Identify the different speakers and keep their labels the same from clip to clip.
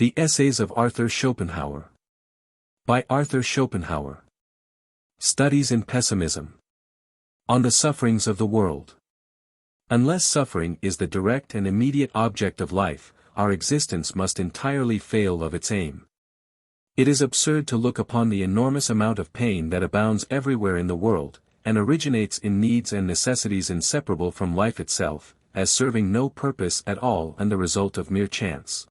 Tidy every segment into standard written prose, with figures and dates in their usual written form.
Speaker 1: The Essays of Arthur Schopenhauer. By Arthur Schopenhauer. Studies in Pessimism. On the Sufferings of the World. Unless suffering is the direct and immediate object of life, our existence must entirely fail of its aim. It is absurd to look upon the enormous amount of pain that abounds everywhere in the world, and originates in needs and necessities inseparable from life itself, as serving no purpose at all and the result of mere chance.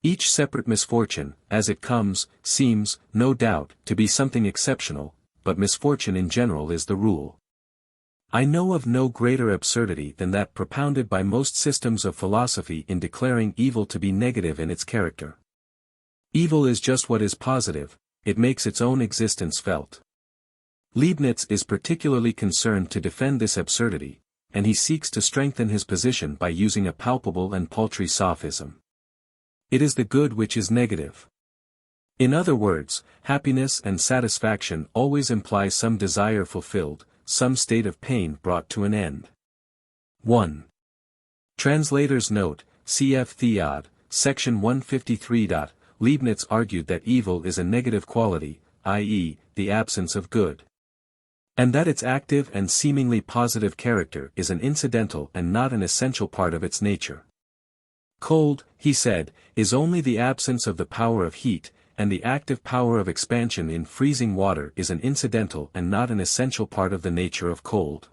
Speaker 1: Each separate misfortune, as it comes, seems, no doubt, to be something exceptional, but misfortune in general is the rule. I know of no greater absurdity than that propounded by most systems of philosophy in declaring evil to be negative in its character. Evil is just what is positive, it makes its own existence felt. Leibniz is particularly concerned to defend this absurdity, and he seeks to strengthen his position by using a palpable and paltry sophism. It is the good which is negative. In other words, happiness and satisfaction always imply some desire fulfilled, some state of pain brought to an end. 1. Translator's note, cf. Theod, section 153. Leibniz argued that evil is a negative quality, i.e., the absence of good. And that its active and seemingly positive character is an incidental and not an essential part of its nature. Cold, he said, is only the absence of the power of heat, and the active power of expansion in freezing water is an incidental and not an essential part of the nature of cold.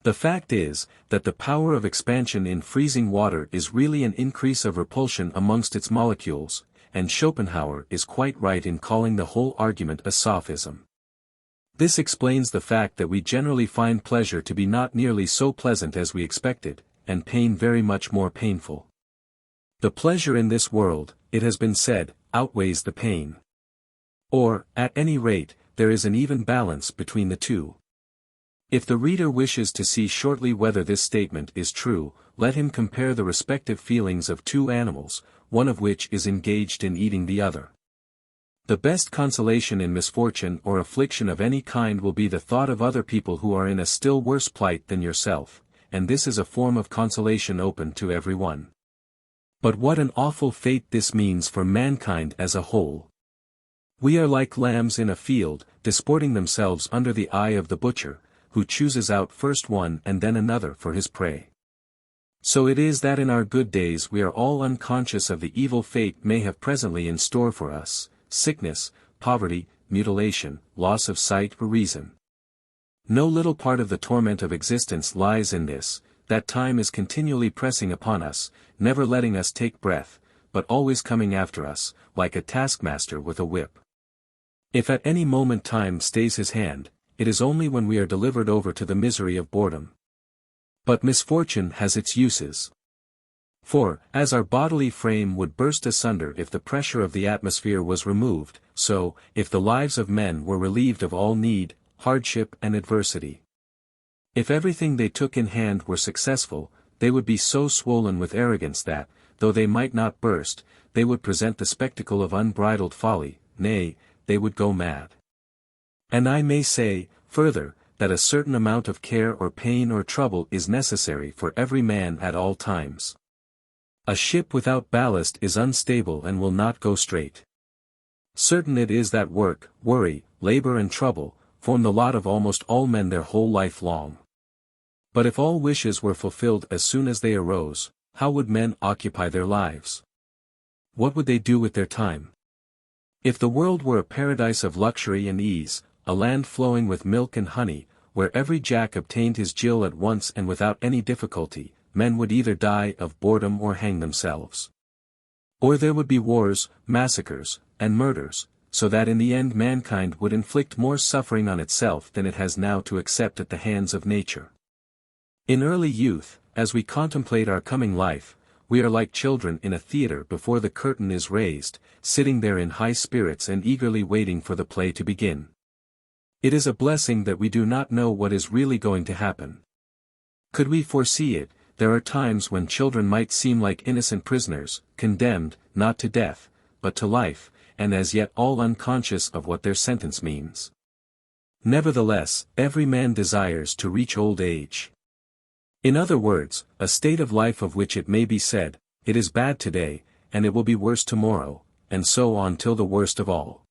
Speaker 1: The fact is, that the power of expansion in freezing water is really an increase of repulsion amongst its molecules, and Schopenhauer is quite right in calling the whole argument a sophism. This explains the fact that we generally find pleasure to be not nearly so pleasant as we expected, and pain very much more painful. The pleasure in this world, it has been said, outweighs the pain. Or, at any rate, there is an even balance between the two. If the reader wishes to see shortly whether this statement is true, let him compare the respective feelings of two animals, one of which is engaged in eating the other. The best consolation in misfortune or affliction of any kind will be the thought of other people who are in a still worse plight than yourself, and this is a form of consolation open to every one. But what an awful fate this means for mankind as a whole. We are like lambs in a field, disporting themselves under the eye of the butcher, who chooses out first one and then another for his prey. So it is that in our good days we are all unconscious of the evil fate may have presently in store for us, sickness, poverty, mutilation, loss of sight or reason. No little part of the torment of existence lies in this, that time is continually pressing upon us, never letting us take breath, but always coming after us, like a taskmaster with a whip. If at any moment time stays his hand, it is only when we are delivered over to the misery of boredom. But misfortune has its uses. For, as our bodily frame would burst asunder if the pressure of the atmosphere was removed, so, if the lives of men were relieved of all need, hardship and adversity. If everything they took in hand were successful, they would be so swollen with arrogance that, though they might not burst, they would present the spectacle of unbridled folly, nay, they would go mad. And I may say, further, that a certain amount of care or pain or trouble is necessary for every man at all times. A ship without ballast is unstable and will not go straight. Certain it is that work, worry, labor and trouble, form the lot of almost all men their whole life long. But if all wishes were fulfilled as soon as they arose, how would men occupy their lives? What would they do with their time? If the world were a paradise of luxury and ease, a land flowing with milk and honey, where every Jack obtained his Jill at once and without any difficulty, men would either die of boredom or hang themselves. Or there would be wars, massacres, and murders, so that in the end mankind would inflict more suffering on itself than it has now to accept at the hands of nature. In early youth, as we contemplate our coming life, we are like children in a theater before the curtain is raised, sitting there in high spirits and eagerly waiting for the play to begin. It is a blessing that we do not know what is really going to happen. Could we foresee it, there are times when children might seem like innocent prisoners, condemned, not to death, but to life, and as yet all unconscious of what their sentence means. Nevertheless, every man desires to reach old age. In other words, a state of life of which it may be said, it is bad today, and it will be worse tomorrow, and so on till the worst of all.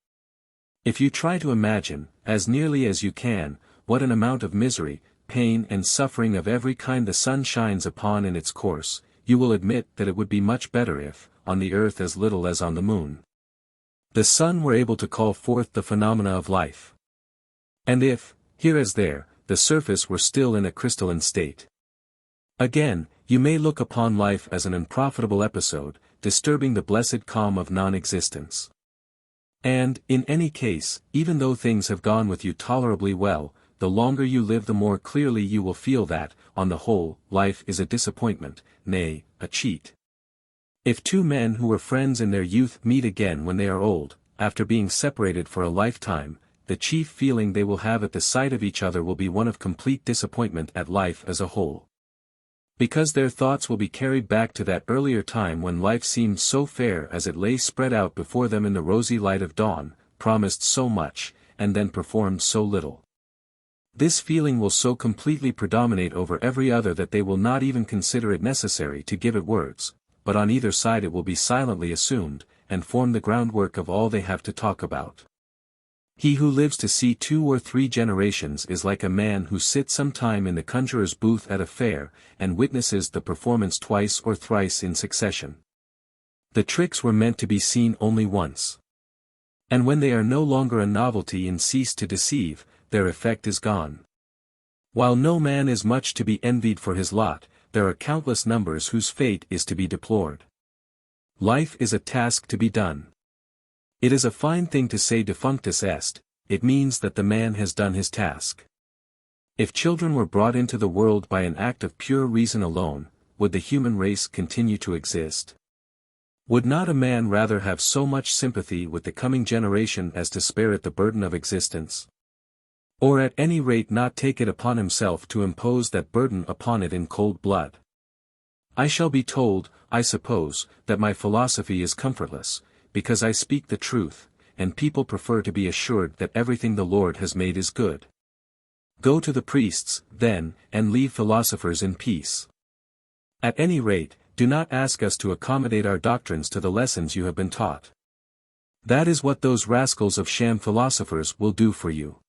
Speaker 1: If you try to imagine, as nearly as you can, what an amount of misery, pain and suffering of every kind the sun shines upon in its course, you will admit that it would be much better if, on the earth as little as on the moon, the sun were able to call forth the phenomena of life. And if, here as there, the surface were still in a crystalline state. Again, you may look upon life as an unprofitable episode, disturbing the blessed calm of non-existence. And, in any case, even though things have gone with you tolerably well, the longer you live the more clearly you will feel that, on the whole, life is a disappointment, nay, a cheat. If two men who were friends in their youth meet again when they are old, after being separated for a lifetime, the chief feeling they will have at the sight of each other will be one of complete disappointment at life as a whole. Because their thoughts will be carried back to that earlier time when life seemed so fair as it lay spread out before them in the rosy light of dawn, promised so much, and then performed so little. This feeling will so completely predominate over every other that they will not even consider it necessary to give it words, but on either side it will be silently assumed, and form the groundwork of all they have to talk about. He who lives to see 2 or 3 generations is like a man who sits some time in the conjurer's booth at a fair, and witnesses the performance twice or thrice in succession. The tricks were meant to be seen only once. And when they are no longer a novelty and cease to deceive, their effect is gone. While no man is much to be envied for his lot, there are countless numbers whose fate is to be deplored. Life is a task to be done. It is a fine thing to say defunctus est, it means that the man has done his task. If children were brought into the world by an act of pure reason alone, would the human race continue to exist? Would not a man rather have so much sympathy with the coming generation as to spare it the burden of existence? Or at any rate not take it upon himself to impose that burden upon it in cold blood? I shall be told, I suppose, that my philosophy is comfortless, because I speak the truth, and people prefer to be assured that everything the Lord has made is good. Go to the priests, then, and leave philosophers in peace. At any rate, do not ask us to accommodate our doctrines to the lessons you have been taught. That is what those rascals of sham philosophers will do for you.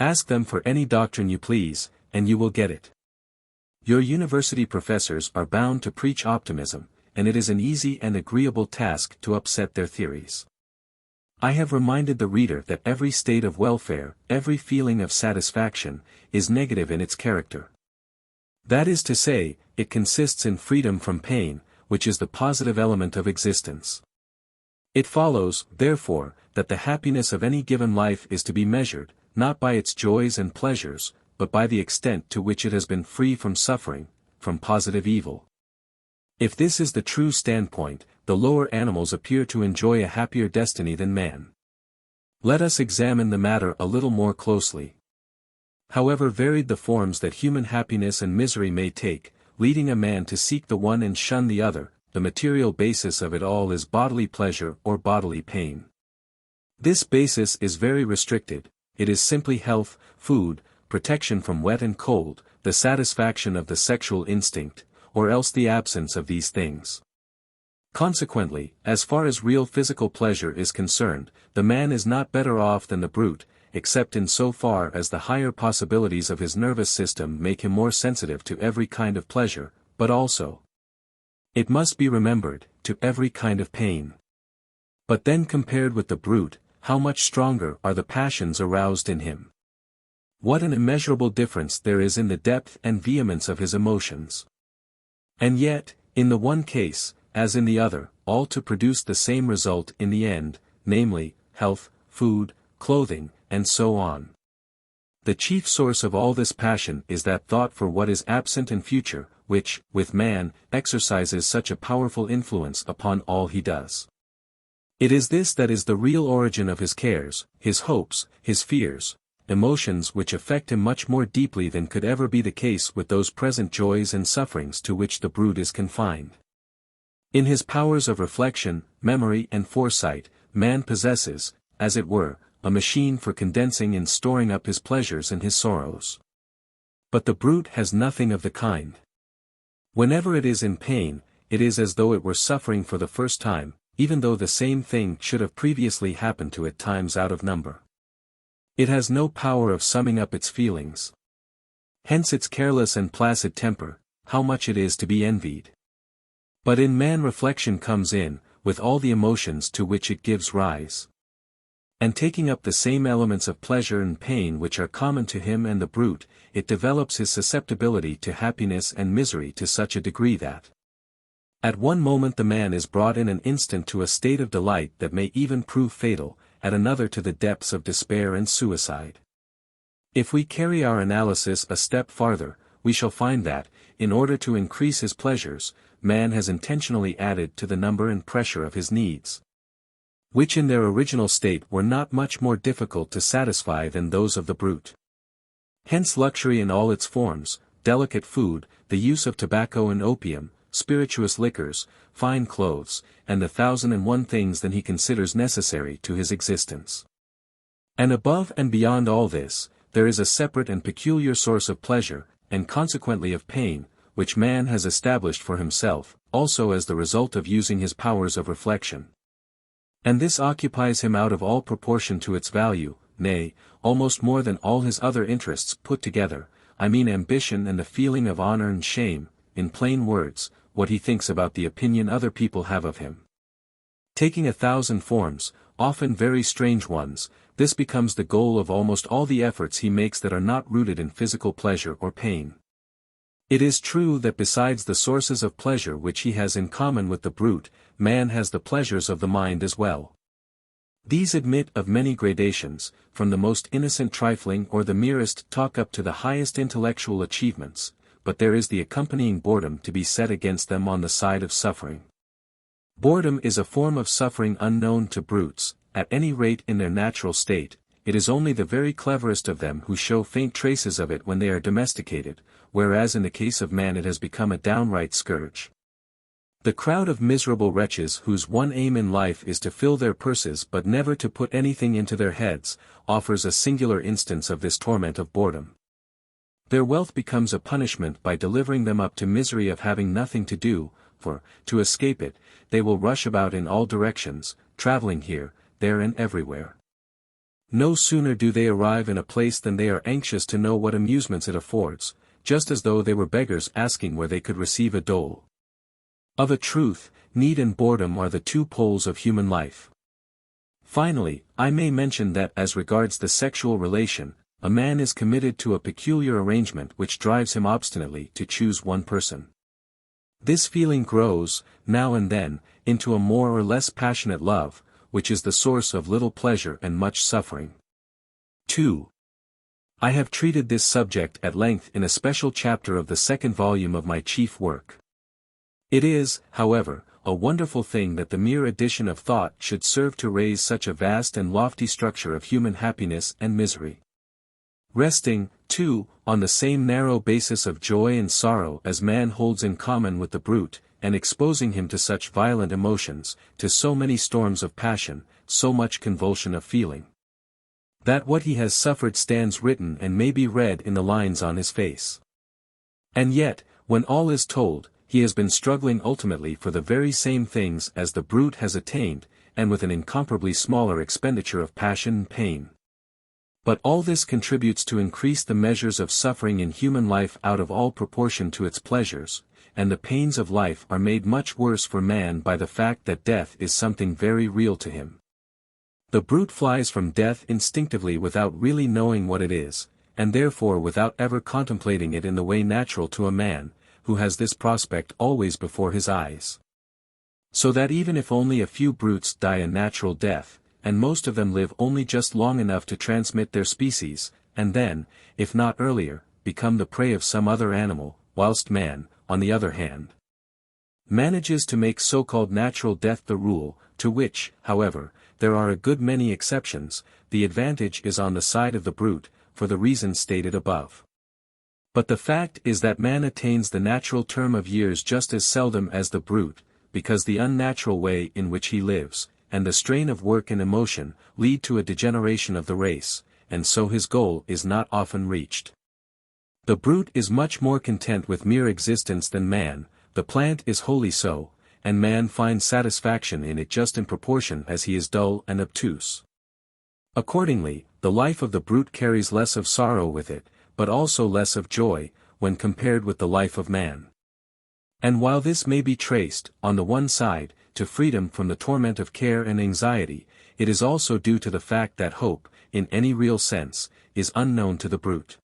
Speaker 1: Ask them for any doctrine you please, and you will get it. Your university professors are bound to preach optimism, and it is an easy and agreeable task to upset their theories. I have reminded the reader that every state of welfare, every feeling of satisfaction, is negative in its character. That is to say, it consists in freedom from pain, which is the positive element of existence. It follows, therefore, that the happiness of any given life is to be measured, not by its joys and pleasures, but by the extent to which it has been free from suffering, from positive evil. If this is the true standpoint, the lower animals appear to enjoy a happier destiny than man. Let us examine the matter a little more closely. However varied the forms that human happiness and misery may take, leading a man to seek the one and shun the other, the material basis of it all is bodily pleasure or bodily pain. This basis is very restricted, it is simply health, food, protection from wet and cold, the satisfaction of the sexual instinct, or else the absence of these things. Consequently, as far as real physical pleasure is concerned, the man is not better off than the brute, except in so far as the higher possibilities of his nervous system make him more sensitive to every kind of pleasure, but also, it must be remembered, to every kind of pain. But then compared with the brute, how much stronger are the passions aroused in him? What an immeasurable difference there is in the depth and vehemence of his emotions. And yet, in the one case, as in the other, all to produce the same result in the end, namely, health, food, clothing, and so on. The chief source of all this passion is that thought for what is absent and future, which, with man, exercises such a powerful influence upon all he does. It is this that is the real origin of his cares, his hopes, his fears, emotions which affect him much more deeply than could ever be the case with those present joys and sufferings to which the brute is confined. In his powers of reflection, memory and foresight, man possesses, as it were, a machine for condensing and storing up his pleasures and his sorrows. But the brute has nothing of the kind. Whenever it is in pain, it is as though it were suffering for the first time, even though the same thing should have previously happened to it times out of number. It has no power of summing up its feelings. Hence its careless and placid temper, how much it is to be envied. But in man reflection comes in, with all the emotions to which it gives rise. And taking up the same elements of pleasure and pain which are common to him and the brute, it develops his susceptibility to happiness and misery to such a degree that at one moment the man is brought in an instant to a state of delight that may even prove fatal, at another to the depths of despair and suicide. If we carry our analysis a step farther, we shall find that, in order to increase his pleasures, man has intentionally added to the number and pressure of his needs, which in their original state were not much more difficult to satisfy than those of the brute. Hence luxury in all its forms, delicate food, the use of tobacco and opium, spirituous liquors, fine clothes, and the 1,001 things that he considers necessary to his existence. And above and beyond all this, there is a separate and peculiar source of pleasure, and consequently of pain, which man has established for himself, also as the result of using his powers of reflection. And this occupies him out of all proportion to its value, nay, almost more than all his other interests put together, I mean ambition and the feeling of honor and shame, in plain words, what he thinks about the opinion other people have of him. Taking 1,000 forms, often very strange ones, this becomes the goal of almost all the efforts he makes that are not rooted in physical pleasure or pain. It is true that besides the sources of pleasure which he has in common with the brute, man has the pleasures of the mind as well. These admit of many gradations, from the most innocent trifling or the merest talk up to the highest intellectual achievements, but there is the accompanying boredom to be set against them on the side of suffering. Boredom is a form of suffering unknown to brutes, at any rate in their natural state. It is only the very cleverest of them who show faint traces of it when they are domesticated, whereas in the case of man it has become a downright scourge. The crowd of miserable wretches whose one aim in life is to fill their purses but never to put anything into their heads, offers a singular instance of this torment of boredom. Their wealth becomes a punishment by delivering them up to misery of having nothing to do, for, to escape it, they will rush about in all directions, traveling here, there and everywhere. No sooner do they arrive in a place than they are anxious to know what amusements it affords, just as though they were beggars asking where they could receive a dole. Of a truth, need and boredom are the two poles of human life. Finally, I may mention that as regards the sexual relation, a man is committed to a peculiar arrangement which drives him obstinately to choose one person. This feeling grows, now and then, into a more or less passionate love, which is the source of little pleasure and much suffering. 2. I have treated this subject at length in a special chapter of the second volume of my chief work. It is, however, a wonderful thing that the mere addition of thought should serve to raise such a vast and lofty structure of human happiness and misery. Resting, too, on the same narrow basis of joy and sorrow as man holds in common with the brute, and exposing him to such violent emotions, to so many storms of passion, so much convulsion of feeling, that what he has suffered stands written and may be read in the lines on his face. And yet, when all is told, he has been struggling ultimately for the very same things as the brute has attained, and with an incomparably smaller expenditure of passion and pain. But all this contributes to increase the measures of suffering in human life out of all proportion to its pleasures, and the pains of life are made much worse for man by the fact that death is something very real to him. The brute flies from death instinctively without really knowing what it is, and therefore without ever contemplating it in the way natural to a man, who has this prospect always before his eyes. So that even if only a few brutes die a natural death, and most of them live only just long enough to transmit their species, and then, if not earlier, become the prey of some other animal, whilst man, on the other hand, manages to make so-called natural death the rule, to which, however, there are a good many exceptions, the advantage is on the side of the brute, for the reasons stated above. But the fact is that man attains the natural term of years just as seldom as the brute, because the unnatural way in which he lives, and the strain of work and emotion, lead to a degeneration of the race, and so his goal is not often reached. The brute is much more content with mere existence than man, the plant is wholly so, and man finds satisfaction in it just in proportion as he is dull and obtuse. Accordingly, the life of the brute carries less of sorrow with it, but also less of joy, when compared with the life of man. And while this may be traced, on the one side, to freedom from the torment of care and anxiety, it is also due to the fact that hope, in any real sense, is unknown to the brute.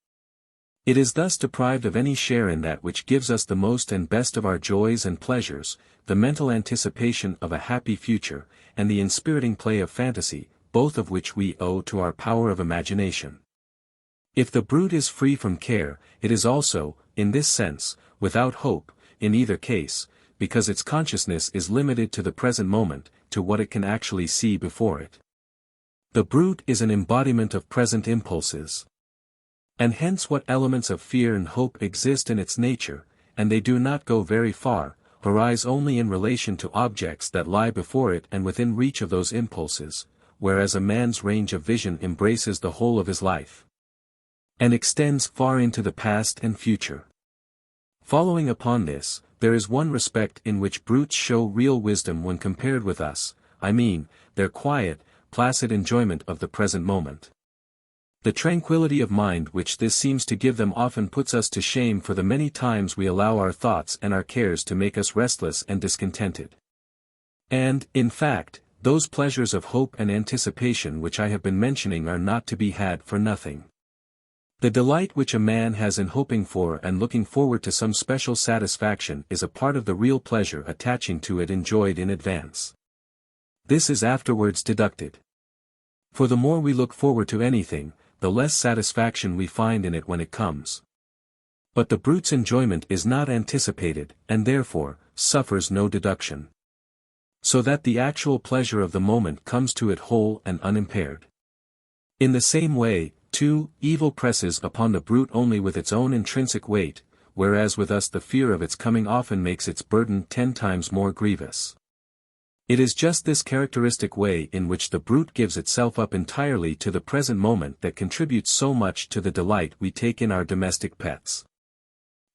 Speaker 1: It is thus deprived of any share in that which gives us the most and best of our joys and pleasures, the mental anticipation of a happy future, and the inspiriting play of fantasy, both of which we owe to our power of imagination. If the brute is free from care, it is also, in this sense, without hope, in either case, because its consciousness is limited to the present moment, to what it can actually see before it. The brute is an embodiment of present impulses. And hence what elements of fear and hope exist in its nature, and they do not go very far, arise only in relation to objects that lie before it and within reach of those impulses, whereas a man's range of vision embraces the whole of his life, and extends far into the past and future. Following upon this, there is one respect in which brutes show real wisdom when compared with us, I mean, their quiet, placid enjoyment of the present moment. The tranquility of mind which this seems to give them often puts us to shame for the many times we allow our thoughts and our cares to make us restless and discontented. And, in fact, those pleasures of hope and anticipation which I have been mentioning are not to be had for nothing. The delight which a man has in hoping for and looking forward to some special satisfaction is a part of the real pleasure attaching to it enjoyed in advance. This is afterwards deducted. For the more we look forward to anything, the less satisfaction we find in it when it comes. But the brute's enjoyment is not anticipated, and therefore, suffers no deduction. So that the actual pleasure of the moment comes to it whole and unimpaired. In the same way, too, evil presses upon the brute only with its own intrinsic weight, whereas with us the fear of its coming often makes its burden 10 times more grievous. It is just this characteristic way in which the brute gives itself up entirely to the present moment that contributes so much to the delight we take in our domestic pets.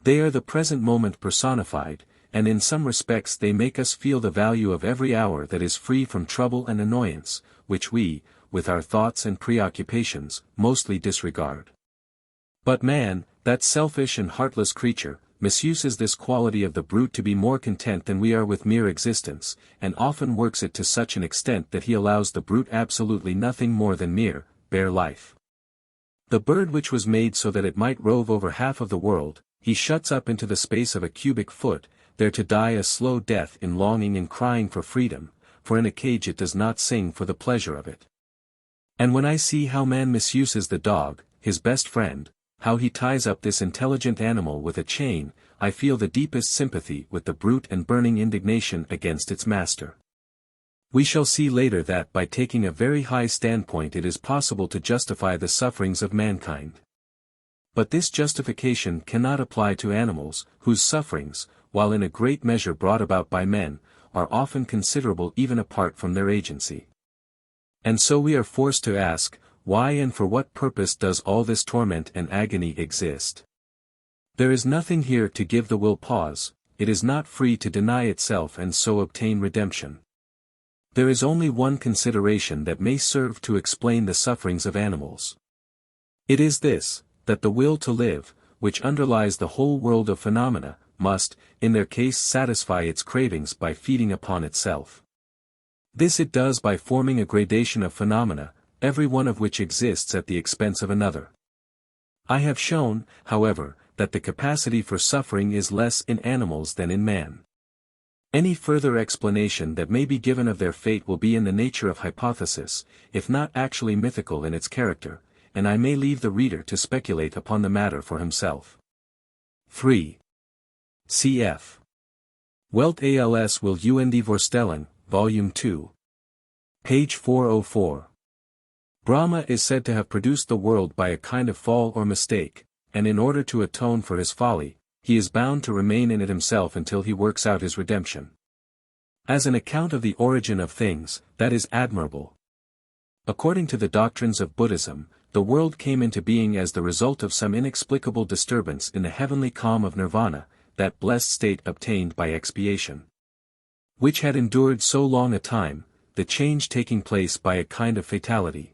Speaker 1: They are the present moment personified, and in some respects they make us feel the value of every hour that is free from trouble and annoyance, which we, with our thoughts and preoccupations, mostly disregard. But man, that selfish and heartless creature, misuses this quality of the brute to be more content than we are with mere existence, and often works it to such an extent that he allows the brute absolutely nothing more than mere, bare life. The bird which was made so that it might rove over half of the world, he shuts up into the space of a cubic foot, there to die a slow death in longing and crying for freedom, for in a cage it does not sing for the pleasure of it. And when I see how man misuses the dog, his best friend, how he ties up this intelligent animal with a chain, I feel the deepest sympathy with the brute and burning indignation against its master. We shall see later that by taking a very high standpoint it is possible to justify the sufferings of mankind. But this justification cannot apply to animals, whose sufferings, while in a great measure brought about by men, are often considerable even apart from their agency. And so we are forced to ask, why and for what purpose does all this torment and agony exist? There is nothing here to give the will pause, it is not free to deny itself and so obtain redemption. There is only one consideration that may serve to explain the sufferings of animals. It is this, that the will to live, which underlies the whole world of phenomena, must, in their case, satisfy its cravings by feeding upon itself. This it does by forming a gradation of phenomena, every one of which exists at the expense of another. I have shown, however, that the capacity for suffering is less in animals than in man. Any further explanation that may be given of their fate will be in the nature of hypothesis, if not actually mythical in its character, and I may leave the reader to speculate upon the matter for himself. 3. Cf. Welt als will und Vorstellung, Volume 2. Page 404. Brahma is said to have produced the world by a kind of fall or mistake, and in order to atone for his folly, he is bound to remain in it himself until he works out his redemption. As an account of the origin of things, that is admirable. According to the doctrines of Buddhism, the world came into being as the result of some inexplicable disturbance in the heavenly calm of nirvana, that blessed state obtained by expiation, which had endured so long a time, the change taking place by a kind of fatality.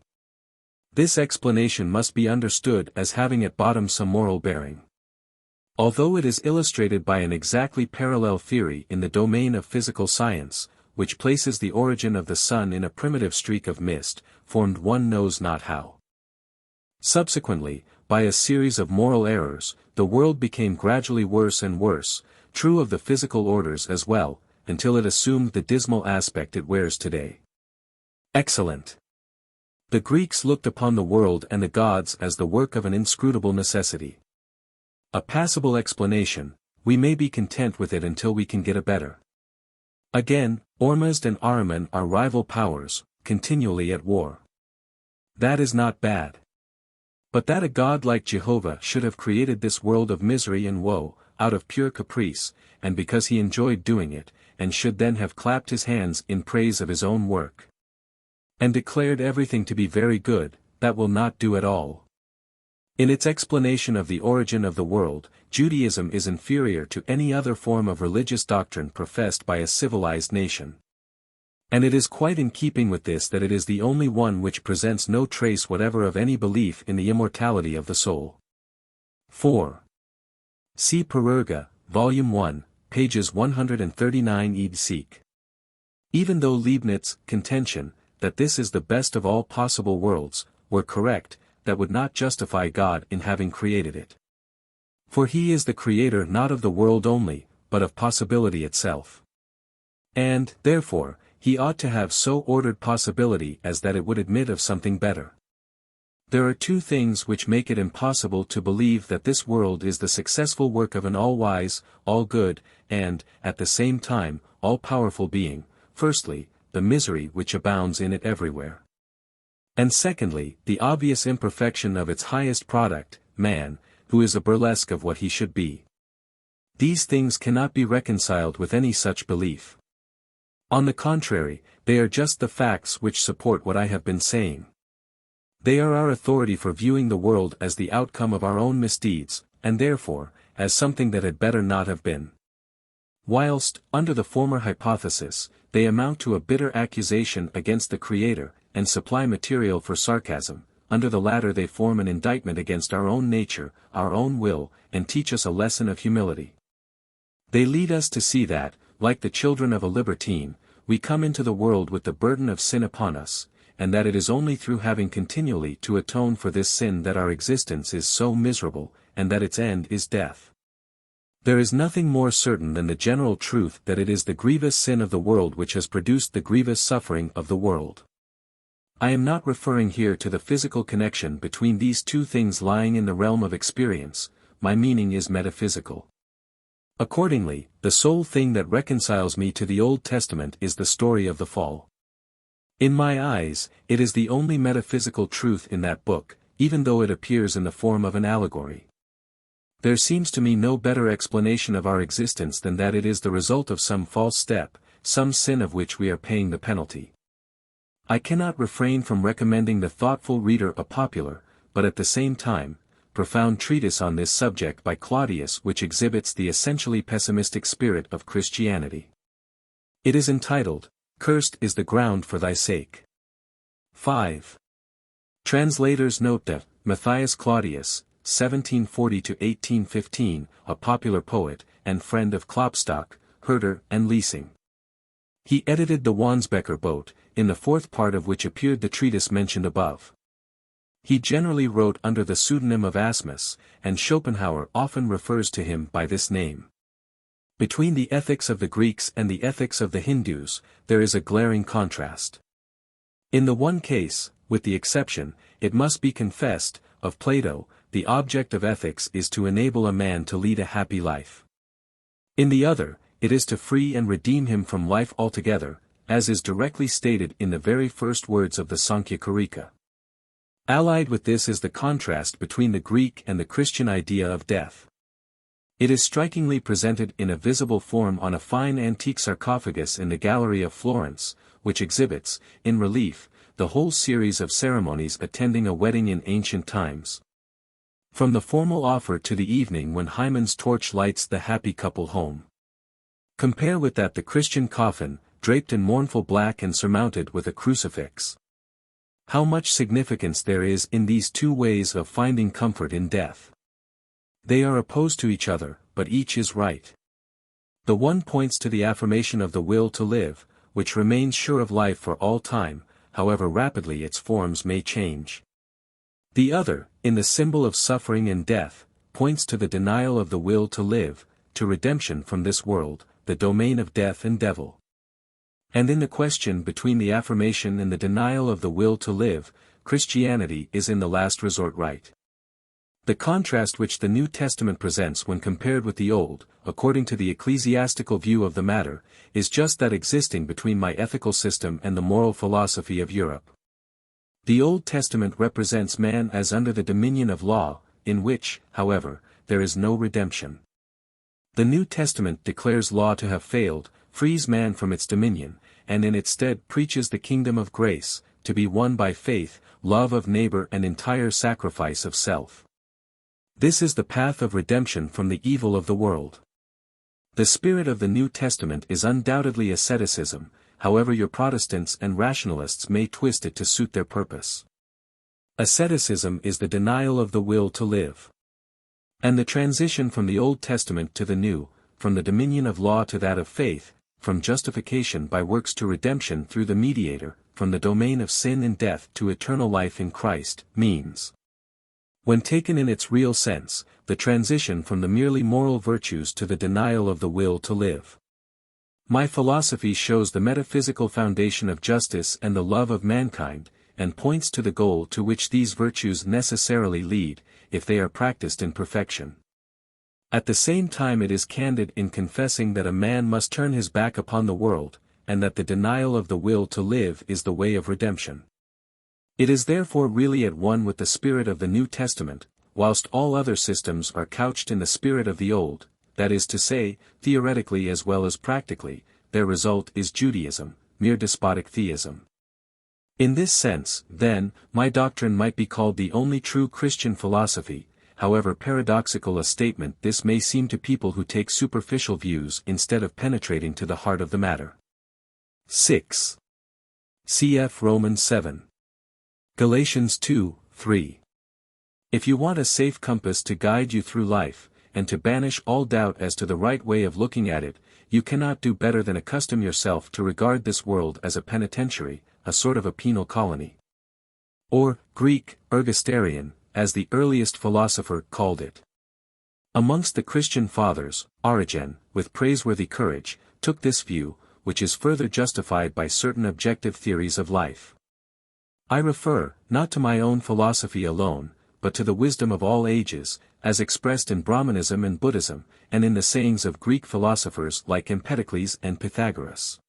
Speaker 1: This explanation must be understood as having at bottom some moral bearing. Although it is illustrated by an exactly parallel theory in the domain of physical science, which places the origin of the sun in a primitive streak of mist, formed one knows not how. Subsequently, by a series of moral errors, the world became gradually worse and worse, true of the physical orders as well, until it assumed the dismal aspect it wears today. Excellent. The Greeks looked upon the world and the gods as the work of an inscrutable necessity. A passable explanation, we may be content with it until we can get a better. Again, Ormuzd and Ahriman are rival powers, continually at war. That is not bad. But that a god like Jehovah should have created this world of misery and woe, out of pure caprice, and because he enjoyed doing it, and should then have clapped his hands in praise of his own work, and declared everything to be very good, that will not do at all. In its explanation of the origin of the world, Judaism is inferior to any other form of religious doctrine professed by a civilized nation. And it is quite in keeping with this that it is the only one which presents no trace whatever of any belief in the immortality of the soul. 4. See Perurga, Volume 1, pages 139 ed. Seek. Even though Leibniz's contention, that this is the best of all possible worlds, were correct, that would not justify God in having created it. For he is the creator not of the world only, but of possibility itself. And, therefore, he ought to have so ordered possibility as that it would admit of something better. There are two things which make it impossible to believe that this world is the successful work of an all-wise, all-good, and, at the same time, all-powerful being, firstly, the misery which abounds in it everywhere. And secondly, the obvious imperfection of its highest product, man, who is a burlesque of what he should be. These things cannot be reconciled with any such belief. On the contrary, they are just the facts which support what I have been saying. They are our authority for viewing the world as the outcome of our own misdeeds, and therefore, as something that had better not have been. Whilst, under the former hypothesis, they amount to a bitter accusation against the Creator, and supply material for sarcasm, under the latter they form an indictment against our own nature, our own will, and teach us a lesson of humility. They lead us to see that, like the children of a libertine, we come into the world with the burden of sin upon us, and that it is only through having continually to atone for this sin that our existence is so miserable, and that its end is death. There is nothing more certain than the general truth that it is the grievous sin of the world which has produced the grievous suffering of the world. I am not referring here to the physical connection between these two things lying in the realm of experience, my meaning is metaphysical. Accordingly, the sole thing that reconciles me to the Old Testament is the story of the fall. In my eyes, it is the only metaphysical truth in that book, even though it appears in the form of an allegory. There seems to me no better explanation of our existence than that it is the result of some false step, some sin of which we are paying the penalty. I cannot refrain from recommending the thoughtful reader a popular, but at the same time, profound treatise on this subject by Claudius which exhibits the essentially pessimistic spirit of Christianity. It is entitled, Cursed is the Ground for Thy Sake. 5. Translators note that, Matthias Claudius, 1740–1815, a popular poet, and friend of Klopstock, Herder, and Lessing. He edited the Wansbecker Boat, in the fourth part of which appeared the treatise mentioned above. He generally wrote under the pseudonym of Asmus, and Schopenhauer often refers to him by this name. Between the ethics of the Greeks and the ethics of the Hindus, there is a glaring contrast. In the one case, with the exception, it must be confessed, of Plato, the object of ethics is to enable a man to lead a happy life. In the other, it is to free and redeem him from life altogether, as is directly stated in the very first words of the Sankhya Karika. Allied with this is the contrast between the Greek and the Christian idea of death. It is strikingly presented in a visible form on a fine antique sarcophagus in the Gallery of Florence, which exhibits, in relief, the whole series of ceremonies attending a wedding in ancient times. From the formal offer to the evening when Hymen's torch lights the happy couple home. Compare with that the Christian coffin, draped in mournful black and surmounted with a crucifix. How much significance there is in these two ways of finding comfort in death. They are opposed to each other, but each is right. The one points to the affirmation of the will to live, which remains sure of life for all time, however rapidly its forms may change. The other, in the symbol of suffering and death, points to the denial of the will to live, to redemption from this world, the domain of death and devil. And in the question between the affirmation and the denial of the will to live, Christianity is in the last resort right. The contrast which the New Testament presents when compared with the Old, according to the ecclesiastical view of the matter, is just that existing between my ethical system and the moral philosophy of Europe. The Old Testament represents man as under the dominion of law, in which, however, there is no redemption. The New Testament declares law to have failed, frees man from its dominion, and in its stead preaches the kingdom of grace, to be won by faith, love of neighbor and entire sacrifice of self. This is the path of redemption from the evil of the world. The spirit of the New Testament is undoubtedly asceticism, however your Protestants and rationalists may twist it to suit their purpose. Asceticism is the denial of the will to live. And the transition from the Old Testament to the New, from the dominion of law to that of faith, from justification by works to redemption through the mediator, from the domain of sin and death to eternal life in Christ, means, when taken in its real sense, the transition from the merely moral virtues to the denial of the will to live. My philosophy shows the metaphysical foundation of justice and the love of mankind, and points to the goal to which these virtues necessarily lead, if they are practiced in perfection. At the same time it is candid in confessing that a man must turn his back upon the world, and that the denial of the will to live is the way of redemption. It is therefore really at one with the spirit of the New Testament, whilst all other systems are couched in the spirit of the Old, that is to say, theoretically as well as practically, their result is Judaism, mere despotic theism. In this sense, then, my doctrine might be called the only true Christian philosophy, however paradoxical a statement this may seem to people who take superficial views instead of penetrating to the heart of the matter. 6. Cf. Romans 7. Galatians 2:3. If you want a safe compass to guide you through life, and to banish all doubt as to the right way of looking at it, you cannot do better than accustom yourself to regard this world as a penitentiary, a sort of a penal colony. Or, Greek, ergasterion, as the earliest philosopher called it. Amongst the Christian fathers, Origen, with praiseworthy courage, took this view, which is further justified by certain objective theories of life. I refer, not to my own philosophy alone, but to the wisdom of all ages, as expressed in Brahmanism and Buddhism, and in the sayings of Greek philosophers like Empedocles and Pythagoras.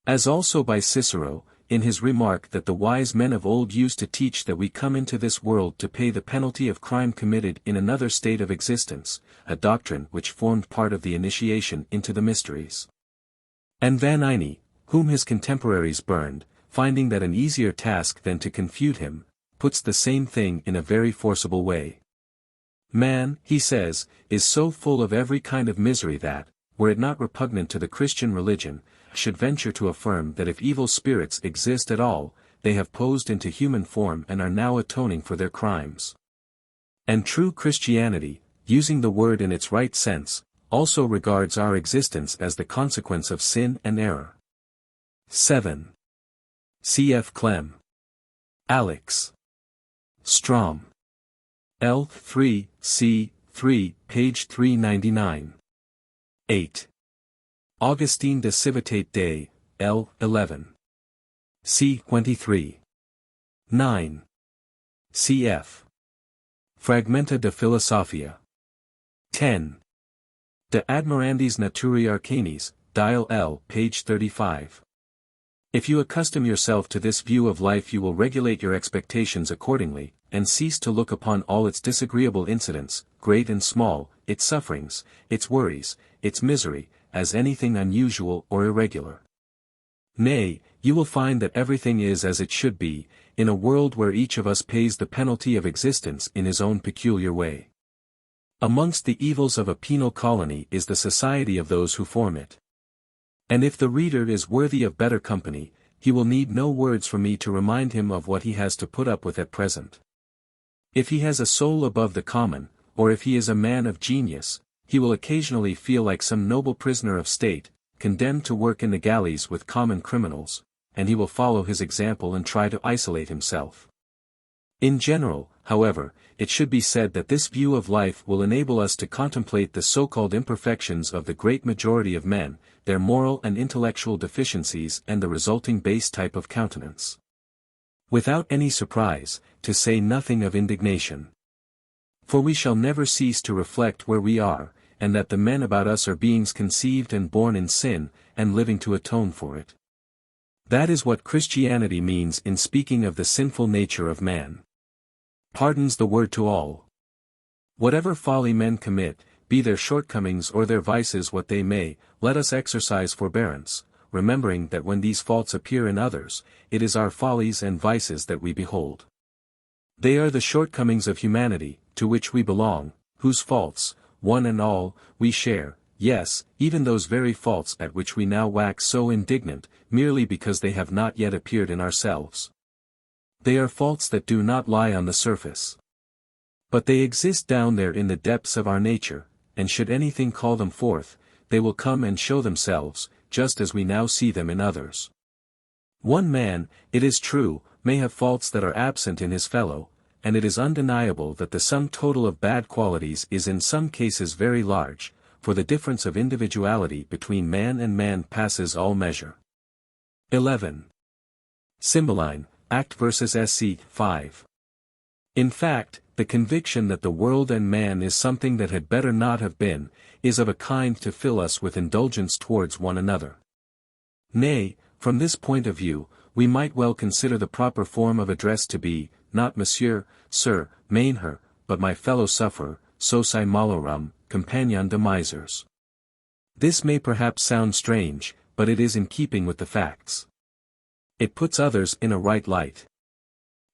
Speaker 1: As also by Cicero, in his remark that the wise men of old used to teach that we come into this world to pay the penalty of crime committed in another state of existence, a doctrine which formed part of the initiation into the mysteries. And Van Eyne, whom his contemporaries burned, finding that an easier task than to confute him, puts the same thing in a very forcible way. Man, he says, is so full of every kind of misery that, were it not repugnant to the Christian religion, I should venture to affirm that if evil spirits exist at all, they have posed into human form and are now atoning for their crimes. And true Christianity, using the word in its right sense, also regards our existence as the consequence of sin and error. 7. Cf. Clem. Alex. Strom. L. 3, C. 3, page 399. 8. Augustine de Civitate Dei, L. 11. C. 23. 9. Cf. Fragmenta de Philosophia. 10. De Admirandis Naturae Arcanis, Dial L. page 35. If you accustom yourself to this view of life you will regulate your expectations accordingly, and cease to look upon all its disagreeable incidents, great and small, its sufferings, its worries, its misery, as anything unusual or irregular. Nay, you will find that everything is as it should be, in a world where each of us pays the penalty of existence in his own peculiar way. Amongst the evils of a penal colony is the society of those who form it. And if the reader is worthy of better company, he will need no words from me to remind him of what he has to put up with at present. If he has a soul above the common, or if he is a man of genius, he will occasionally feel like some noble prisoner of state, condemned to work in the galleys with common criminals, and he will follow his example and try to isolate himself. In general, however, it should be said that this view of life will enable us to contemplate the so-called imperfections of the great majority of men, their moral and intellectual deficiencies and the resulting base type of countenance. Without any surprise, to say nothing of indignation. For we shall never cease to reflect where we are, and that the men about us are beings conceived and born in sin, and living to atone for it. That is what Christianity means in speaking of the sinful nature of man. Pardons the word to all. Whatever folly men commit, be their shortcomings or their vices what they may, let us exercise forbearance, remembering that when these faults appear in others, it is our follies and vices that we behold. They are the shortcomings of humanity, to which we belong, whose faults, one and all, we share, yes, even those very faults at which we now wax so indignant, merely because they have not yet appeared in ourselves. They are faults that do not lie on the surface. But they exist down there in the depths of our nature, and should anything call them forth, they will come and show themselves, just as we now see them in others. One man, it is true, may have faults that are absent in his fellow, and it is undeniable that the sum total of bad qualities is in some cases very large, for the difference of individuality between man and man passes all measure. 11. Cymbeline, Act vs. Sc. 5. In fact, the conviction that the world and man is something that had better not have been, is of a kind to fill us with indulgence towards one another. Nay, from this point of view, we might well consider the proper form of address to be, not Monsieur, Sir, Mainher, but my fellow sufferer, soci malorum, compagnon de misers. This may perhaps sound strange, but it is in keeping with the facts. It puts others in a right light.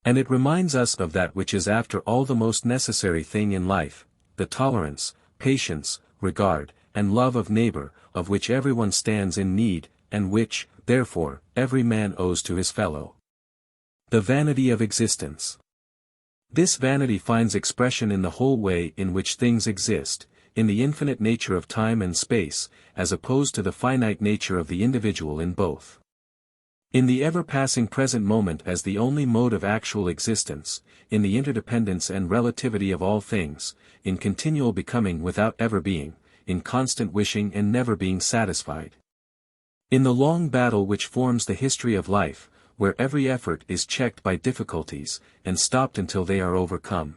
Speaker 1: And it reminds us of that which is after all the most necessary thing in life, the tolerance, patience, regard, and love of neighbor, of which everyone stands in need, and which, therefore, every man owes to his fellow. The vanity of existence. This vanity finds expression in the whole way in which things exist, in the infinite nature of time and space, as opposed to the finite nature of the individual in both. In the ever-passing present moment as the only mode of actual existence, in the interdependence and relativity of all things, in continual becoming without ever being, in constant wishing and never being satisfied. In the long battle which forms the history of life, where every effort is checked by difficulties, and stopped until they are overcome.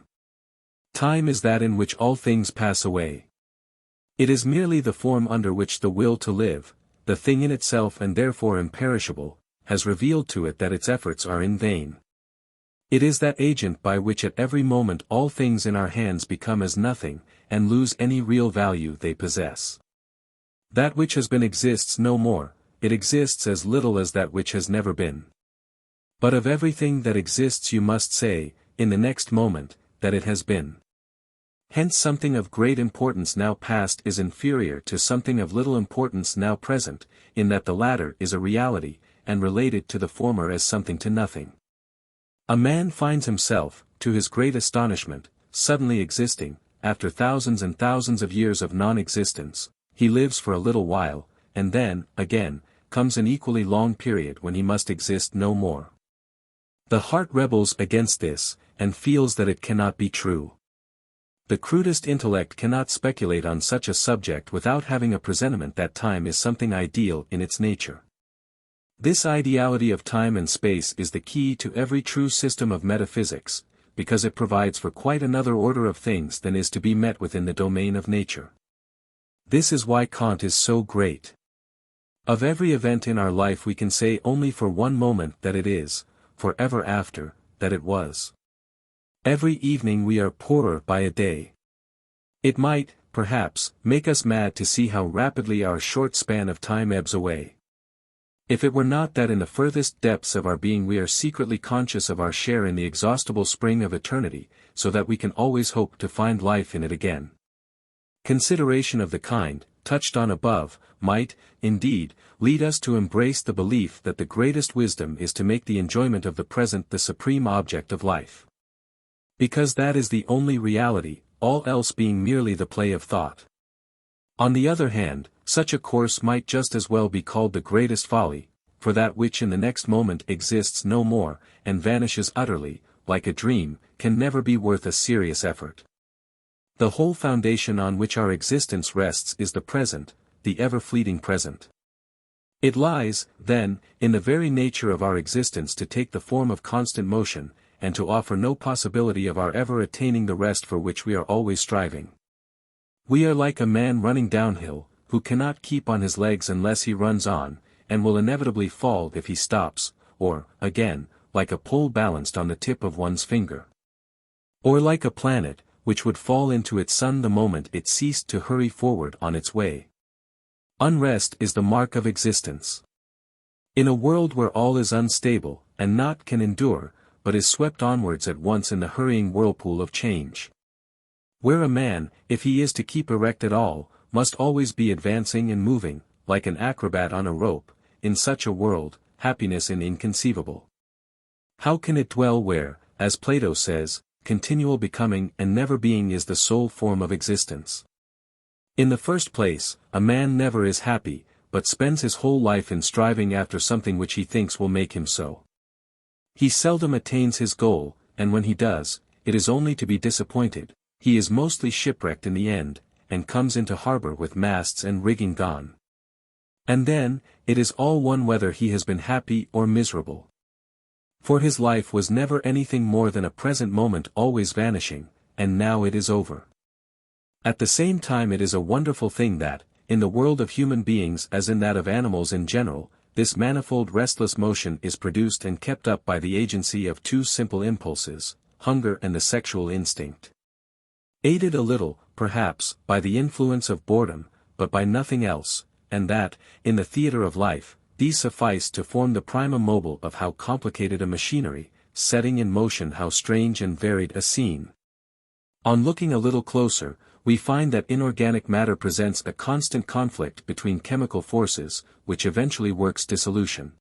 Speaker 1: Time is that in which all things pass away. It is merely the form under which the will to live, the thing in itself and therefore imperishable, has revealed to it that its efforts are in vain. It is that agent by which at every moment all things in our hands become as nothing, and lose any real value they possess. That which has been exists no more, it exists as little as that which has never been. But of everything that exists you must say, in the next moment, that it has been. Hence something of great importance now past is inferior to something of little importance now present, in that the latter is a reality, and related to the former as something to nothing. A man finds himself, to his great astonishment, suddenly existing, after thousands and thousands of years of non-existence. He lives for a little while, and then, again, comes an equally long period when he must exist no more. The heart rebels against this, and feels that it cannot be true. The crudest intellect cannot speculate on such a subject without having a presentiment that time is something ideal in its nature. This ideality of time and space is the key to every true system of metaphysics, because it provides for quite another order of things than is to be met with in the domain of nature. This is why Kant is so great. Of every event in our life we can say only for one moment that it is, for ever after, that it was. Every evening we are poorer by a day. It might, perhaps, make us mad to see how rapidly our short span of time ebbs away. If it were not that in the furthest depths of our being we are secretly conscious of our share in the exhaustible spring of eternity, so that we can always hope to find life in it again. Consideration of the kind, touched on above, might, indeed, lead us to embrace the belief that the greatest wisdom is to make the enjoyment of the present the supreme object of life. Because that is the only reality, all else being merely the play of thought. On the other hand, such a course might just as well be called the greatest folly, for that which in the next moment exists no more, and vanishes utterly, like a dream, can never be worth a serious effort. The whole foundation on which our existence rests is the present, the ever-fleeting present. It lies, then, in the very nature of our existence to take the form of constant motion, and to offer no possibility of our ever attaining the rest for which we are always striving. We are like a man running downhill, who cannot keep on his legs unless he runs on, and will inevitably fall if he stops, or, again, like a pole balanced on the tip of one's finger. Or like a planet, which would fall into its sun the moment it ceased to hurry forward on its way. Unrest is the mark of existence. In a world where all is unstable, and naught can endure, but is swept onwards at once in the hurrying whirlpool of change. Where a man, if he is to keep erect at all, must always be advancing and moving, like an acrobat on a rope, in such a world, happiness is inconceivable. How can it dwell where, as Plato says, continual becoming and never being is the sole form of existence? In the first place, a man never is happy, but spends his whole life in striving after something which he thinks will make him so. He seldom attains his goal, and when he does, it is only to be disappointed. He is mostly shipwrecked in the end, and comes into harbor with masts and rigging gone. And then, it is all one whether he has been happy or miserable. For his life was never anything more than a present moment always vanishing, and now it is over. At the same time it is a wonderful thing that, in the world of human beings as in that of animals in general, this manifold restless motion is produced and kept up by the agency of two simple impulses, hunger and the sexual instinct. Aided a little, perhaps, by the influence of boredom, but by nothing else, and that, in the theatre of life, these suffice to form the prima mobile of how complicated a machinery, setting in motion how strange and varied a scene. On looking a little closer, we find that inorganic matter presents a constant conflict between chemical forces, which eventually works dissolution.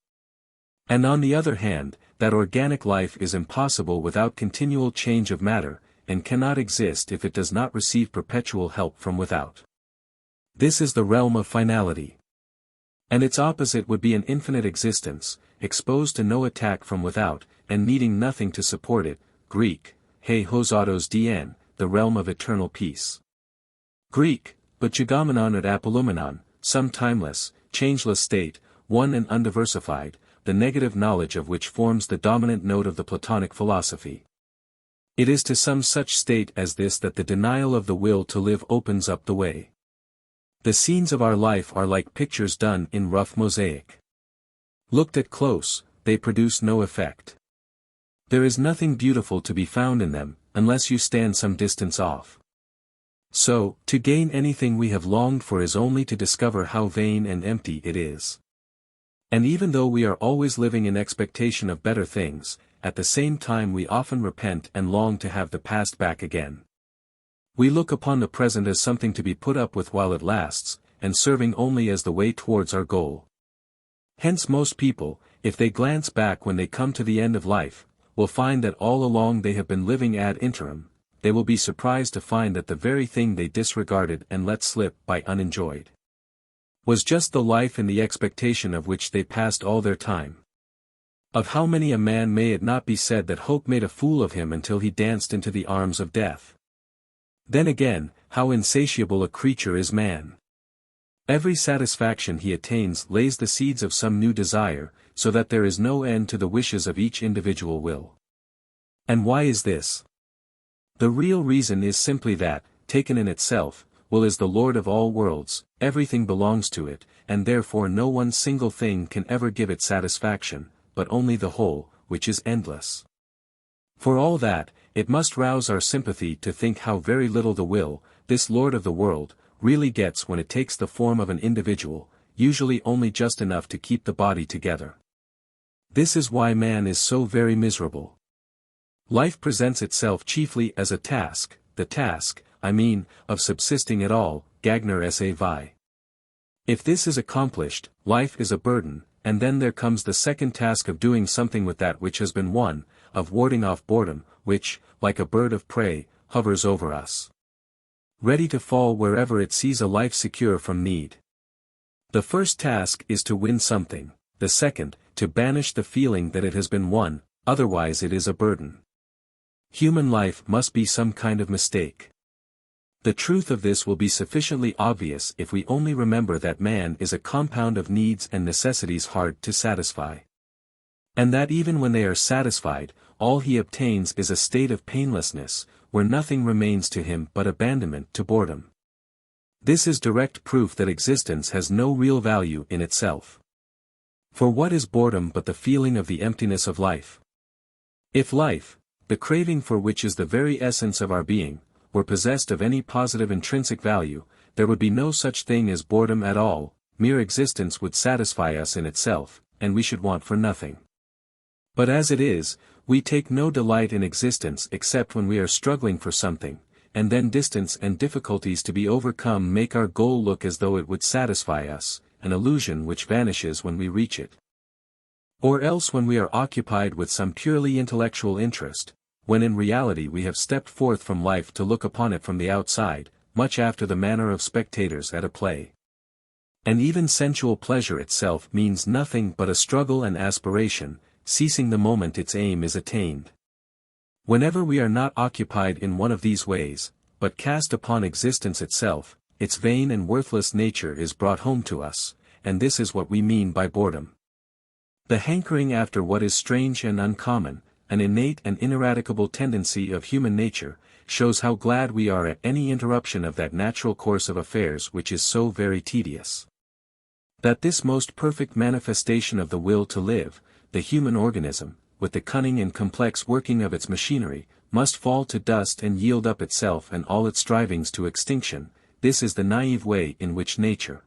Speaker 1: And on the other hand, that organic life is impossible without continual change of matter, and cannot exist if it does not receive perpetual help from without. This is the realm of finality. And its opposite would be an infinite existence, exposed to no attack from without, and needing nothing to support it, Greek, he hosatos dien, the realm of eternal peace. Greek, but gegomenon et apolumenon, some timeless, changeless state, one and undiversified, the negative knowledge of which forms the dominant note of the Platonic philosophy. It is to some such state as this that the denial of the will to live opens up the way. The scenes of our life are like pictures done in rough mosaic. Looked at close, they produce no effect. There is nothing beautiful to be found in them, unless you stand some distance off. So, to gain anything we have longed for is only to discover how vain and empty it is. And even though we are always living in expectation of better things, at the same time we often repent and long to have the past back again. We look upon the present as something to be put up with while it lasts, and serving only as the way towards our goal. Hence most people, if they glance back when they come to the end of life, will find that all along they have been living ad interim. They will be surprised to find that the very thing they disregarded and let slip by unenjoyed was just the life in the expectation of which they passed all their time. Of how many a man may it not be said that hope made a fool of him until he danced into the arms of death? Then again, how insatiable a creature is man. Every satisfaction he attains lays the seeds of some new desire, so that there is no end to the wishes of each individual will. And why is this? The real reason is simply that, taken in itself, will is the Lord of all worlds, everything belongs to it, and therefore no one single thing can ever give it satisfaction, but only the whole, which is endless. For all that, it must rouse our sympathy to think how very little the will, this Lord of the world, really gets when it takes the form of an individual, usually only just enough to keep the body together. This is why man is so very miserable. Life presents itself chiefly as a task, the task, of subsisting at all, Gagner S.A.V. If this is accomplished, life is a burden, and then there comes the second task of doing something with that which has been won, of warding off boredom, which, like a bird of prey, hovers over us, ready to fall wherever it sees a life secure from need. The first task is to win something, the second, to banish the feeling that it has been won, otherwise it is a burden. Human life must be some kind of mistake. The truth of this will be sufficiently obvious if we only remember that man is a compound of needs and necessities hard to satisfy. And that even when they are satisfied, all he obtains is a state of painlessness, where nothing remains to him but abandonment to boredom. This is direct proof that existence has no real value in itself. For what is boredom but the feeling of the emptiness of life? If life, the craving for which is the very essence of our being, were possessed of any positive intrinsic value, there would be no such thing as boredom at all, mere existence would satisfy us in itself, and we should want for nothing. But as it is, we take no delight in existence except when we are struggling for something, and then distance and difficulties to be overcome make our goal look as though it would satisfy us, an illusion which vanishes when we reach it. Or else when we are occupied with some purely intellectual interest, when in reality we have stepped forth from life to look upon it from the outside, much after the manner of spectators at a play. And even sensual pleasure itself means nothing but a struggle and aspiration, ceasing the moment its aim is attained. Whenever we are not occupied in one of these ways, but cast upon existence itself, its vain and worthless nature is brought home to us, and this is what we mean by boredom. The hankering after what is strange and uncommon, an innate and ineradicable tendency of human nature, shows how glad we are at any interruption of that natural course of affairs which is so very tedious. That this most perfect manifestation of the will to live, the human organism, with the cunning and complex working of its machinery, must fall to dust and yield up itself and all its strivings to extinction, this is the naive way in which nature,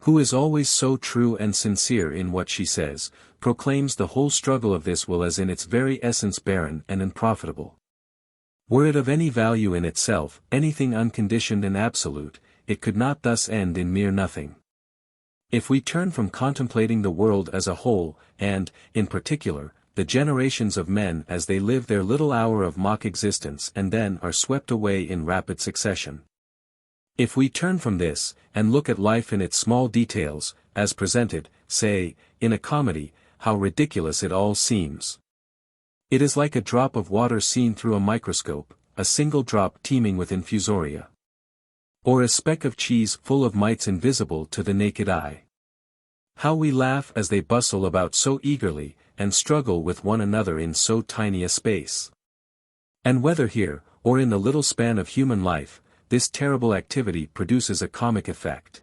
Speaker 1: who is always so true and sincere in what she says, proclaims the whole struggle of this will as in its very essence barren and unprofitable. Were it of any value in itself, anything unconditioned and absolute, it could not thus end in mere nothing. If we turn from contemplating the world as a whole, and, in particular, the generations of men as they live their little hour of mock existence and then are swept away in rapid succession. If we turn from this, and look at life in its small details, as presented, say, in a comedy, how ridiculous it all seems. It is like a drop of water seen through a microscope, a single drop teeming with infusoria. Or a speck of cheese full of mites invisible to the naked eye. How we laugh as they bustle about so eagerly, and struggle with one another in so tiny a space. And whether here, or in the little span of human life, this terrible activity produces a comic effect.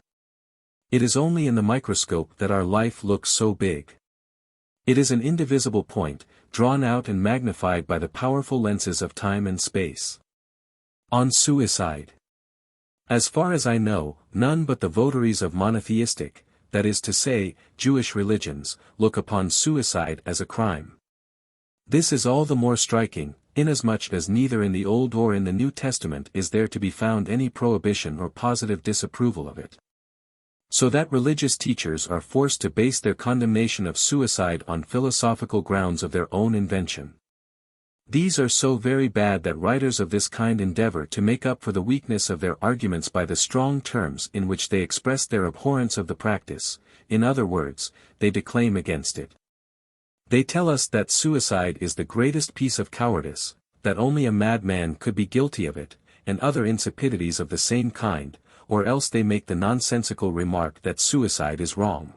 Speaker 1: It is only in the microscope that our life looks so big. It is an indivisible point, drawn out and magnified by the powerful lenses of time and space. On suicide. As far as I know, none but the votaries of monotheistic, that is to say, Jewish religions, look upon suicide as a crime. This is all the more striking, inasmuch as neither in the Old or in the New Testament is there to be found any prohibition or positive disapproval of it. So that religious teachers are forced to base their condemnation of suicide on philosophical grounds of their own invention. These are so very bad that writers of this kind endeavor to make up for the weakness of their arguments by the strong terms in which they express their abhorrence of the practice, in other words, they declaim against it. They tell us that suicide is the greatest piece of cowardice, that only a madman could be guilty of it, and other insipidities of the same kind, or else they make the nonsensical remark that suicide is wrong.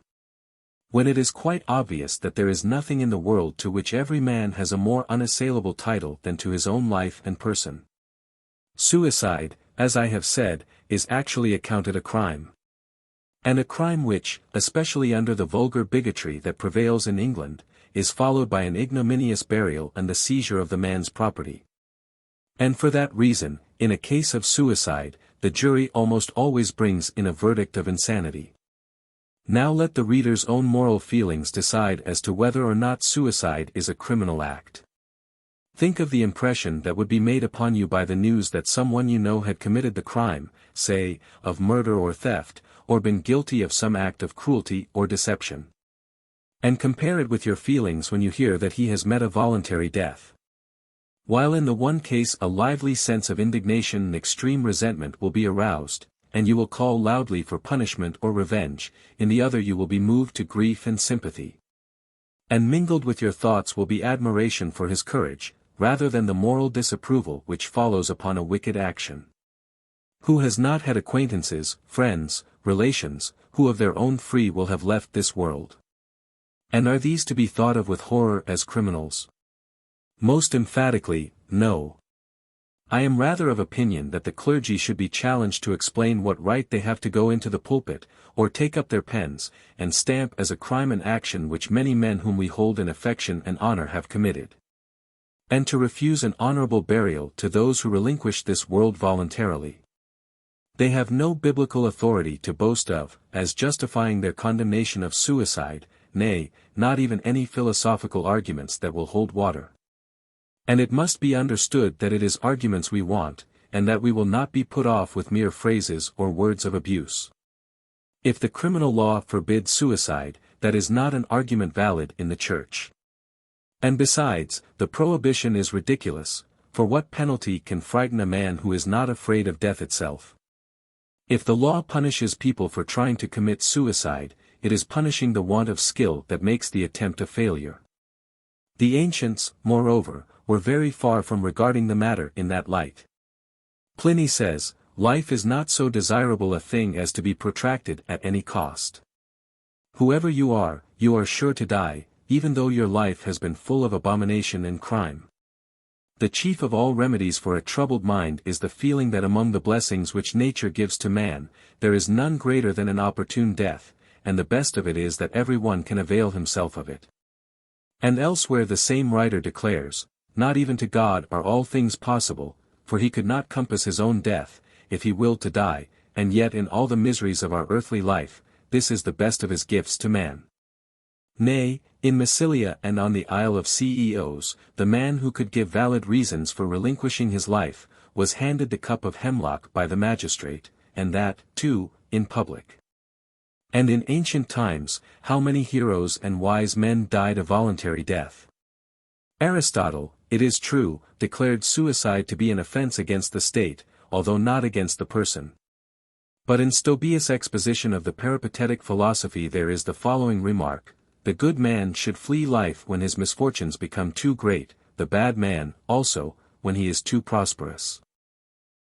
Speaker 1: When it is quite obvious that there is nothing in the world to which every man has a more unassailable title than to his own life and person. Suicide, as I have said, is actually accounted a crime. And a crime which, especially under the vulgar bigotry that prevails in England, is followed by an ignominious burial and the seizure of the man's property. And for that reason, in a case of suicide, the jury almost always brings in a verdict of insanity. Now let the reader's own moral feelings decide as to whether or not suicide is a criminal act. Think of the impression that would be made upon you by the news that someone you know had committed the crime, say, of murder or theft, or been guilty of some act of cruelty or deception. And compare it with your feelings when you hear that he has met a voluntary death. While in the one case a lively sense of indignation and extreme resentment will be aroused, and you will call loudly for punishment or revenge, in the other you will be moved to grief and sympathy. And mingled with your thoughts will be admiration for his courage, rather than the moral disapproval which follows upon a wicked action. Who has not had acquaintances, friends, relations, who of their own free will have left this world? And are these to be thought of with horror as criminals? Most emphatically, no. I am rather of opinion that the clergy should be challenged to explain what right they have to go into the pulpit, or take up their pens, and stamp as a crime an action which many men whom we hold in affection and honor have committed. And to refuse an honorable burial to those who relinquish this world voluntarily. They have no biblical authority to boast of, as justifying their condemnation of suicide, nay, not even any philosophical arguments that will hold water. And it must be understood that it is arguments we want, and that we will not be put off with mere phrases or words of abuse. If the criminal law forbids suicide, that is not an argument valid in the Church. And besides, the prohibition is ridiculous, for what penalty can frighten a man who is not afraid of death itself? If the law punishes people for trying to commit suicide, it is punishing the want of skill that makes the attempt a failure. The ancients, moreover, were very far from regarding the matter in that light. Pliny says, "Life is not so desirable a thing as to be protracted at any cost. Whoever you are sure to die, even though your life has been full of abomination and crime." The chief of all remedies for a troubled mind is the feeling that among the blessings which nature gives to man, there is none greater than an opportune death, and the best of it is that every one can avail himself of it. And elsewhere the same writer declares, "Not even to God are all things possible, for he could not compass his own death, if he willed to die, and yet in all the miseries of our earthly life, this is the best of his gifts to man." Nay, in Massilia and on the Isle of Ceos, the man who could give valid reasons for relinquishing his life, was handed the cup of hemlock by the magistrate, and that, too, in public. And in ancient times, how many heroes and wise men died a voluntary death? Aristotle, it is true, declared suicide to be an offense against the state, although not against the person. But in Stobaeus' exposition of the peripatetic philosophy there is the following remark: "The good man should flee life when his misfortunes become too great, the bad man, also, when he is too prosperous.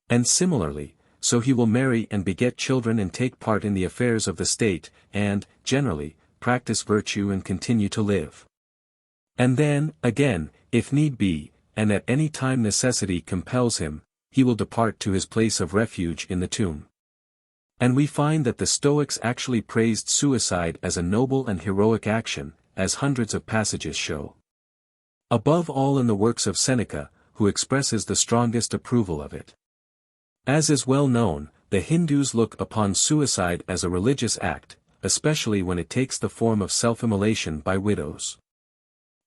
Speaker 1: And similarly, so he will marry and beget children and take part in the affairs of the state, and, generally, practice virtue and continue to live. And then, again, if need be, and at any time necessity compels him, he will depart to his place of refuge in the tomb." And we find that the Stoics actually praised suicide as a noble and heroic action, as hundreds of passages show. Above all in the works of Seneca, who expresses the strongest approval of it. As is well known, the Hindus look upon suicide as a religious act, especially when it takes the form of self-immolation by widows.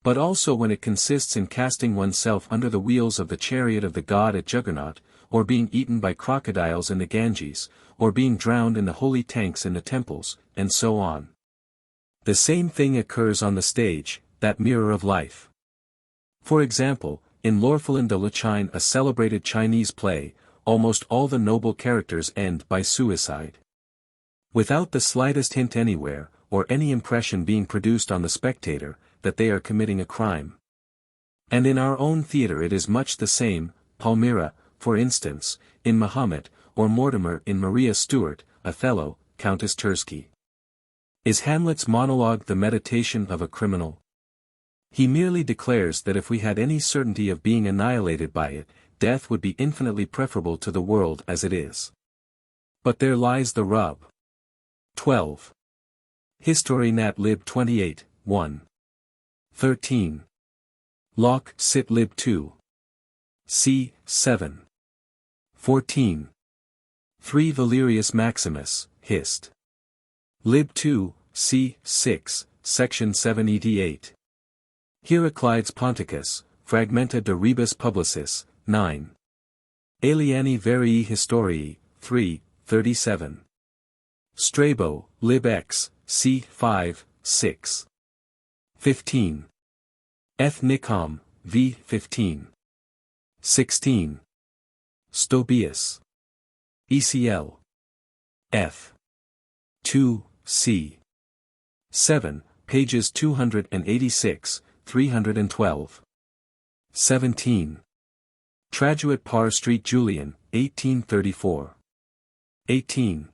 Speaker 1: But also when it consists in casting oneself under the wheels of the chariot of the god at Juggernaut, or being eaten by crocodiles in the Ganges, or being drowned in the holy tanks in the temples, and so on. The same thing occurs on the stage, that mirror of life. For example, in L'Orphelin de la Chine, a celebrated Chinese play, almost all the noble characters end by suicide. Without the slightest hint anywhere, or any impression being produced on the spectator, that they are committing a crime. And in our own theatre it is much the same. Palmyra, for instance, in Mahomet, or Mortimer in Maria Stuart, Othello, Countess Tersky. Is Hamlet's monologue the meditation of a criminal? He merely declares that if we had any certainty of being annihilated by it, death would be infinitely preferable to the world as it is. But there lies the rub. 12. History Nat Lib 28, 1. 13. Locke Cit Lib 2. C. 7. 14. 3 Valerius Maximus, Hist. Lib 2, c. 6, section 788. Heraclides Ponticus, Fragmenta de Rebus Publicis, 9. Alieni Verii Historiae, 3, 37. Strabo, lib x, c. 5, 6. 15. Ethnicom, v. 15. 16. Stobaeus. ECL. F. 2, c. 7, pages 286, 312. 17. Traduit par Street Julian, 1834. 18.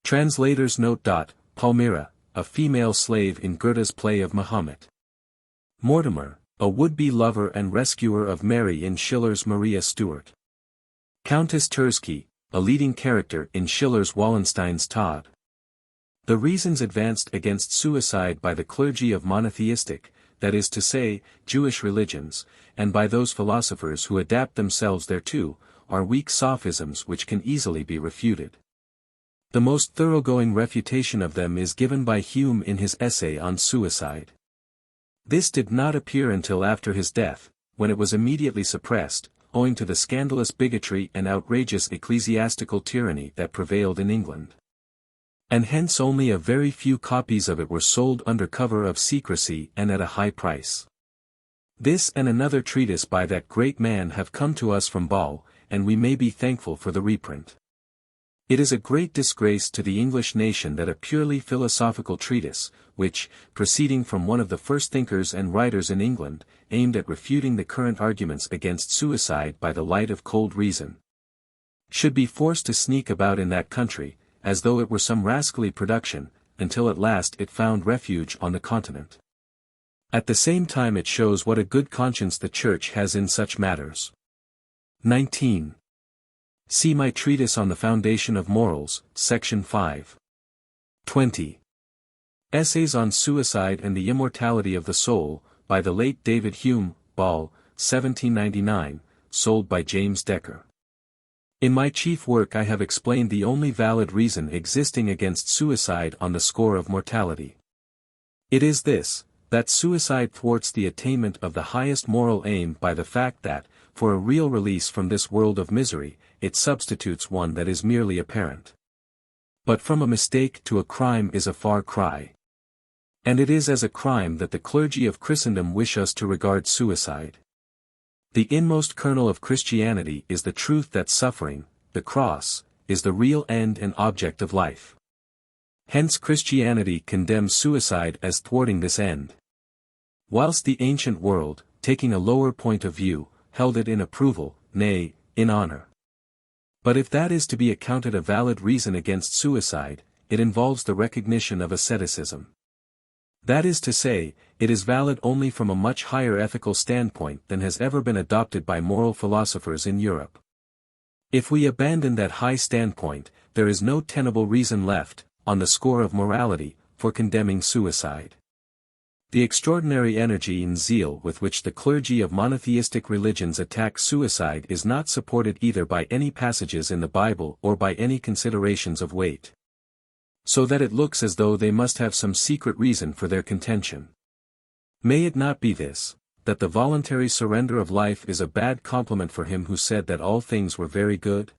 Speaker 1: Translator's note. Palmyra, a female slave in Goethe's play of Mahomet. Mortimer, a would-be lover and rescuer of Mary in Schiller's Maria Stuart. Countess Terzky, a leading character in Schiller's Wallenstein's Tod. The reasons advanced against suicide by the clergy of monotheistic, that is to say, Jewish religions, and by those philosophers who adapt themselves thereto, are weak sophisms which can easily be refuted. The most thoroughgoing refutation of them is given by Hume in his essay on suicide. This did not appear until after his death, when it was immediately suppressed, owing to the scandalous bigotry and outrageous ecclesiastical tyranny that prevailed in England. And hence only a very few copies of it were sold under cover of secrecy and at a high price. This and another treatise by that great man have come to us from Ball, and we may be thankful for the reprint. It is a great disgrace to the English nation that a purely philosophical treatise, which, proceeding from one of the first thinkers and writers in England, aimed at refuting the current arguments against suicide by the light of cold reason, should be forced to sneak about in that country, as though it were some rascally production, until at last it found refuge on the continent. At the same time it shows what a good conscience the Church has in such matters. 19. See my treatise on the foundation of morals, section 5. 20. Essays on Suicide and the Immortality of the Soul, by the late David Hume, Ball, 1799, sold by James Decker. In my chief work I have explained the only valid reason existing against suicide on the score of mortality. It is this, that suicide thwarts the attainment of the highest moral aim by the fact that, for a real release from this world of misery, it substitutes one that is merely apparent. But from a mistake to a crime is a far cry. And it is as a crime that the clergy of Christendom wish us to regard suicide. The inmost kernel of Christianity is the truth that suffering, the cross, is the real end and object of life. Hence Christianity condemns suicide as thwarting this end. Whilst the ancient world, taking a lower point of view, held it in approval, nay, in honor. But if that is to be accounted a valid reason against suicide, it involves the recognition of asceticism. That is to say, it is valid only from a much higher ethical standpoint than has ever been adopted by moral philosophers in Europe. If we abandon that high standpoint, there is no tenable reason left, on the score of morality, for condemning suicide. The extraordinary energy and zeal with which the clergy of monotheistic religions attack suicide is not supported either by any passages in the Bible or by any considerations of weight. So that it looks as though they must have some secret reason for their contention. May it not be this, that the voluntary surrender of life is a bad compliment for him who said that all things were very good?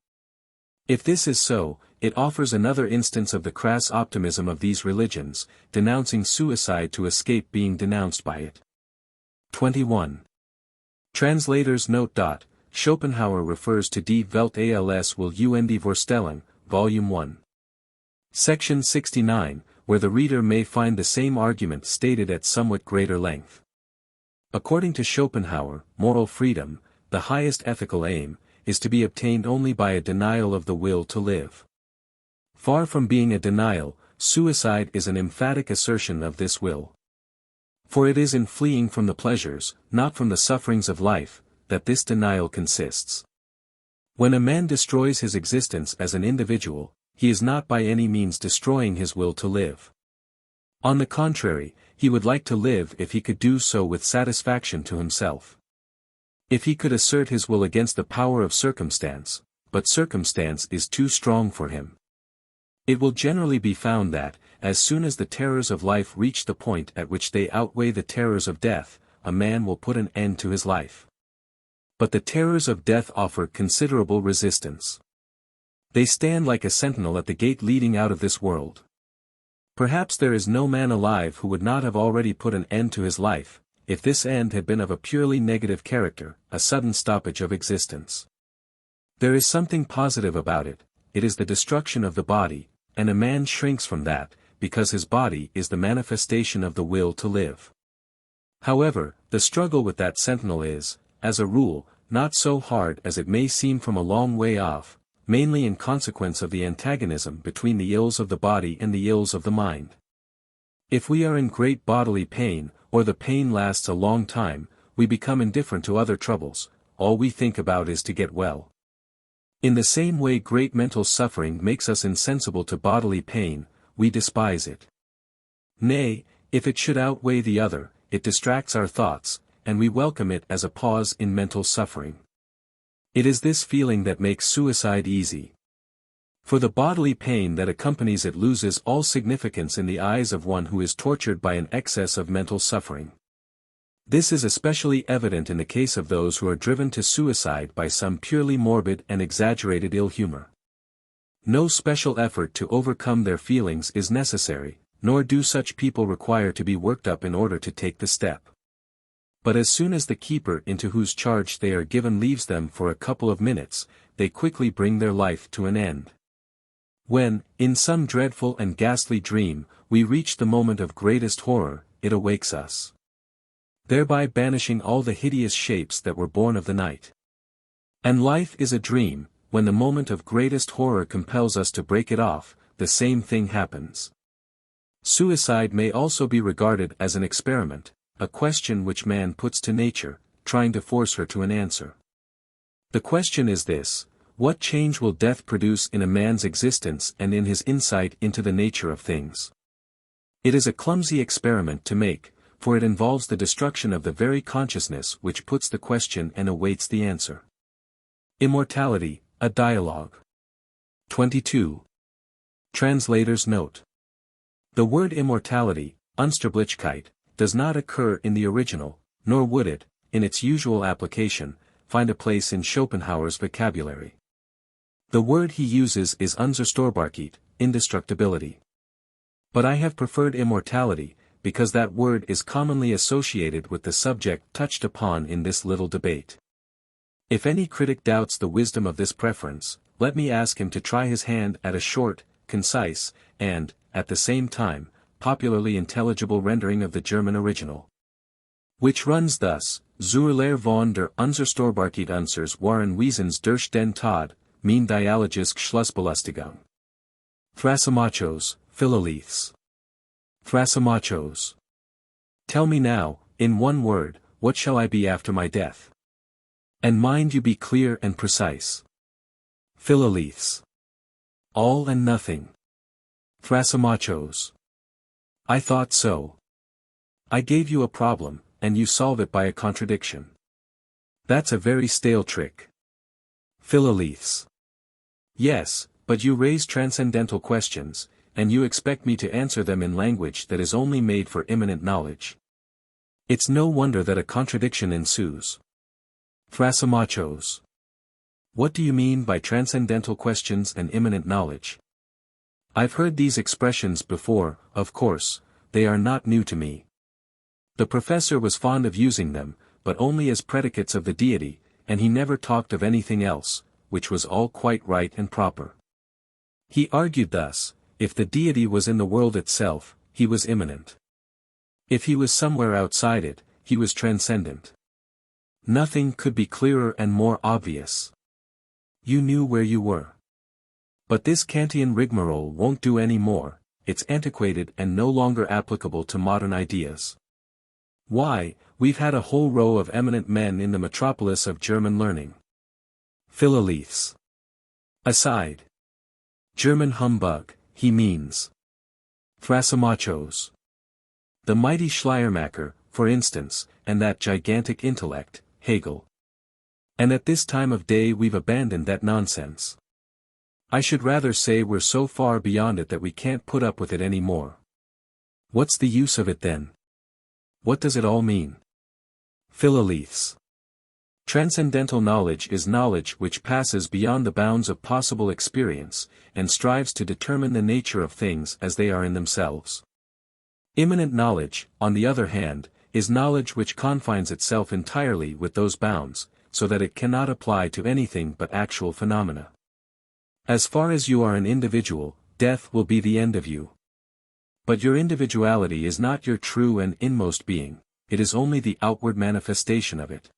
Speaker 1: If this is so, it offers another instance of the crass optimism of these religions, denouncing suicide to escape being denounced by it. 21. Translator's note. Schopenhauer refers to Die Welt als will und Vorstellung, Volume 1. Section 69, where the reader may find the same argument stated at somewhat greater length. According to Schopenhauer, moral freedom, the highest ethical aim, is to be obtained only by a denial of the will to live. Far from being a denial, suicide is an emphatic assertion of this will. For it is in fleeing from the pleasures, not from the sufferings of life, that this denial consists. When a man destroys his existence as an individual, he is not by any means destroying his will to live. On the contrary, he would like to live if he could do so with satisfaction to himself. If he could assert his will against the power of circumstance, but circumstance is too strong for him. It will generally be found that, as soon as the terrors of life reach the point at which they outweigh the terrors of death, a man will put an end to his life. But the terrors of death offer considerable resistance. They stand like a sentinel at the gate leading out of this world. Perhaps there is no man alive who would not have already put an end to his life, if this end had been of a purely negative character, a sudden stoppage of existence. There is something positive about it, it is the destruction of the body, and a man shrinks from that, because his body is the manifestation of the will to live. However, the struggle with that sentinel is, as a rule, not so hard as it may seem from a long way off, mainly in consequence of the antagonism between the ills of the body and the ills of the mind. If we are in great bodily pain, or the pain lasts a long time, we become indifferent to other troubles, all we think about is to get well. In the same way great mental suffering makes us insensible to bodily pain, we despise it. Nay, if it should outweigh the other, it distracts our thoughts, and we welcome it as a pause in mental suffering. It is this feeling that makes suicide easy. For the bodily pain that accompanies it loses all significance in the eyes of one who is tortured by an excess of mental suffering. This is especially evident in the case of those who are driven to suicide by some purely morbid and exaggerated ill humor. No special effort to overcome their feelings is necessary, nor do such people require to be worked up in order to take the step. But as soon as the keeper into whose charge they are given leaves them for a couple of minutes, they quickly bring their life to an end. When, in some dreadful and ghastly dream, we reach the moment of greatest horror, it awakes us, thereby banishing all the hideous shapes that were born of the night. And life is a dream, when the moment of greatest horror compels us to break it off, the same thing happens. Suicide may also be regarded as an experiment, a question which man puts to nature, trying to force her to an answer. The question is this: what change will death produce in a man's existence and in his insight into the nature of things? It is a clumsy experiment to make, for it involves the destruction of the very consciousness which puts the question and awaits the answer. Immortality, a dialogue. 22. Translator's note. The word immortality, Unsterblichkeit, does not occur in the original, nor would it, in its usual application, find a place in Schopenhauer's vocabulary. The word he uses is Unzerstörbarkeit, indestructibility. But I have preferred immortality, because that word is commonly associated with the subject touched upon in this little debate. If any critic doubts the wisdom of this preference, let me ask him to try his hand at a short, concise, and, at the same time, popularly intelligible rendering of the German original, which runs thus: Zur Lehre von der Unzerstörbarkeit unseres wahren Wesens durch den Tod, mein Dialogische Schlussbelustigung. Thrasymachos, Philoleths. Thrasymachos. Tell me now, in one word, what shall I be after my death? And mind you be clear and precise. Philoleths. All and nothing. Thrasymachos. I thought so. I gave you a problem, and you solve it by a contradiction. That's a very stale trick. Philoleths. Yes, but you raise transcendental questions, and you expect me to answer them in language that is only made for immanent knowledge. It's no wonder that a contradiction ensues. Thrasymachos. What do you mean by transcendental questions and immanent knowledge? I've heard these expressions before, of course, they are not new to me. The professor was fond of using them, but only as predicates of the deity, and he never talked of anything else, which was all quite right and proper. He argued thus: if the deity was in the world itself, he was immanent. If he was somewhere outside it, he was transcendent. Nothing could be clearer and more obvious. You knew where you were. But this Kantian rigmarole won't do any more, it's antiquated and no longer applicable to modern ideas. Why, we've had a whole row of eminent men in the metropolis of German learning. Philoleths. Aside. German humbug, he means. Thrasymachos. The mighty Schleiermacher, for instance, and that gigantic intellect, Hegel. And at this time of day we've abandoned that nonsense. I should rather say we're so far beyond it that we can't put up with it any more. What's the use of it then? What does it all mean? Philoliths. Transcendental knowledge is knowledge which passes beyond the bounds of possible experience, and strives to determine the nature of things as they are in themselves. Immanent knowledge, on the other hand, is knowledge which confines itself entirely with those bounds, so that it cannot apply to anything but actual phenomena. As far as you are an individual, death will be the end of you. But your individuality is not your true and inmost being, it is only the outward manifestation of it.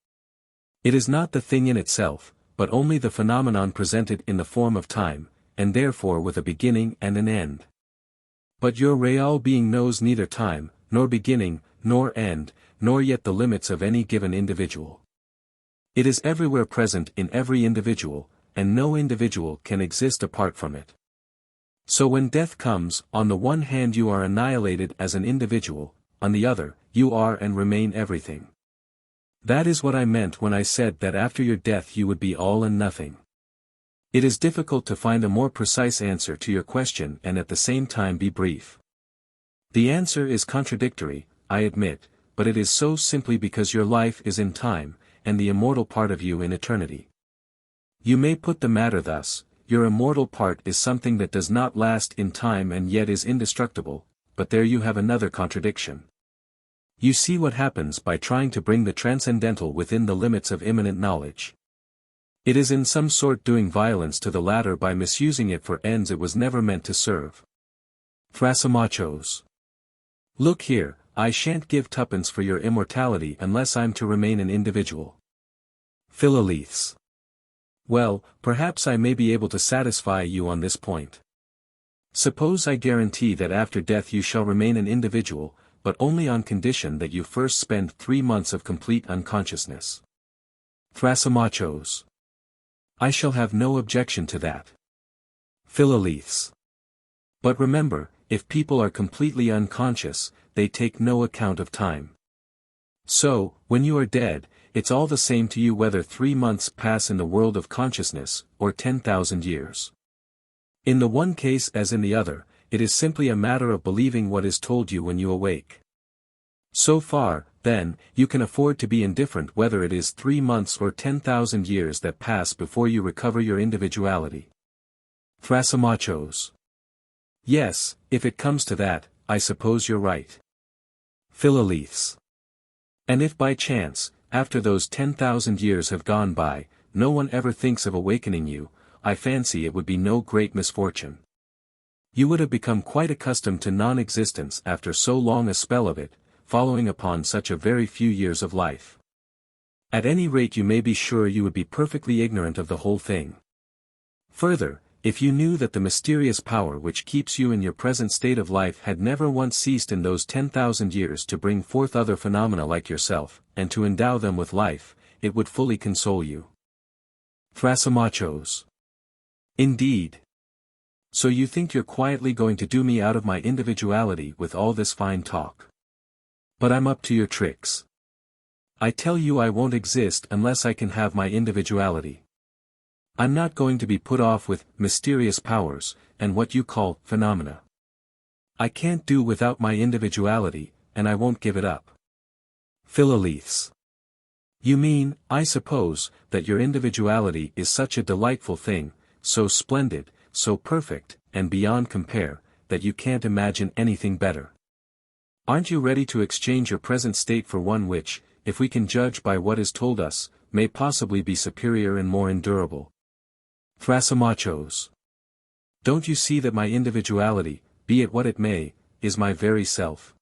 Speaker 1: It is not the thing in itself, but only the phenomenon presented in the form of time, and therefore with a beginning and an end. But your real being knows neither time, nor beginning, nor end, nor yet the limits of any given individual. It is everywhere present in every individual, and no individual can exist apart from it. So when death comes, on the one hand you are annihilated as an individual, on the other, you are and remain everything. That is what I meant when I said that after your death you would be all and nothing. It is difficult to find a more precise answer to your question and at the same time be brief. The answer is contradictory, I admit, but it is so simply because your life is in time, and the immortal part of you in eternity. You may put the matter thus: your immortal part is something that does not last in time and yet is indestructible, but there you have another contradiction. You see what happens by trying to bring the transcendental within the limits of immanent knowledge. It is in some sort doing violence to the latter by misusing it for ends it was never meant to serve. Thrasymachos. Look here, I shan't give tuppence for your immortality unless I'm to remain an individual. Philoliths. Well, perhaps I may be able to satisfy you on this point. Suppose I guarantee that after death you shall remain an individual, but only on condition that you first spend 3 months of complete unconsciousness. Thrasymachos. I shall have no objection to that. Philoliths. But remember, if people are completely unconscious, they take no account of time. So, when you are dead, it's all the same to you whether 3 months pass in the world of consciousness, or 10,000 years. In the one case as in the other, it is simply a matter of believing what is told you when you awake. So far, then, you can afford to be indifferent whether it is 3 months or 10,000 years that pass before you recover your individuality. Thrasymachos. Yes, if it comes to that, I suppose you're right. Philoliths. And if by chance, after those 10,000 years have gone by, no one ever thinks of awakening you, I fancy it would be no great misfortune. You would have become quite accustomed to non-existence after so long a spell of it, following upon such a very few years of life. At any rate you may be sure you would be perfectly ignorant of the whole thing. Further, if you knew that the mysterious power which keeps you in your present state of life had never once ceased in those 10,000 years to bring forth other phenomena like yourself, and to endow them with life, it would fully console you. Thrasymachos. Indeed. So you think you're quietly going to do me out of my individuality with all this fine talk. But I'm up to your tricks. I tell you I won't exist unless I can have my individuality. I'm not going to be put off with mysterious powers, and what you call phenomena. I can't do without my individuality, and I won't give it up. Philoliths. You mean, I suppose, that your individuality is such a delightful thing, so splendid, so perfect, and beyond compare, that you can't imagine anything better. Aren't you ready to exchange your present state for one which, if we can judge by what is told us, may possibly be superior and more endurable? Thrasymachos. Don't you see that my individuality, be it what it may, is my very self?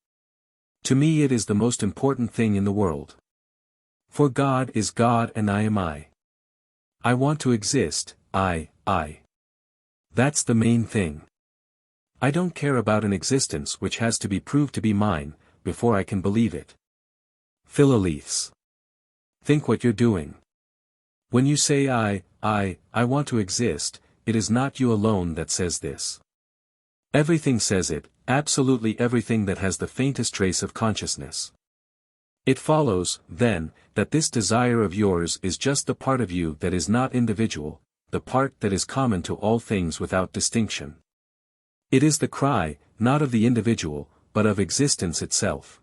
Speaker 1: To me it is the most important thing in the world. For God is God and I am I. I want to exist, I. That's the main thing. I don't care about an existence which has to be proved to be mine, before I can believe it. Philoliths. Think what you're doing. When you say I want to exist, it is not you alone that says this. Everything says it, absolutely everything that has the faintest trace of consciousness. It follows, then, that this desire of yours is just the part of you that is not individual, the part that is common to all things without distinction. It is the cry, not of the individual, but of existence itself.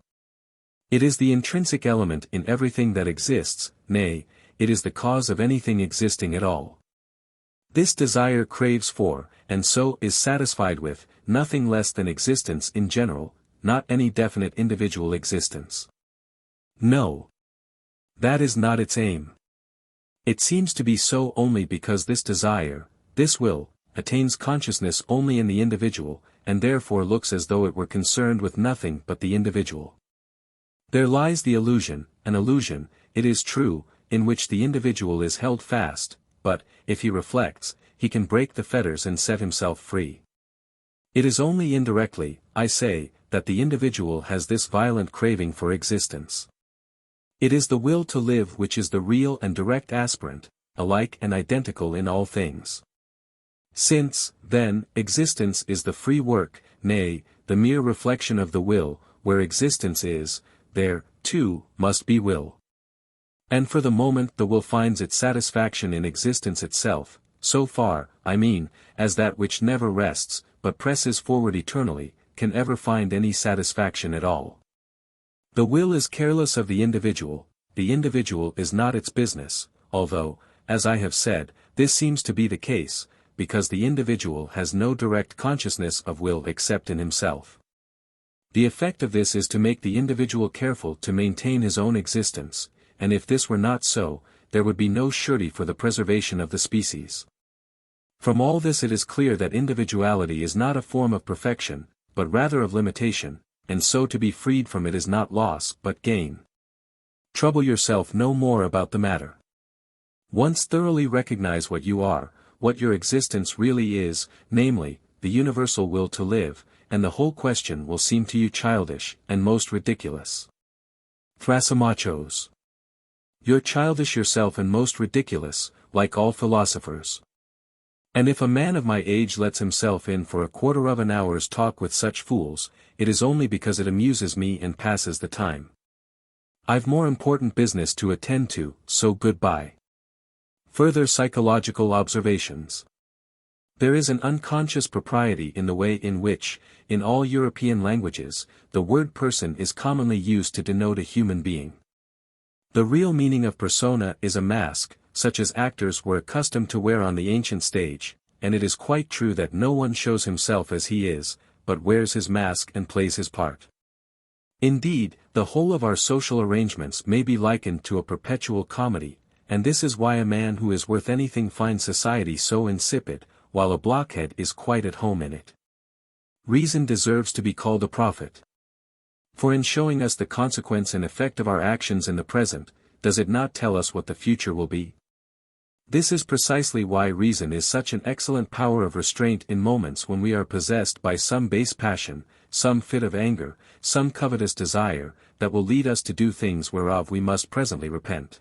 Speaker 1: It is the intrinsic element in everything that exists, nay, it is the cause of anything existing at all. This desire craves for, and so is satisfied with, nothing less than existence in general, not any definite individual existence. No. That is not its aim. It seems to be so only because this desire, this will, attains consciousness only in the individual, and therefore looks as though it were concerned with nothing but the individual. There lies the illusion, an illusion, it is true, in which the individual is held fast, but, if he reflects, he can break the fetters and set himself free. It is only indirectly, I say, that the individual has this violent craving for existence. It is the will to live which is the real and direct aspirant, alike and identical in all things. Since, then, existence is the free work, nay, the mere reflection of the will, where existence is, there, too, must be will. And for the moment the will finds its satisfaction in existence itself, so far, I mean, as that which never rests, but presses forward eternally, can ever find any satisfaction at all. The will is careless of the individual is not its business, although, as I have said, this seems to be the case, because the individual has no direct consciousness of will except in himself. The effect of this is to make the individual careful to maintain his own existence, and if this were not so, there would be no surety for the preservation of the species. From all this it is clear that individuality is not a form of perfection, but rather of limitation, and so to be freed from it is not loss but gain. Trouble yourself no more about the matter. Once thoroughly recognize what you are, what your existence really is, namely, the universal will to live, and the whole question will seem to you childish, and most ridiculous. Thrasymachos. You're childish yourself and most ridiculous, like all philosophers. And if a man of my age lets himself in for a quarter of an hour's talk with such fools, it is only because it amuses me and passes the time. I've more important business to attend to, so goodbye. Further psychological observations. There is an unconscious propriety in the way in which, in all European languages, the word person is commonly used to denote a human being. The real meaning of persona is a mask, such as actors were accustomed to wear on the ancient stage, and it is quite true that no one shows himself as he is, but wears his mask and plays his part. Indeed, the whole of our social arrangements may be likened to a perpetual comedy, and this is why a man who is worth anything finds society so insipid, while a blockhead is quite at home in it. Reason deserves to be called a prophet. For in showing us the consequence and effect of our actions in the present, does it not tell us what the future will be? This is precisely why reason is such an excellent power of restraint in moments when we are possessed by some base passion, some fit of anger, some covetous desire, that will lead us to do things whereof we must presently repent.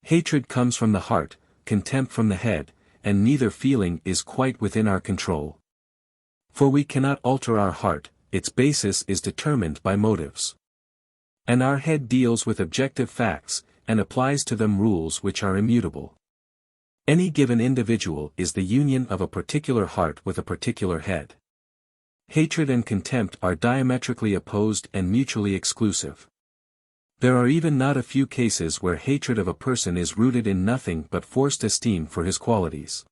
Speaker 1: Hatred comes from the heart, contempt from the head, and neither feeling is quite within our control. For we cannot alter our heart, its basis is determined by motives. And our head deals with objective facts, and applies to them rules which are immutable. Any given individual is the union of a particular heart with a particular head. Hatred and contempt are diametrically opposed and mutually exclusive. There are even not a few cases where hatred of a person is rooted in nothing but forced esteem for his qualities.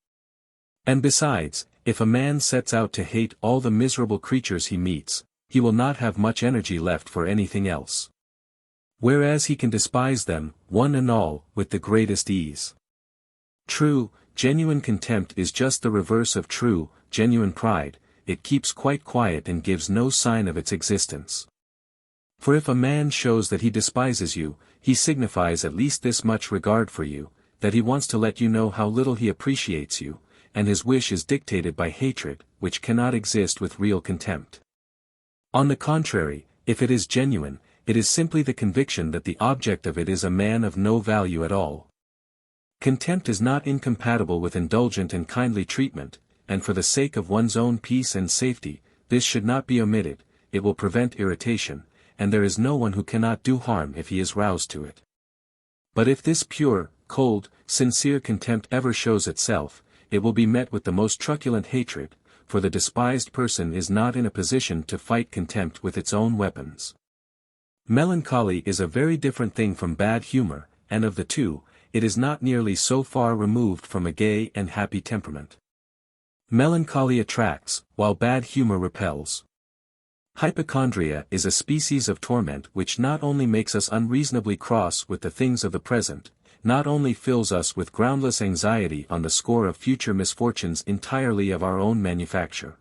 Speaker 1: And besides, if a man sets out to hate all the miserable creatures he meets, he will not have much energy left for anything else. Whereas he can despise them, one and all, with the greatest ease. True, genuine contempt is just the reverse of true, genuine pride, it keeps quite quiet and gives no sign of its existence. For if a man shows that he despises you, he signifies at least this much regard for you, that he wants to let you know how little he appreciates you, and his wish is dictated by hatred, which cannot exist with real contempt. On the contrary, if it is genuine, it is simply the conviction that the object of it is a man of no value at all. Contempt is not incompatible with indulgent and kindly treatment, and for the sake of one's own peace and safety, this should not be omitted, it will prevent irritation, and there is no one who cannot do harm if he is roused to it. But if this pure, cold, sincere contempt ever shows itself, it will be met with the most truculent hatred, for the despised person is not in a position to fight contempt with its own weapons. Melancholy is a very different thing from bad humor, and of the two, it is not nearly so far removed from a gay and happy temperament. Melancholy attracts, while bad humor repels. Hypochondria is a species of torment which not only makes us unreasonably cross with the things of the present, not only fills us with groundless anxiety on the score of future misfortunes entirely of our own manufacture,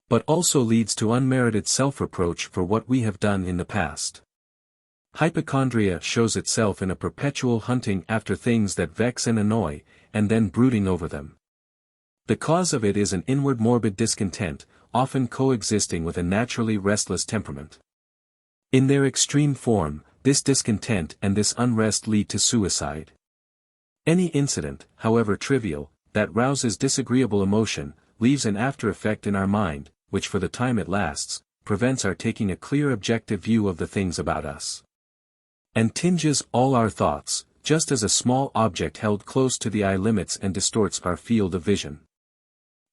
Speaker 1: but also leads to unmerited self-reproach for what we have done in the past. Hypochondria shows itself in a perpetual hunting after things that vex and annoy, and then brooding over them. The cause of it is an inward morbid discontent, often coexisting with a naturally restless temperament. In their extreme form, this discontent and this unrest lead to suicide. Any incident, however trivial, that rouses disagreeable emotion, leaves an after-effect in our mind, which for the time it lasts, prevents our taking a clear objective view of the things about us, and tinges all our thoughts, just as a small object held close to the eye limits and distorts our field of vision.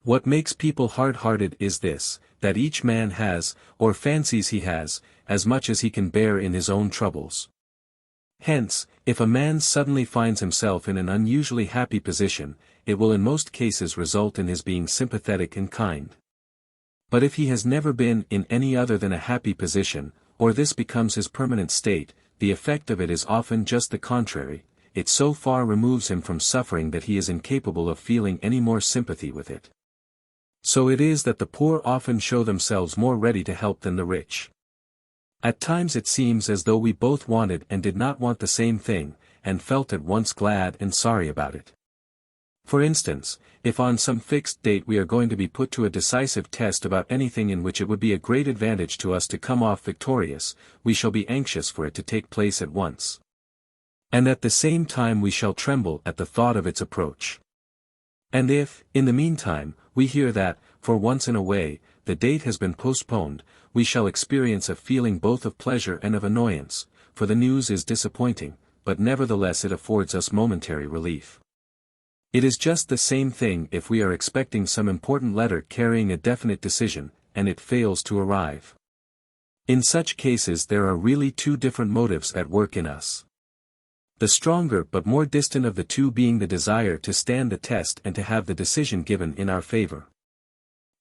Speaker 1: What makes people hard-hearted is this, that each man has, or fancies he has, as much as he can bear in his own troubles. Hence, if a man suddenly finds himself in an unusually happy position, it will in most cases result in his being sympathetic and kind. But if he has never been in any other than a happy position, or this becomes his permanent state, the effect of it is often just the contrary, it so far removes him from suffering that he is incapable of feeling any more sympathy with it. So it is that the poor often show themselves more ready to help than the rich. At times it seems as though we both wanted and did not want the same thing, and felt at once glad and sorry about it. For instance, if on some fixed date we are going to be put to a decisive test about anything in which it would be a great advantage to us to come off victorious, we shall be anxious for it to take place at once. And at the same time we shall tremble at the thought of its approach. And if, in the meantime, we hear that, for once in a way, the date has been postponed, we shall experience a feeling both of pleasure and of annoyance, for the news is disappointing, but nevertheless it affords us momentary relief. It is just the same thing if we are expecting some important letter carrying a definite decision, and it fails to arrive. In such cases there are really two different motives at work in us. The stronger but more distant of the two being the desire to stand the test and to have the decision given in our favor.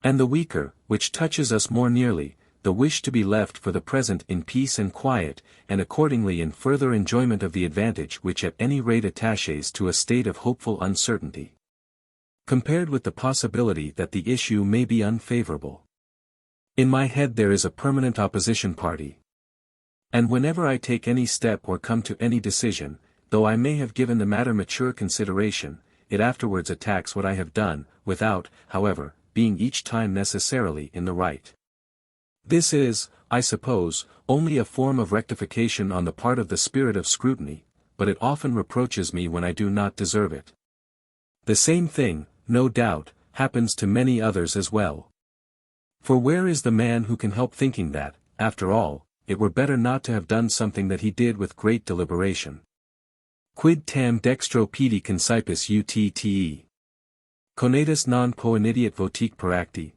Speaker 1: And the weaker, which touches us more nearly, the wish to be left for the present in peace and quiet, and accordingly in further enjoyment of the advantage which at any rate attaches to a state of hopeful uncertainty, compared with the possibility that the issue may be unfavorable. In my head there is a permanent opposition party. And whenever I take any step or come to any decision, though I may have given the matter mature consideration, it afterwards attacks what I have done, without, however, being each time necessarily in the right. This is, I suppose, only a form of rectification on the part of the spirit of scrutiny, but it often reproaches me when I do not deserve it. The same thing, no doubt, happens to many others as well. For where is the man who can help thinking that, after all, it were better not to have done something that he did with great deliberation? Quid tam dextro pedi concipis utte? Conatus non poenidiat votique per acti.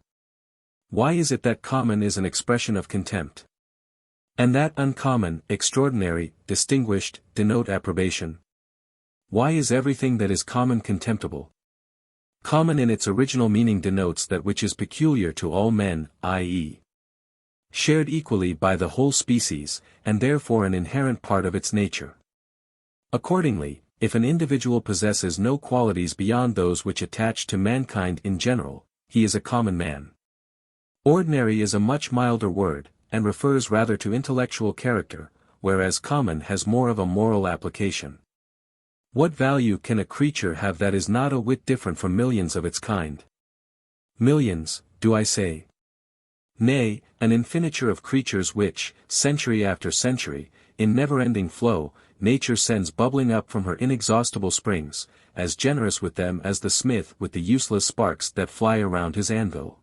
Speaker 1: Why is it that common is an expression of contempt? And that uncommon, extraordinary, distinguished, denote approbation? Why is everything that is common contemptible? Common in its original meaning denotes that which is peculiar to all men, i.e., shared equally by the whole species, and therefore an inherent part of its nature. Accordingly, if an individual possesses no qualities beyond those which attach to mankind in general, he is a common man. Ordinary is a much milder word, and refers rather to intellectual character, whereas common has more of a moral application. What value can a creature have that is not a whit different from millions of its kind? Millions, do I say? Nay, an infiniture of creatures which, century after century, in never-ending flow, nature sends bubbling up from her inexhaustible springs, as generous with them as the smith with the useless sparks that fly around his anvil.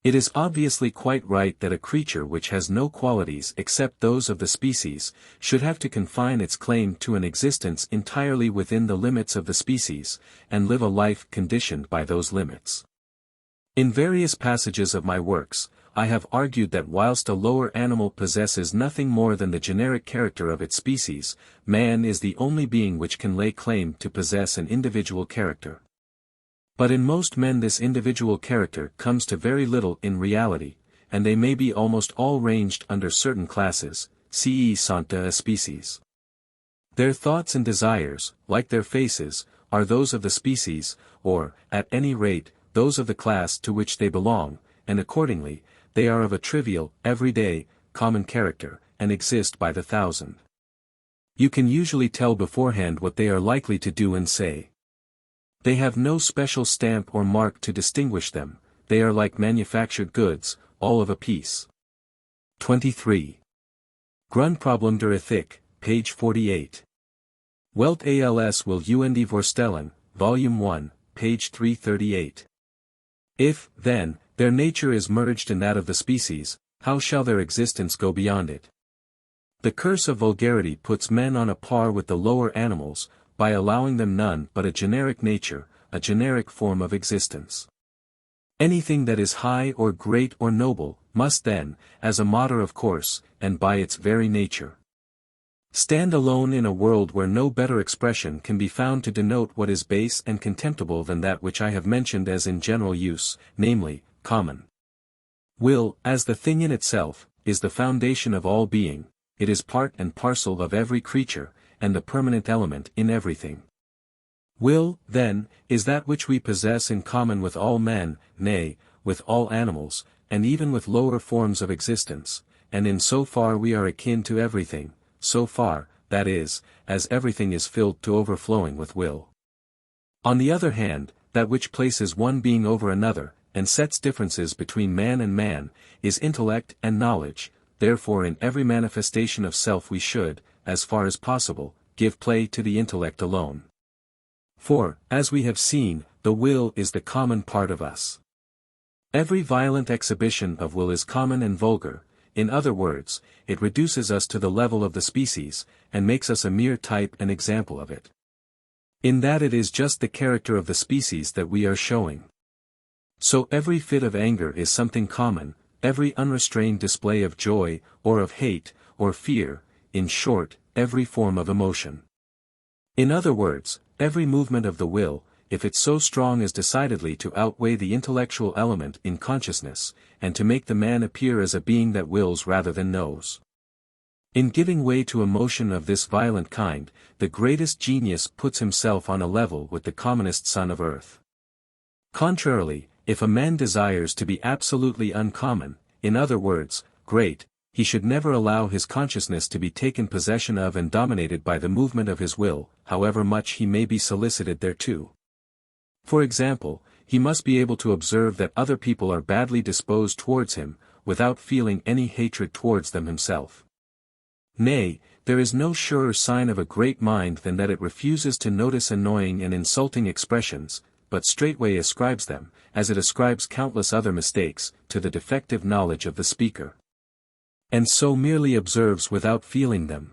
Speaker 1: It is obviously quite right that a creature which has no qualities except those of the species, should have to confine its claim to an existence entirely within the limits of the species, and live a life conditioned by those limits. In various passages of my works, I have argued that whilst a lower animal possesses nothing more than the generic character of its species, man is the only being which can lay claim to possess an individual character. But in most men this individual character comes to very little in reality, and they may be almost all ranged under certain classes, ce sont a species. Their thoughts and desires, like their faces, are those of the species, or, at any rate, those of the class to which they belong, and accordingly, they are of a trivial, everyday, common character, and exist by the thousand. You can usually tell beforehand what they are likely to do and say. They have no special stamp or mark to distinguish them, they are like manufactured goods, all of a piece. 23. Grundproblem der Ethik, page 48. Welt als will und voorstellen, volume 1, page 338. If, then, their nature is merged in that of the species, how shall their existence go beyond it? The curse of vulgarity puts men on a par with the lower animals, by allowing them none but a generic nature, a generic form of existence. Anything that is high or great or noble, must then, as a matter of course, and by its very nature, stand alone in a world where no better expression can be found to denote what is base and contemptible than that which I have mentioned as in general use, namely, common. Will, as the thing in itself, is the foundation of all being, it is part and parcel of every creature, and the permanent element in everything. Will, then, is that which we possess in common with all men, nay, with all animals, and even with lower forms of existence, and in so far we are akin to everything, so far, that is, as everything is filled to overflowing with will. On the other hand, that which places one being over another, and sets differences between man, is intellect and knowledge, therefore in every manifestation of self we should, as far as possible, give play to the intellect alone. For, as we have seen, the will is the common part of us. Every violent exhibition of will is common and vulgar, in other words, it reduces us to the level of the species, and makes us a mere type and example of it. In that it is just the character of the species that we are showing. So every fit of anger is something common, every unrestrained display of joy, or of hate, or fear, in short, every form of emotion. In other words, every movement of the will, if it's so strong as decidedly to outweigh the intellectual element in consciousness, and to make the man appear as a being that wills rather than knows. In giving way to emotion of this violent kind, the greatest genius puts himself on a level with the commonest son of earth. Contrarily, if a man desires to be absolutely uncommon, in other words, great, he should never allow his consciousness to be taken possession of and dominated by the movement of his will, however much he may be solicited thereto. For example, he must be able to observe that other people are badly disposed towards him, without feeling any hatred towards them himself. Nay, there is no surer sign of a great mind than that it refuses to notice annoying and insulting expressions, but straightway ascribes them, as it ascribes countless other mistakes, to the defective knowledge of the speaker. And so merely observes without feeling them.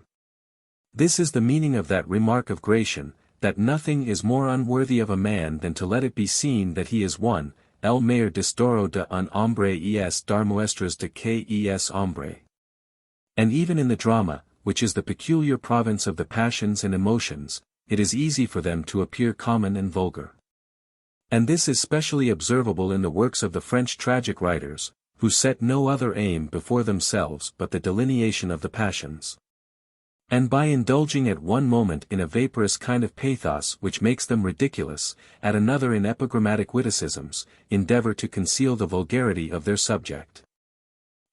Speaker 1: This is the meaning of that remark of Gratian, that nothing is more unworthy of a man than to let it be seen that he is one, el mayor distoro de un hombre es dar muestras de que es hombre. And even in the drama, which is the peculiar province of the passions and emotions, it is easy for them to appear common and vulgar. And this is specially observable in the works of the French tragic writers, who set no other aim before themselves but the delineation of the passions. And by indulging at one moment in a vaporous kind of pathos which makes them ridiculous, at another in epigrammatic witticisms, endeavor to conceal the vulgarity of their subject.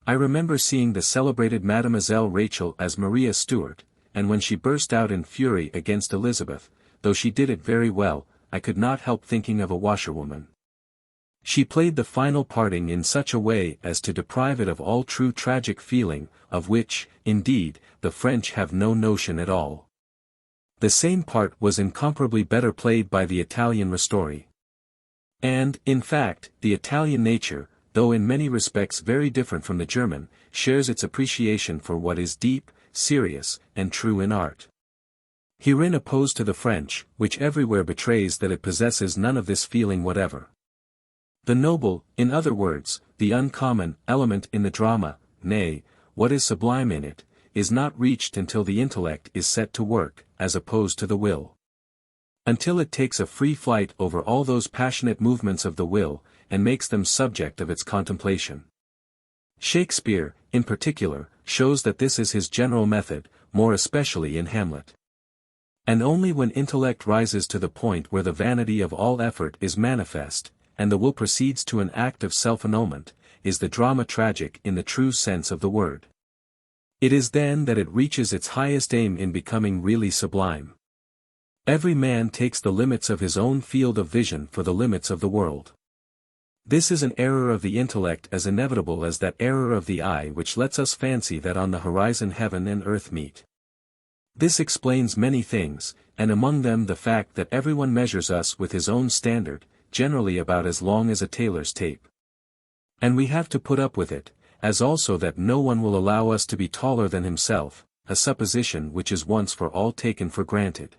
Speaker 1: I remember seeing the celebrated Mademoiselle Rachel as Maria Stuart, and when she burst out in fury against Elizabeth, though she did it very well, I could not help thinking of a washerwoman. She played the final parting in such a way as to deprive it of all true tragic feeling, of which, indeed, the French have no notion at all. The same part was incomparably better played by the Italian Ristori. And, in fact, the Italian nature, though in many respects very different from the German, shares its appreciation for what is deep, serious, and true in art. Herein opposed to the French, which everywhere betrays that it possesses none of this feeling whatever. The noble, in other words, the uncommon, element in the drama, nay, what is sublime in it, is not reached until the intellect is set to work, as opposed to the will. Until it takes a free flight over all those passionate movements of the will, and makes them subject of its contemplation. Shakespeare, in particular, shows that this is his general method, more especially in Hamlet. And only when intellect rises to the point where the vanity of all effort is manifest, and the will proceeds to an act of self-annulment, is the drama tragic in the true sense of the word. It is then that it reaches its highest aim in becoming really sublime. Every man takes the limits of his own field of vision for the limits of the world. This is an error of the intellect as inevitable as that error of the eye which lets us fancy that on the horizon heaven and earth meet. This explains many things, and among them the fact that everyone measures us with his own standard, generally about as long as a tailor's tape. And we have to put up with it, as also that no one will allow us to be taller than himself, a supposition which is once for all taken for granted.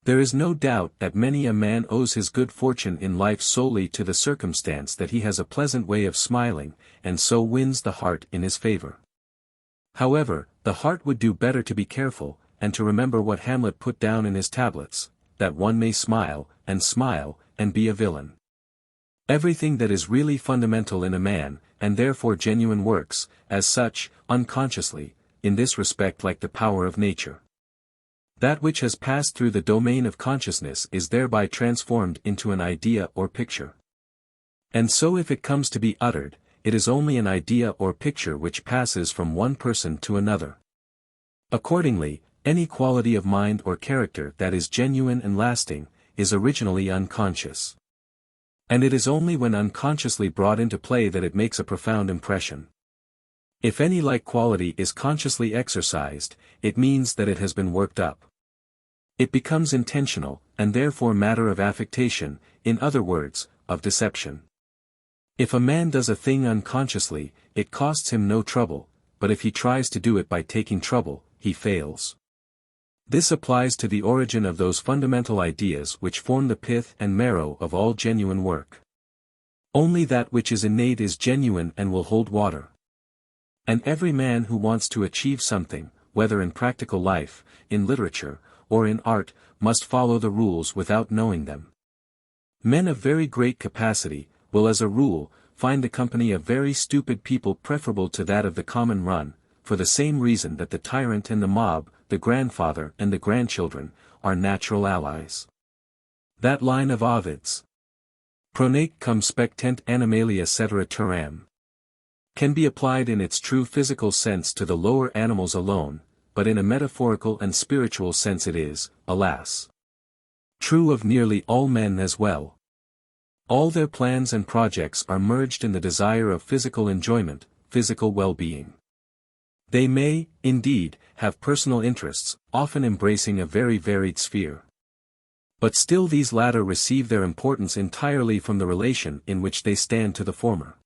Speaker 1: There is no doubt that many a man owes his good fortune in life solely to the circumstance that he has a pleasant way of smiling, and so wins the heart in his favor. However, the heart would do better to be careful, and to remember what Hamlet put down in his tablets, that one may smile, and be a villain. Everything that is really fundamental in a man, and therefore genuine works, as such, unconsciously, in this respect like the power of nature. That which has passed through the domain of consciousness is thereby transformed into an idea or picture. And so if it comes to be uttered, it is only an idea or picture which passes from one person to another. Accordingly, any quality of mind or character that is genuine and lasting, is originally unconscious. And it is only when unconsciously brought into play that it makes a profound impression. If any like quality is consciously exercised, it means that it has been worked up. It becomes intentional, and therefore matter of affectation, in other words, of deception. If a man does a thing unconsciously, it costs him no trouble, but if he tries to do it by taking trouble, he fails. This applies to the origin of those fundamental ideas which form the pith and marrow of all genuine work. Only that which is innate is genuine and will hold water. And every man who wants to achieve something, whether in practical life, in literature, or in art, must follow the rules without knowing them. Men of very great capacity, will as a rule, find the company of very stupid people preferable to that of the common run, for the same reason that the tyrant and the mob, the grandfather and the grandchildren, are natural allies. That line of Ovid's, pronate cum spectent animalia cetera terram, can be applied in its true physical sense to the lower animals alone, but in a metaphorical and spiritual sense it is, alas, true of nearly all men as well. All their plans and projects are merged in the desire of physical enjoyment, physical well-being. They may, indeed, have personal interests, often embracing a very varied sphere. But still these latter receive their importance entirely from the relation in which they stand to the former.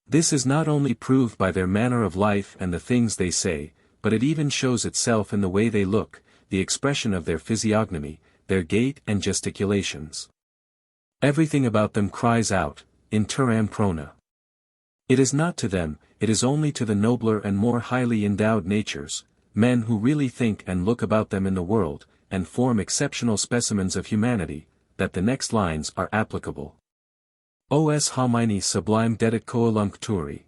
Speaker 1: This is not only proved by their manner of life and the things they say, but it even shows itself in the way they look, the expression of their physiognomy, their gait and gesticulations. Everything about them cries out, in terram prona. It is not to them, it is only to the nobler and more highly endowed natures, men who really think and look about them in the world, and form exceptional specimens of humanity, that the next lines are applicable. Os homini sublime dedit coeluncturi.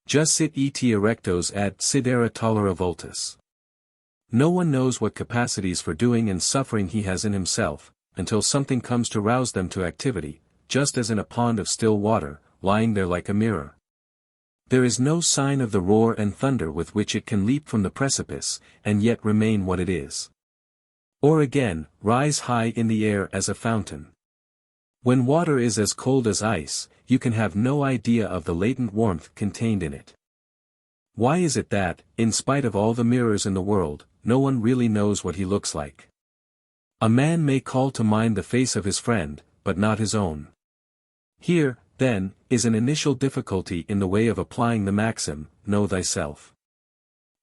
Speaker 1: Jussit et erectos ad sidera tolera voltus. No one knows what capacities for doing and suffering he has in himself, until something comes to rouse them to activity, just as in a pond of still water, lying there like a mirror. There is no sign of the roar and thunder with which it can leap from the precipice, and yet remain what it is. Or again, rise high in the air as a fountain. When water is as cold as ice, you can have no idea of the latent warmth contained in it. Why is it that, in spite of all the mirrors in the world, no one really knows what he looks like? A man may call to mind the face of his friend, but not his own. Here, then, is an initial difficulty in the way of applying the maxim, know thyself.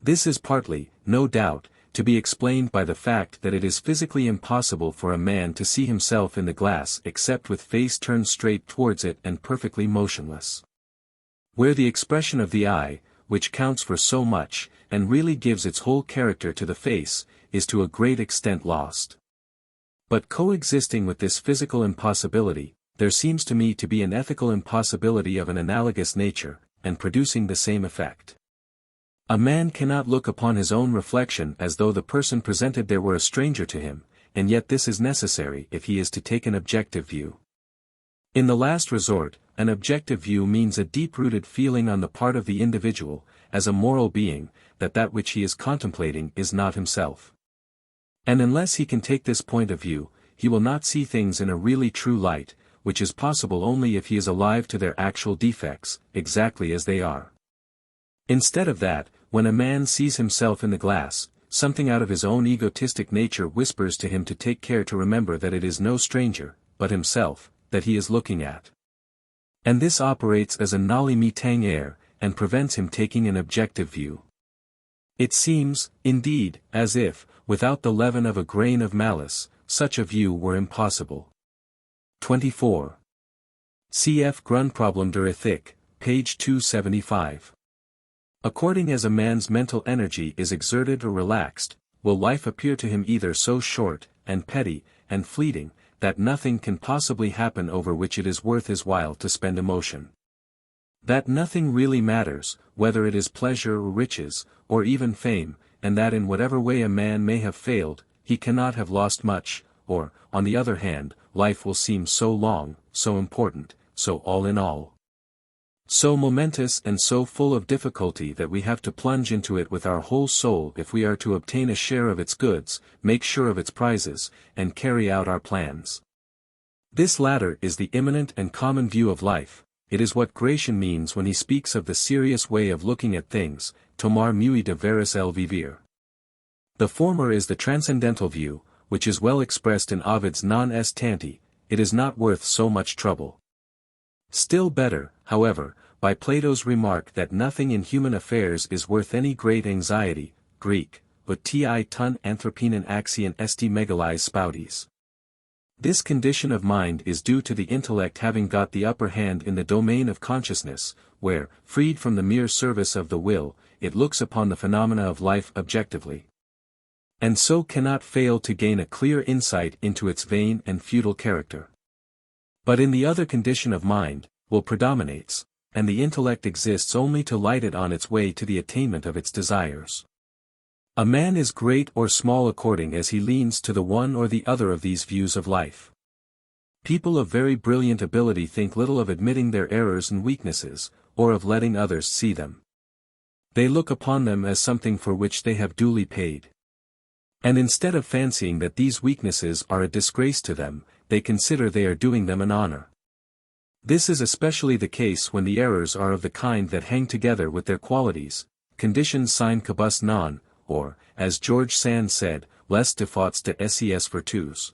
Speaker 1: This is partly, no doubt, to be explained by the fact that it is physically impossible for a man to see himself in the glass except with face turned straight towards it and perfectly motionless. Where the expression of the eye, which counts for so much, and really gives its whole character to the face, is to a great extent lost. But coexisting with this physical impossibility, there seems to me to be an ethical impossibility of an analogous nature, and producing the same effect. A man cannot look upon his own reflection as though the person presented there were a stranger to him, and yet this is necessary if he is to take an objective view. In the last resort, an objective view means a deep-rooted feeling on the part of the individual, as a moral being, that which he is contemplating is not himself. And unless he can take this point of view, he will not see things in a really true light, which is possible only if he is alive to their actual defects, exactly as they are. Instead of that, when a man sees himself in the glass, something out of his own egotistic nature whispers to him to take care to remember that it is no stranger, but himself, that he is looking at. And this operates as a noli me tangere, and prevents him taking an objective view. It seems, indeed, as if, without the leaven of a grain of malice, such a view were impossible. 24. Cf. Grundproblem der Ethik, page 275. According as a man's mental energy is exerted or relaxed, will life appear to him either so short, and petty, and fleeting, that nothing can possibly happen over which it is worth his while to spend emotion. That nothing really matters, whether it is pleasure or riches, or even fame, and that in whatever way a man may have failed, he cannot have lost much, or, on the other hand, life will seem so long, so important, so all in all, so momentous and so full of difficulty that we have to plunge into it with our whole soul if we are to obtain a share of its goods, make sure of its prizes, and carry out our plans. This latter is the imminent and common view of life. It is what Gracian means when he speaks of the serious way of looking at things, tomar mui de veris el vivir. The former is the transcendental view, which is well expressed in Ovid's non est tanti, it is not worth so much trouble. Still better, however, by Plato's remark that nothing in human affairs is worth any great anxiety, Greek, but ti ton anthropinon axion esti megalais spouties. This condition of mind is due to the intellect having got the upper hand in the domain of consciousness, where, freed from the mere service of the will, it looks upon the phenomena of life objectively. And so cannot fail to gain a clear insight into its vain and futile character. But in the other condition of mind, will predominates, and the intellect exists only to light it on its way to the attainment of its desires. A man is great or small according as he leans to the one or the other of these views of life. People of very brilliant ability think little of admitting their errors and weaknesses, or of letting others see them. They look upon them as something for which they have duly paid. And instead of fancying that these weaknesses are a disgrace to them, they consider they are doing them an honor. This is especially the case when the errors are of the kind that hang together with their qualities, conditions sine quibus non, or, as George Sand said, les défauts de ses vertus.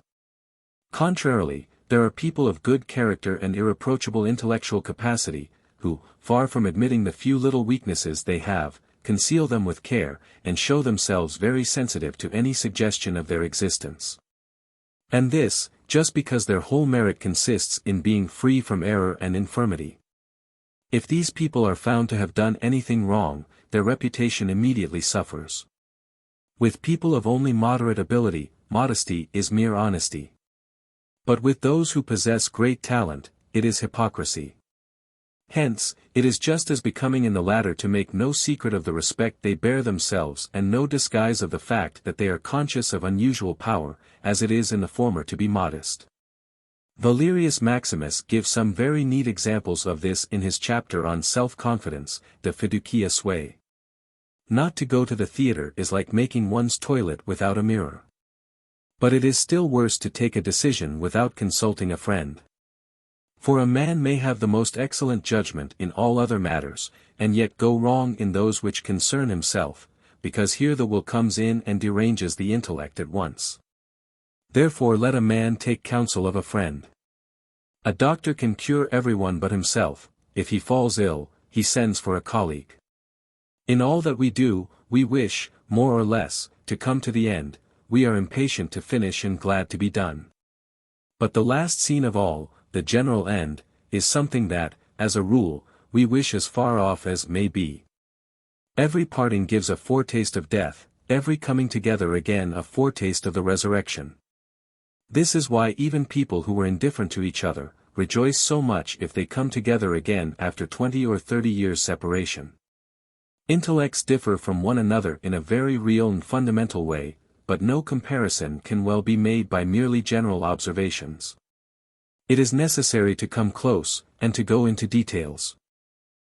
Speaker 1: Contrarily, there are people of good character and irreproachable intellectual capacity, who, far from admitting the few little weaknesses they have, conceal them with care, and show themselves very sensitive to any suggestion of their existence. And this, just because their whole merit consists in being free from error and infirmity. If these people are found to have done anything wrong, their reputation immediately suffers. With people of only moderate ability, modesty is mere honesty. But with those who possess great talent, it is hypocrisy. Hence, it is just as becoming in the latter to make no secret of the respect they bear themselves and no disguise of the fact that they are conscious of unusual power, as it is in the former to be modest. Valerius Maximus gives some very neat examples of this in his chapter on self-confidence, De Fiducia Sui. Not to go to the theater is like making one's toilet without a mirror. But it is still worse to take a decision without consulting a friend. For a man may have the most excellent judgment in all other matters, and yet go wrong in those which concern himself, because here the will comes in and deranges the intellect at once. Therefore let a man take counsel of a friend. A doctor can cure everyone but himself. If he falls ill, he sends for a colleague. In all that we do, we wish, more or less, to come to the end. We are impatient to finish and glad to be done. But the last scene of all, the general end, is something that, as a rule, we wish as far off as may be. Every parting gives a foretaste of death, every coming together again a foretaste of the resurrection. This is why even people who were indifferent to each other, rejoice so much if they come together again after 20 or 30 years' separation. Intellects differ from one another in a very real and fundamental way, but no comparison can well be made by merely general observations. It is necessary to come close, and to go into details.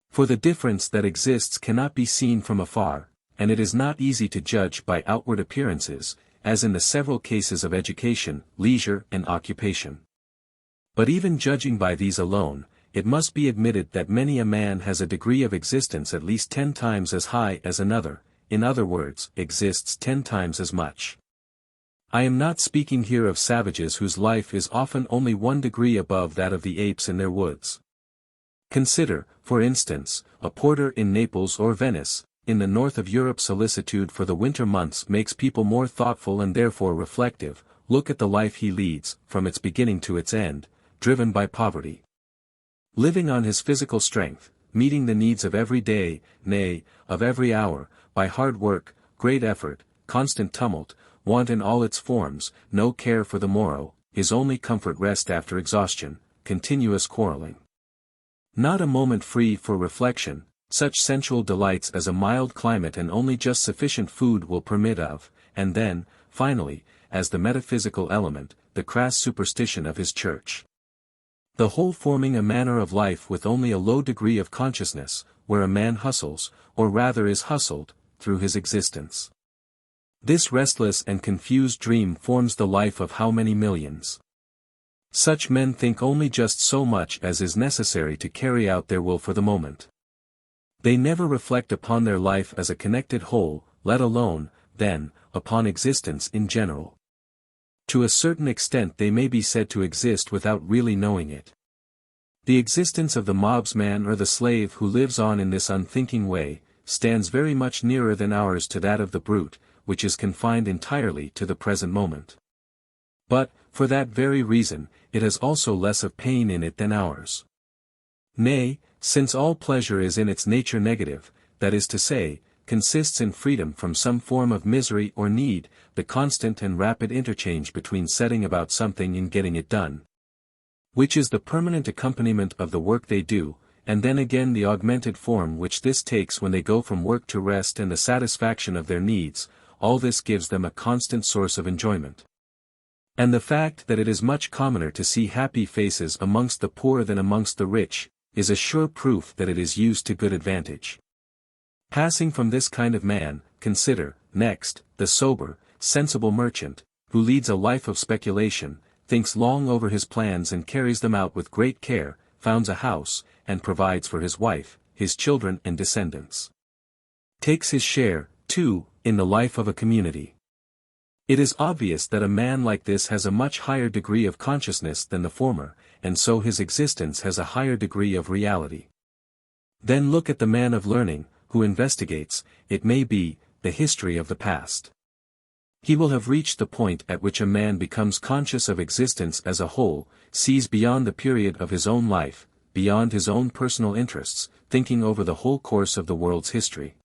Speaker 1: For the difference that exists cannot be seen from afar, and it is not easy to judge by outward appearances, as in the several cases of education, leisure and occupation. But even judging by these alone, it must be admitted that many a man has a degree of existence at least 10 times as high as another, in other words, exists 10 times as much. I am not speaking here of savages whose life is often only 1 degree above that of the apes in their woods. Consider, for instance, a porter in Naples or Venice. In the north of Europe solicitude for the winter months makes people more thoughtful and therefore reflective. Look at the life he leads, from its beginning to its end, driven by poverty. Living on his physical strength, meeting the needs of every day, nay, of every hour, by hard work, great effort, constant tumult, want in all its forms, no care for the morrow, his only comfort rest after exhaustion, continuous quarreling. Not a moment free for reflection, such sensual delights as a mild climate and only just sufficient food will permit of, and then, finally, as the metaphysical element, the crass superstition of his church. The whole forming a manner of life with only a low degree of consciousness, where a man hustles, or rather is hustled, through his existence. This restless and confused dream forms the life of how many millions? Such men think only just so much as is necessary to carry out their will for the moment. They never reflect upon their life as a connected whole, let alone, then, upon existence in general. To a certain extent they may be said to exist without really knowing it. The existence of the mobsman or the slave who lives on in this unthinking way, stands very much nearer than ours to that of the brute, which is confined entirely to the present moment. But, for that very reason, it has also less of pain in it than ours. Nay, since all pleasure is in its nature negative, that is to say, consists in freedom from some form of misery or need, the constant and rapid interchange between setting about something and getting it done, which is the permanent accompaniment of the work they do, and then again the augmented form which this takes when they go from work to rest and the satisfaction of their needs, all this gives them a constant source of enjoyment. And the fact that it is much commoner to see happy faces amongst the poor than amongst the rich, is a sure proof that it is used to good advantage. Passing from this kind of man, consider, next, the sober, sensible merchant, who leads a life of speculation, thinks long over his plans and carries them out with great care, founds a house, and provides for his wife, his children and descendants. Takes his share, too, in the life of a community. It is obvious that a man like this has a much higher degree of consciousness than the former, and so his existence has a higher degree of reality. Then look at the man of learning, who investigates, it may be, the history of the past. He will have reached the point at which a man becomes conscious of existence as a whole, sees beyond the period of his own life, beyond his own personal interests, thinking over the whole course of the world's history.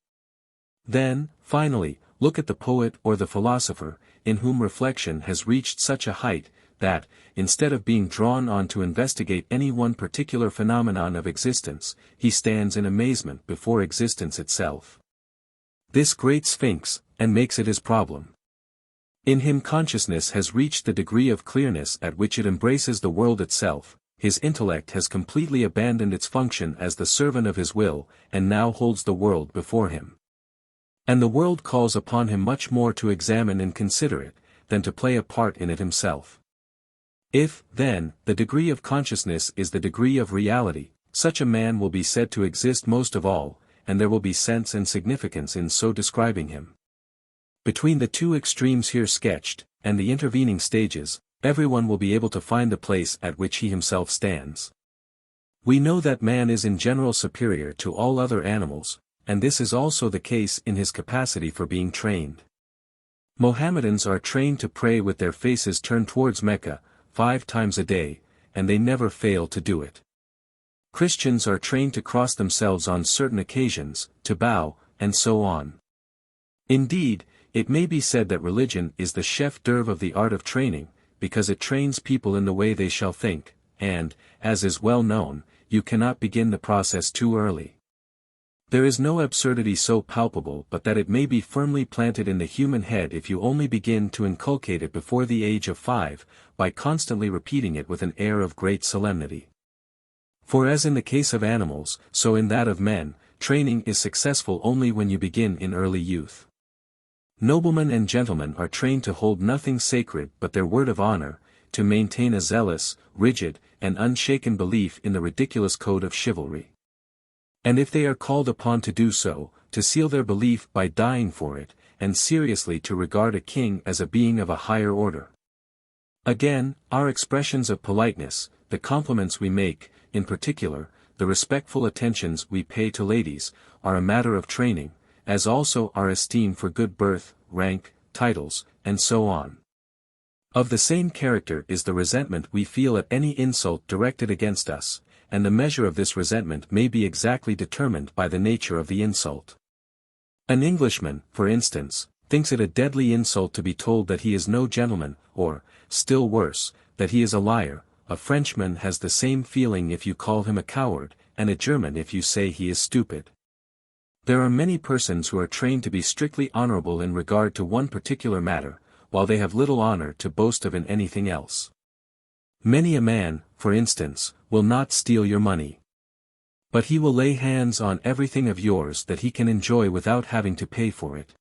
Speaker 1: Then, finally, look at the poet or the philosopher, in whom reflection has reached such a height, that, instead of being drawn on to investigate any one particular phenomenon of existence, he stands in amazement before existence itself. This great sphinx, and makes it his problem. In him consciousness has reached the degree of clearness at which it embraces the world itself, his intellect has completely abandoned its function as the servant of his will, and now holds the world before him. And the world calls upon him much more to examine and consider it, than to play a part in it himself. If, then, the degree of consciousness is the degree of reality, such a man will be said to exist most of all, and there will be sense and significance in so describing him. Between the two extremes here sketched, and the intervening stages, everyone will be able to find the place at which he himself stands. We know that man is in general superior to all other animals, and this is also the case in his capacity for being trained. Mohammedans are trained to pray with their faces turned towards Mecca, 5 times a day, and they never fail to do it. Christians are trained to cross themselves on certain occasions, to bow, and so on. Indeed, it may be said that religion is the chef d'oeuvre of the art of training, because it trains people in the way they shall think, and, as is well known, you cannot begin the process too early. There is no absurdity so palpable but that it may be firmly planted in the human head if you only begin to inculcate it before the age of 5, by constantly repeating it with an air of great solemnity. For as in the case of animals, so in that of men, training is successful only when you begin in early youth. Noblemen and gentlemen are trained to hold nothing sacred but their word of honor, to maintain a zealous, rigid, and unshaken belief in the ridiculous code of chivalry. And if they are called upon to do so, to seal their belief by dying for it, and seriously to regard a king as a being of a higher order. Again, our expressions of politeness, the compliments we make, in particular, the respectful attentions we pay to ladies, are a matter of training, as also our esteem for good birth, rank, titles, and so on. Of the same character is the resentment we feel at any insult directed against us, and the measure of this resentment may be exactly determined by the nature of the insult. An Englishman, for instance, thinks it a deadly insult to be told that he is no gentleman, or, still worse, that he is a liar. A Frenchman has the same feeling if you call him a coward, and a German if you say he is stupid. There are many persons who are trained to be strictly honorable in regard to one particular matter, while they have little honor to boast of in anything else. Many a man, for instance, will not steal your money. But he will lay hands on everything of yours that he can enjoy without having to pay for it.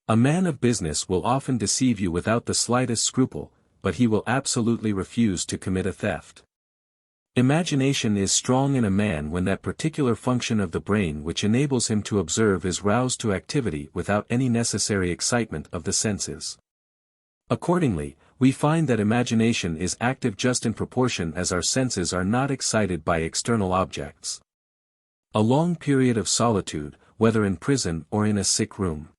Speaker 1: A man of business will often deceive you without the slightest scruple, but he will absolutely refuse to commit a theft. Imagination is strong in a man when that particular function of the brain which enables him to observe is roused to activity without any necessary excitement of the senses. Accordingly, we find that imagination is active just in proportion as our senses are not excited by external objects. A long period of solitude, whether in prison or in a sick room.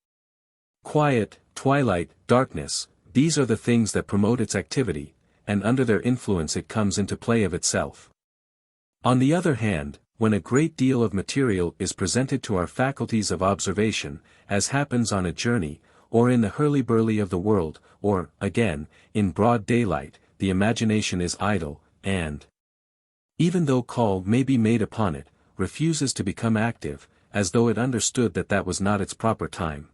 Speaker 1: Quiet, twilight, darkness, these are the things that promote its activity, and under their influence it comes into play of itself. On the other hand, when a great deal of material is presented to our faculties of observation, as happens on a journey, or in the hurly-burly of the world, or, again, in broad daylight, the imagination is idle, and, even though call may be made upon it, refuses to become active, as though it understood that that was not its proper time.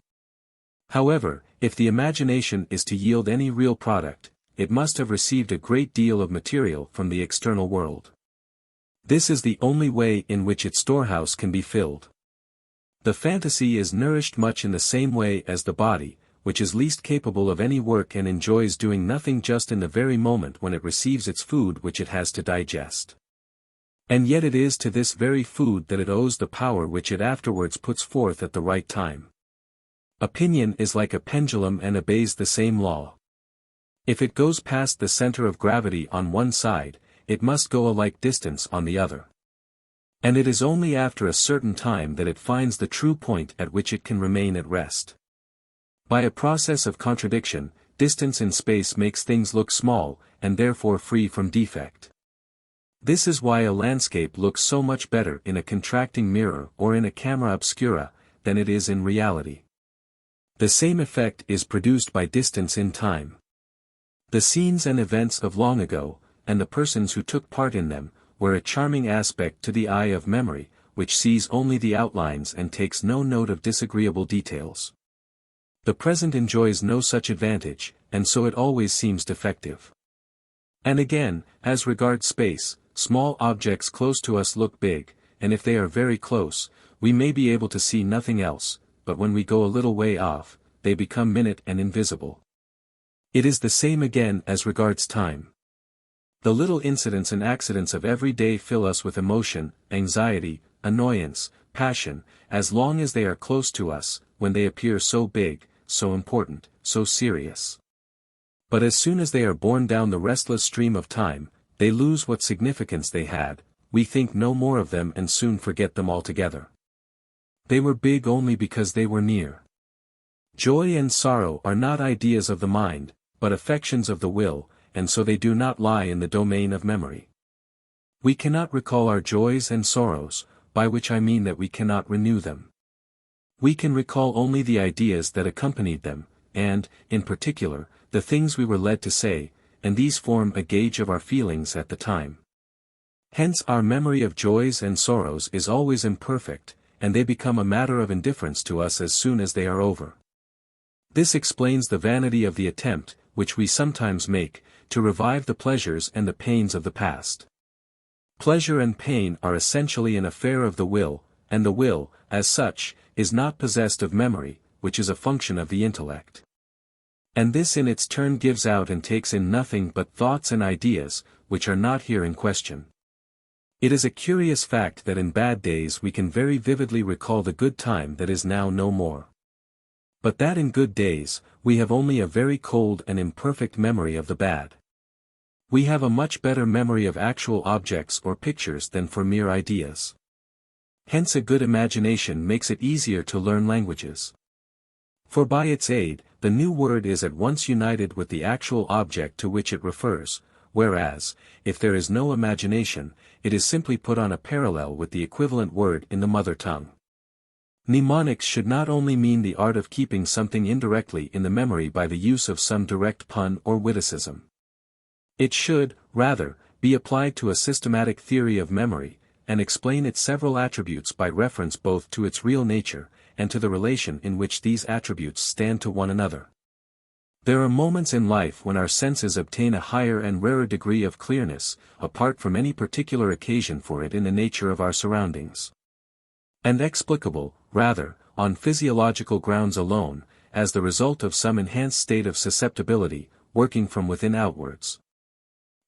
Speaker 1: However, if the imagination is to yield any real product, it must have received a great deal of material from the external world. This is the only way in which its storehouse can be filled. The fantasy is nourished much in the same way as the body, which is least capable of any work and enjoys doing nothing just in the very moment when it receives its food which it has to digest. And yet it is to this very food that it owes the power which it afterwards puts forth at the right time. Opinion is like a pendulum and obeys the same law. If it goes past the center of gravity on one side, it must go a like distance on the other. And it is only after a certain time that it finds the true point at which it can remain at rest. By a process of contradiction, distance in space makes things look small, and therefore free from defect. This is why a landscape looks so much better in a contracting mirror or in a camera obscura, than it is in reality. The same effect is produced by distance in time. The scenes and events of long ago, and the persons who took part in them, were a charming aspect to the eye of memory, which sees only the outlines and takes no note of disagreeable details. The present enjoys no such advantage, and so it always seems defective. And again, as regards space, small objects close to us look big, and if they are very close, we may be able to see nothing else, but when we go a little way off, they become minute and invisible. It is the same again as regards time. The little incidents and accidents of every day fill us with emotion, anxiety, annoyance, passion, as long as they are close to us, when they appear so big, so important, so serious. But as soon as they are borne down the restless stream of time, they lose what significance they had, we think no more of them and soon forget them altogether. They were big only because they were near. Joy and sorrow are not ideas of the mind, but affections of the will, and so they do not lie in the domain of memory. We cannot recall our joys and sorrows, by which I mean that we cannot renew them. We can recall only the ideas that accompanied them, and, in particular, the things we were led to say, and these form a gauge of our feelings at the time. Hence our memory of joys and sorrows is always imperfect, and they become a matter of indifference to us as soon as they are over. This explains the vanity of the attempt, which we sometimes make, to revive the pleasures and the pains of the past. Pleasure and pain are essentially an affair of the will, and the will, as such, is not possessed of memory, which is a function of the intellect. And this in its turn gives out and takes in nothing but thoughts and ideas, which are not here in question. It is a curious fact that in bad days we can very vividly recall the good time that is now no more. But that in good days, we have only a very cold and imperfect memory of the bad. We have a much better memory of actual objects or pictures than for mere ideas. Hence a good imagination makes it easier to learn languages. For by its aid, the new word is at once united with the actual object to which it refers, whereas, if there is no imagination, it is simply put on a parallel with the equivalent word in the mother tongue. Mnemonics should not only mean the art of keeping something indirectly in the memory by the use of some direct pun or witticism. It should, rather, be applied to a systematic theory of memory, and explain its several attributes by reference both to its real nature, and to the relation in which these attributes stand to one another. There are moments in life when our senses obtain a higher and rarer degree of clearness, apart from any particular occasion for it in the nature of our surroundings. And explicable, rather, on physiological grounds alone, as the result of some enhanced state of susceptibility, working from within outwards.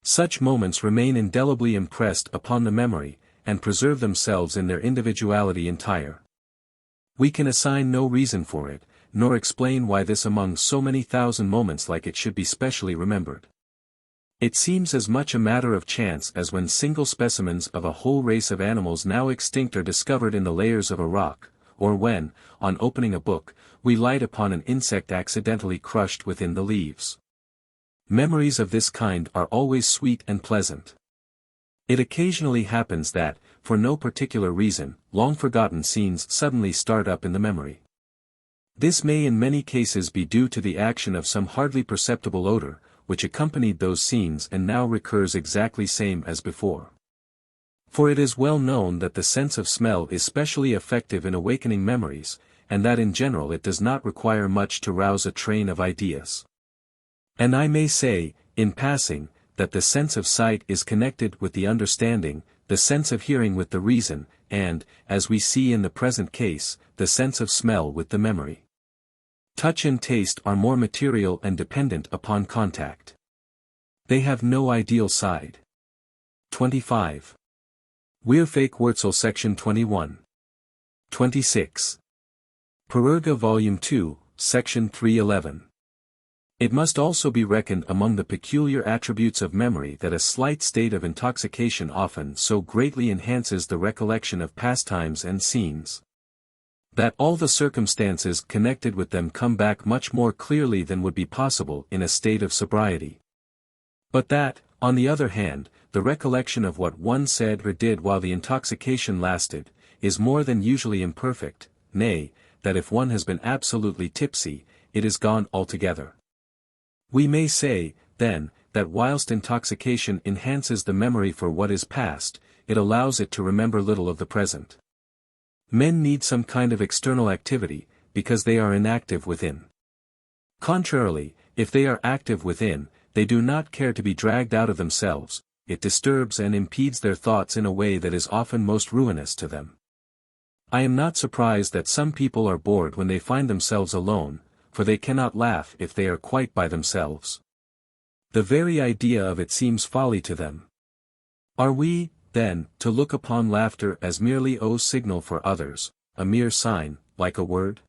Speaker 1: Such moments remain indelibly impressed upon the memory, and preserve themselves in their individuality entire. We can assign no reason for it, nor explain why this among so many thousand moments like it should be specially remembered. It seems as much a matter of chance as when single specimens of a whole race of animals now extinct are discovered in the layers of a rock, or when, on opening a book, we light upon an insect accidentally crushed within the leaves. Memories of this kind are always sweet and pleasant. It occasionally happens that, for no particular reason, long-forgotten scenes suddenly start up in the memory. This may in many cases be due to the action of some hardly perceptible odor, which accompanied those scenes and now recurs exactly same as before. For it is well known that the sense of smell is specially effective in awakening memories, and that in general it does not require much to rouse a train of ideas. And I may say, in passing, that the sense of sight is connected with the understanding, the sense of hearing with the reason, and, as we see in the present case, the sense of smell with the memory. Touch and taste are more material and dependent upon contact. They have no ideal side. 25. Weerfake Wurzel Section 21. 26. Perurga Volume 2, Section 311. It must also be reckoned among the peculiar attributes of memory that a slight state of intoxication often so greatly enhances the recollection of pastimes and scenes, that all the circumstances connected with them come back much more clearly than would be possible in a state of sobriety. But that, on the other hand, the recollection of what one said or did while the intoxication lasted, is more than usually imperfect, nay, that if one has been absolutely tipsy, it is gone altogether. We may say, then, that whilst intoxication enhances the memory for what is past, it allows it to remember little of the present. Men need some kind of external activity, because they are inactive within. Contrarily, if they are active within, they do not care to be dragged out of themselves, it disturbs and impedes their thoughts in a way that is often most ruinous to them. I am not surprised that some people are bored when they find themselves alone, for they cannot laugh if they are quite by themselves. The very idea of it seems folly to them. Are we, then, to look upon laughter as merely a signal for others, a mere sign, like a word?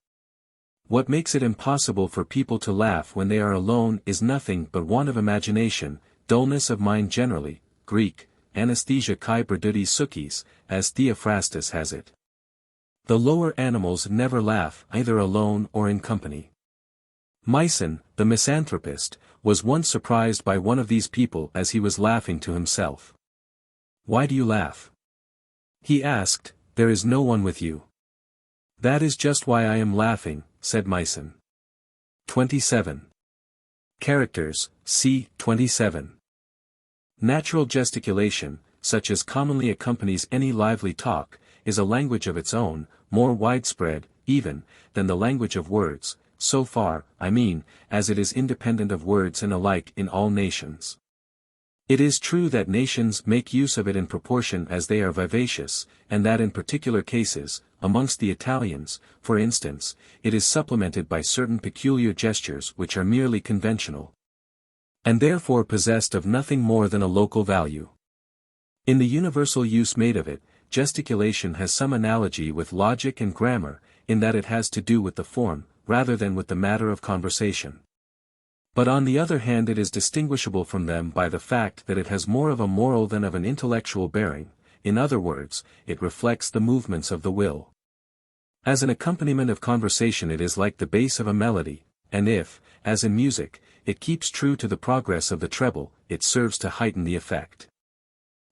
Speaker 1: What makes it impossible for people to laugh when they are alone is nothing but want of imagination, dullness of mind generally, Greek, anesthesia kai berduti sukis, as Theophrastus has it. The lower animals never laugh either alone or in company. Myson, the misanthropist, was once surprised by one of these people as he was laughing to himself. "Why do you laugh?" he asked. "There is no one with you." "That is just why I am laughing," said Myson. 27. Characters, c. 27. Natural gesticulation, such as commonly accompanies any lively talk, is a language of its own, more widespread, even, than the language of words, so far, I mean, as it is independent of words and alike in all nations. It is true that nations make use of it in proportion as they are vivacious, and that in particular cases, amongst the Italians, for instance, it is supplemented by certain peculiar gestures which are merely conventional, and therefore possessed of nothing more than a local value. In the universal use made of it, gesticulation has some analogy with logic and grammar, in that it has to do with the form, rather than with the matter of conversation. But on the other hand it is distinguishable from them by the fact that it has more of a moral than of an intellectual bearing, in other words, it reflects the movements of the will. As an accompaniment of conversation it is like the bass of a melody, and if, as in music, it keeps true to the progress of the treble, it serves to heighten the effect.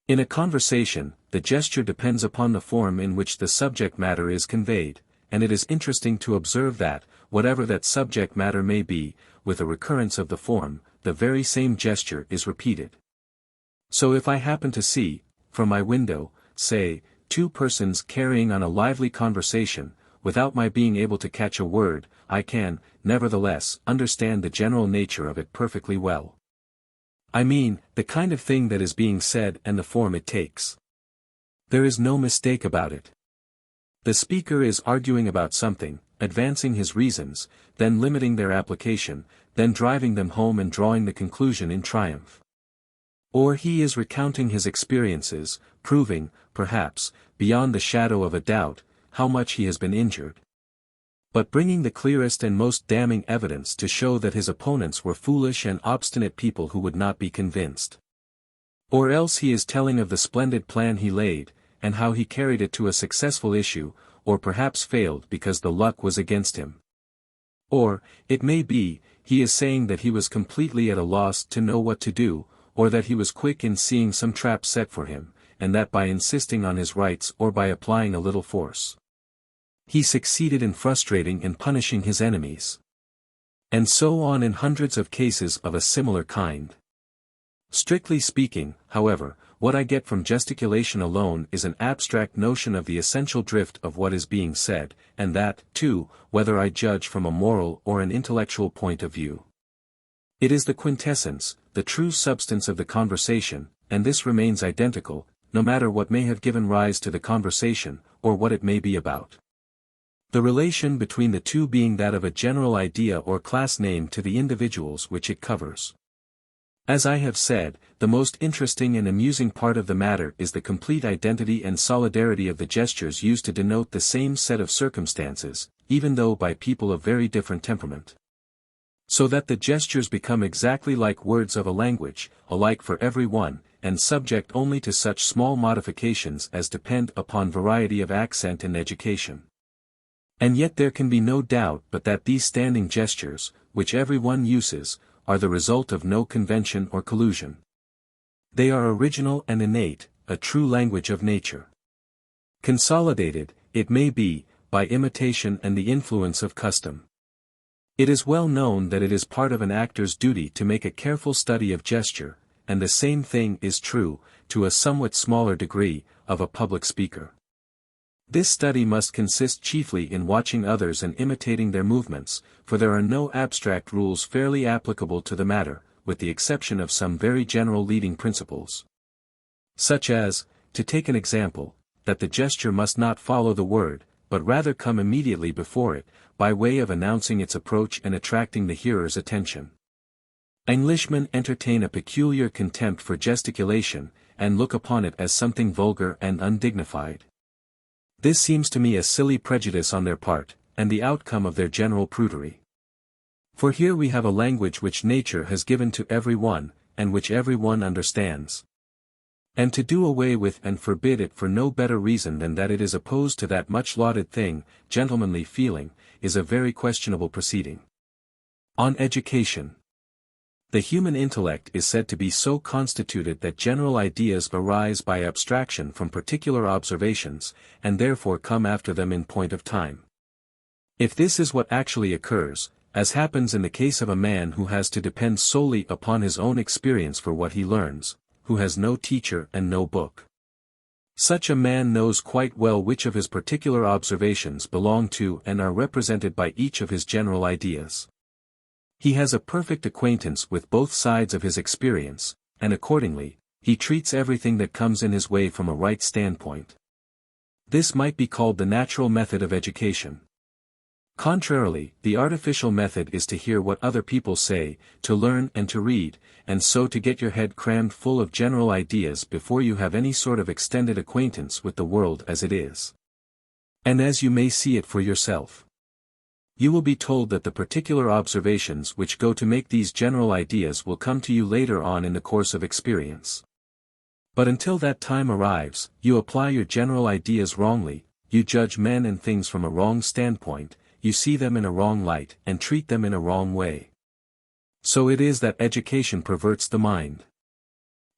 Speaker 1: In a conversation, the gesture depends upon the form in which the subject matter is conveyed, and it is interesting to observe that, whatever that subject matter may be, with a recurrence of the form, the very same gesture is repeated. So if I happen to see, from my window, say, two persons carrying on a lively conversation, without my being able to catch a word, I can, nevertheless, understand the general nature of it perfectly well. I mean, the kind of thing that is being said and the form it takes. There is no mistake about it. The speaker is arguing about something, advancing his reasons, then limiting their application, then driving them home and drawing the conclusion in triumph. Or he is recounting his experiences, proving, perhaps, beyond the shadow of a doubt, how much he has been injured, but bringing the clearest and most damning evidence to show that his opponents were foolish and obstinate people who would not be convinced. Or else he is telling of the splendid plan he laid, and how he carried it to a successful issue, or perhaps failed because the luck was against him. Or, it may be, he is saying that he was completely at a loss to know what to do, or that he was quick in seeing some trap set for him, and that by insisting on his rights or by applying a little force, he succeeded in frustrating and punishing his enemies. And so on in hundreds of cases of a similar kind. Strictly speaking, however, what I get from gesticulation alone is an abstract notion of the essential drift of what is being said, and that, too, whether I judge from a moral or an intellectual point of view. It is the quintessence, the true substance of the conversation, and this remains identical, no matter what may have given rise to the conversation, or what it may be about. The relation between the two being that of a general idea or class name to the individuals which it covers. As I have said, the most interesting and amusing part of the matter is the complete identity and solidarity of the gestures used to denote the same set of circumstances, even though by people of very different temperament. So that the gestures become exactly like words of a language, alike for every one, and subject only to such small modifications as depend upon variety of accent and education. And yet there can be no doubt but that these standing gestures, which every one uses, are the result of no convention or collusion. They are original and innate, a true language of nature. Consolidated, it may be, by imitation and the influence of custom. It is well known that it is part of an actor's duty to make a careful study of gesture, and the same thing is true, to a somewhat smaller degree, of a public speaker. This study must consist chiefly in watching others and imitating their movements, for there are no abstract rules fairly applicable to the matter, with the exception of some very general leading principles. Such as, to take an example, that the gesture must not follow the word, but rather come immediately before it, by way of announcing its approach and attracting the hearer's attention. Englishmen entertain a peculiar contempt for gesticulation, and look upon it as something vulgar and undignified. This seems to me a silly prejudice on their part, and the outcome of their general prudery. For here we have a language which nature has given to every one, and which every one understands. And to do away with and forbid it for no better reason than that it is opposed to that much lauded thing, gentlemanly feeling, is a very questionable proceeding. On education. The human intellect is said to be so constituted that general ideas arise by abstraction from particular observations, and therefore come after them in point of time. If this is what actually occurs, as happens in the case of a man who has to depend solely upon his own experience for what he learns, who has no teacher and no book. Such a man knows quite well which of his particular observations belong to and are represented by each of his general ideas. He has a perfect acquaintance with both sides of his experience, and accordingly, he treats everything that comes in his way from a right standpoint. This might be called the natural method of education. Contrarily, the artificial method is to hear what other people say, to learn and to read, and so to get your head crammed full of general ideas before you have any sort of extended acquaintance with the world as it is. And as you may see it for yourself. You will be told that the particular observations which go to make these general ideas will come to you later on in the course of experience. But until that time arrives, you apply your general ideas wrongly, you judge men and things from a wrong standpoint, you see them in a wrong light and treat them in a wrong way. So it is that education perverts the mind.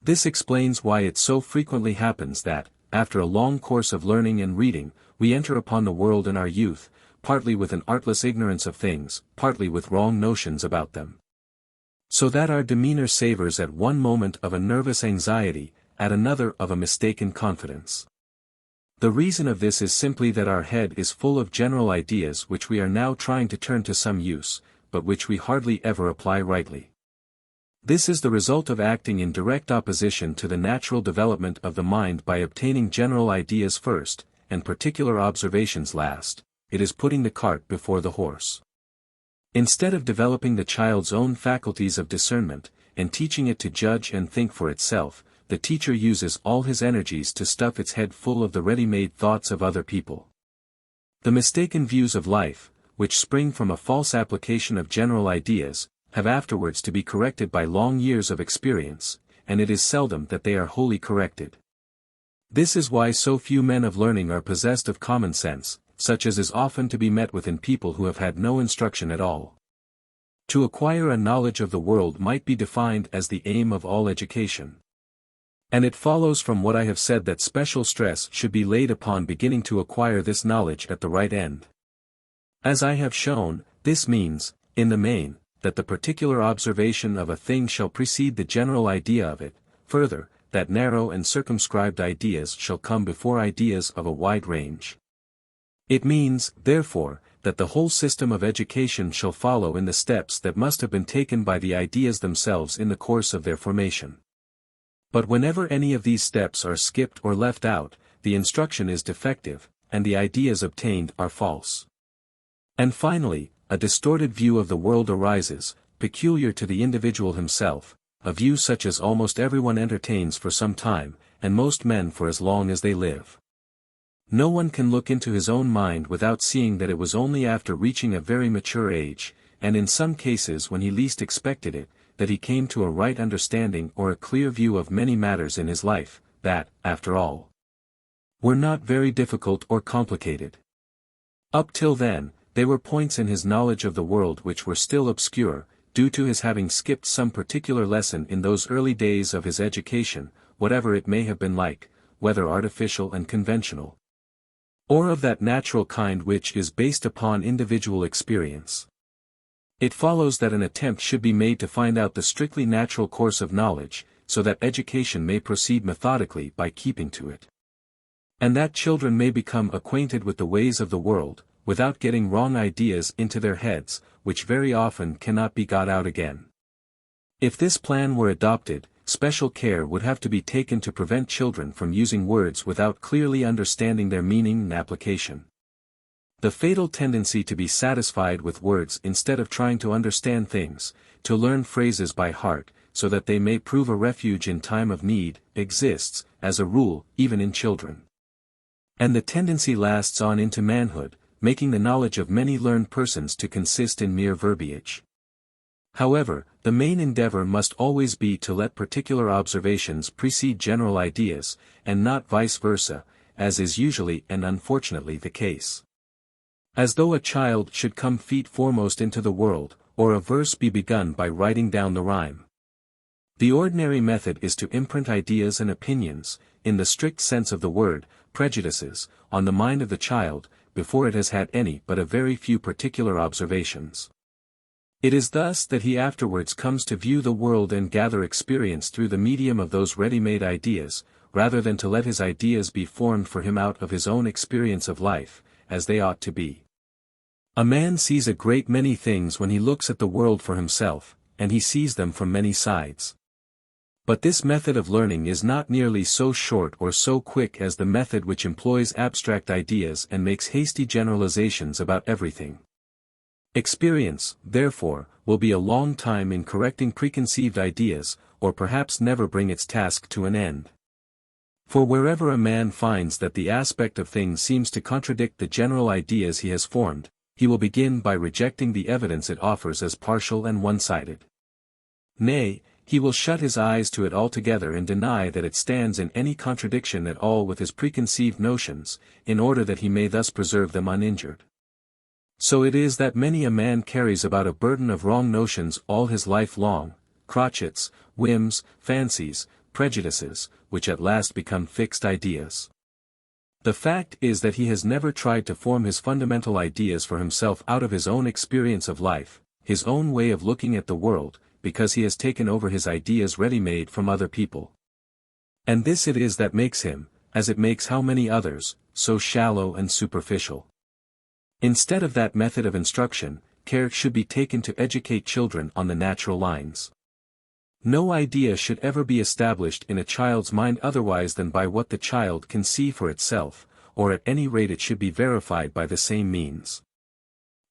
Speaker 1: This explains why it so frequently happens that, after a long course of learning and reading, we enter upon the world in our youth, partly with an artless ignorance of things, partly with wrong notions about them. So that our demeanor savors at one moment of a nervous anxiety, at another of a mistaken confidence. The reason of this is simply that our head is full of general ideas which we are now trying to turn to some use, but which we hardly ever apply rightly. This is the result of acting in direct opposition to the natural development of the mind by obtaining general ideas first, and particular observations last. It is putting the cart before the horse. Instead of developing the child's own faculties of discernment, and teaching it to judge and think for itself, the teacher uses all his energies to stuff its head full of the ready-made thoughts of other people. The mistaken views of life, which spring from a false application of general ideas, have afterwards to be corrected by long years of experience, and it is seldom that they are wholly corrected. This is why so few men of learning are possessed of common sense, such as is often to be met with in people who have had no instruction at all. To acquire a knowledge of the world might be defined as the aim of all education. And it follows from what I have said that special stress should be laid upon beginning to acquire this knowledge at the right end. As I have shown, this means, in the main, that the particular observation of a thing shall precede the general idea of it, further, that narrow and circumscribed ideas shall come before ideas of a wide range. It means, therefore, that the whole system of education shall follow in the steps that must have been taken by the ideas themselves in the course of their formation. But whenever any of these steps are skipped or left out, the instruction is defective, and the ideas obtained are false. And finally, a distorted view of the world arises, peculiar to the individual himself, a view such as almost everyone entertains for some time, and most men for as long as they live. No one can look into his own mind without seeing that it was only after reaching a very mature age, and in some cases when he least expected it, that he came to a right understanding or a clear view of many matters in his life, that, after all, were not very difficult or complicated. Up till then, they were points in his knowledge of the world which were still obscure, due to his having skipped some particular lesson in those early days of his education, whatever it may have been like, whether artificial and conventional, or of that natural kind which is based upon individual experience. It follows that an attempt should be made to find out the strictly natural course of knowledge, so that education may proceed methodically by keeping to it. And that children may become acquainted with the ways of the world, without getting wrong ideas into their heads, which very often cannot be got out again. If this plan were adopted, special care would have to be taken to prevent children from using words without clearly understanding their meaning and application. The fatal tendency to be satisfied with words instead of trying to understand things, to learn phrases by heart, so that they may prove a refuge in time of need, exists, as a rule, even in children. And the tendency lasts on into manhood, making the knowledge of many learned persons to consist in mere verbiage. However, the main endeavor must always be to let particular observations precede general ideas, and not vice versa, as is usually and unfortunately the case. As though a child should come feet foremost into the world, or a verse be begun by writing down the rhyme. The ordinary method is to imprint ideas and opinions, in the strict sense of the word, prejudices, on the mind of the child, before it has had any but a very few particular observations. It is thus that he afterwards comes to view the world and gather experience through the medium of those ready-made ideas, rather than to let his ideas be formed for him out of his own experience of life, as they ought to be. A man sees a great many things when he looks at the world for himself, and he sees them from many sides. But this method of learning is not nearly so short or so quick as the method which employs abstract ideas and makes hasty generalizations about everything. Experience, therefore, will be a long time in correcting preconceived ideas, or perhaps never bring its task to an end. For wherever a man finds that the aspect of things seems to contradict the general ideas he has formed, he will begin by rejecting the evidence it offers as partial and one-sided. Nay, he will shut his eyes to it altogether and deny that it stands in any contradiction at all with his preconceived notions, in order that he may thus preserve them uninjured. So it is that many a man carries about a burden of wrong notions all his life long, crotchets, whims, fancies, prejudices, which at last become fixed ideas. The fact is that he has never tried to form his fundamental ideas for himself out of his own experience of life, his own way of looking at the world, because he has taken over his ideas ready-made from other people. And this it is that makes him, as it makes how many others, so shallow and superficial. Instead of that method of instruction, care should be taken to educate children on the natural lines. No idea should ever be established in a child's mind otherwise than by what the child can see for itself, or at any rate it should be verified by the same means.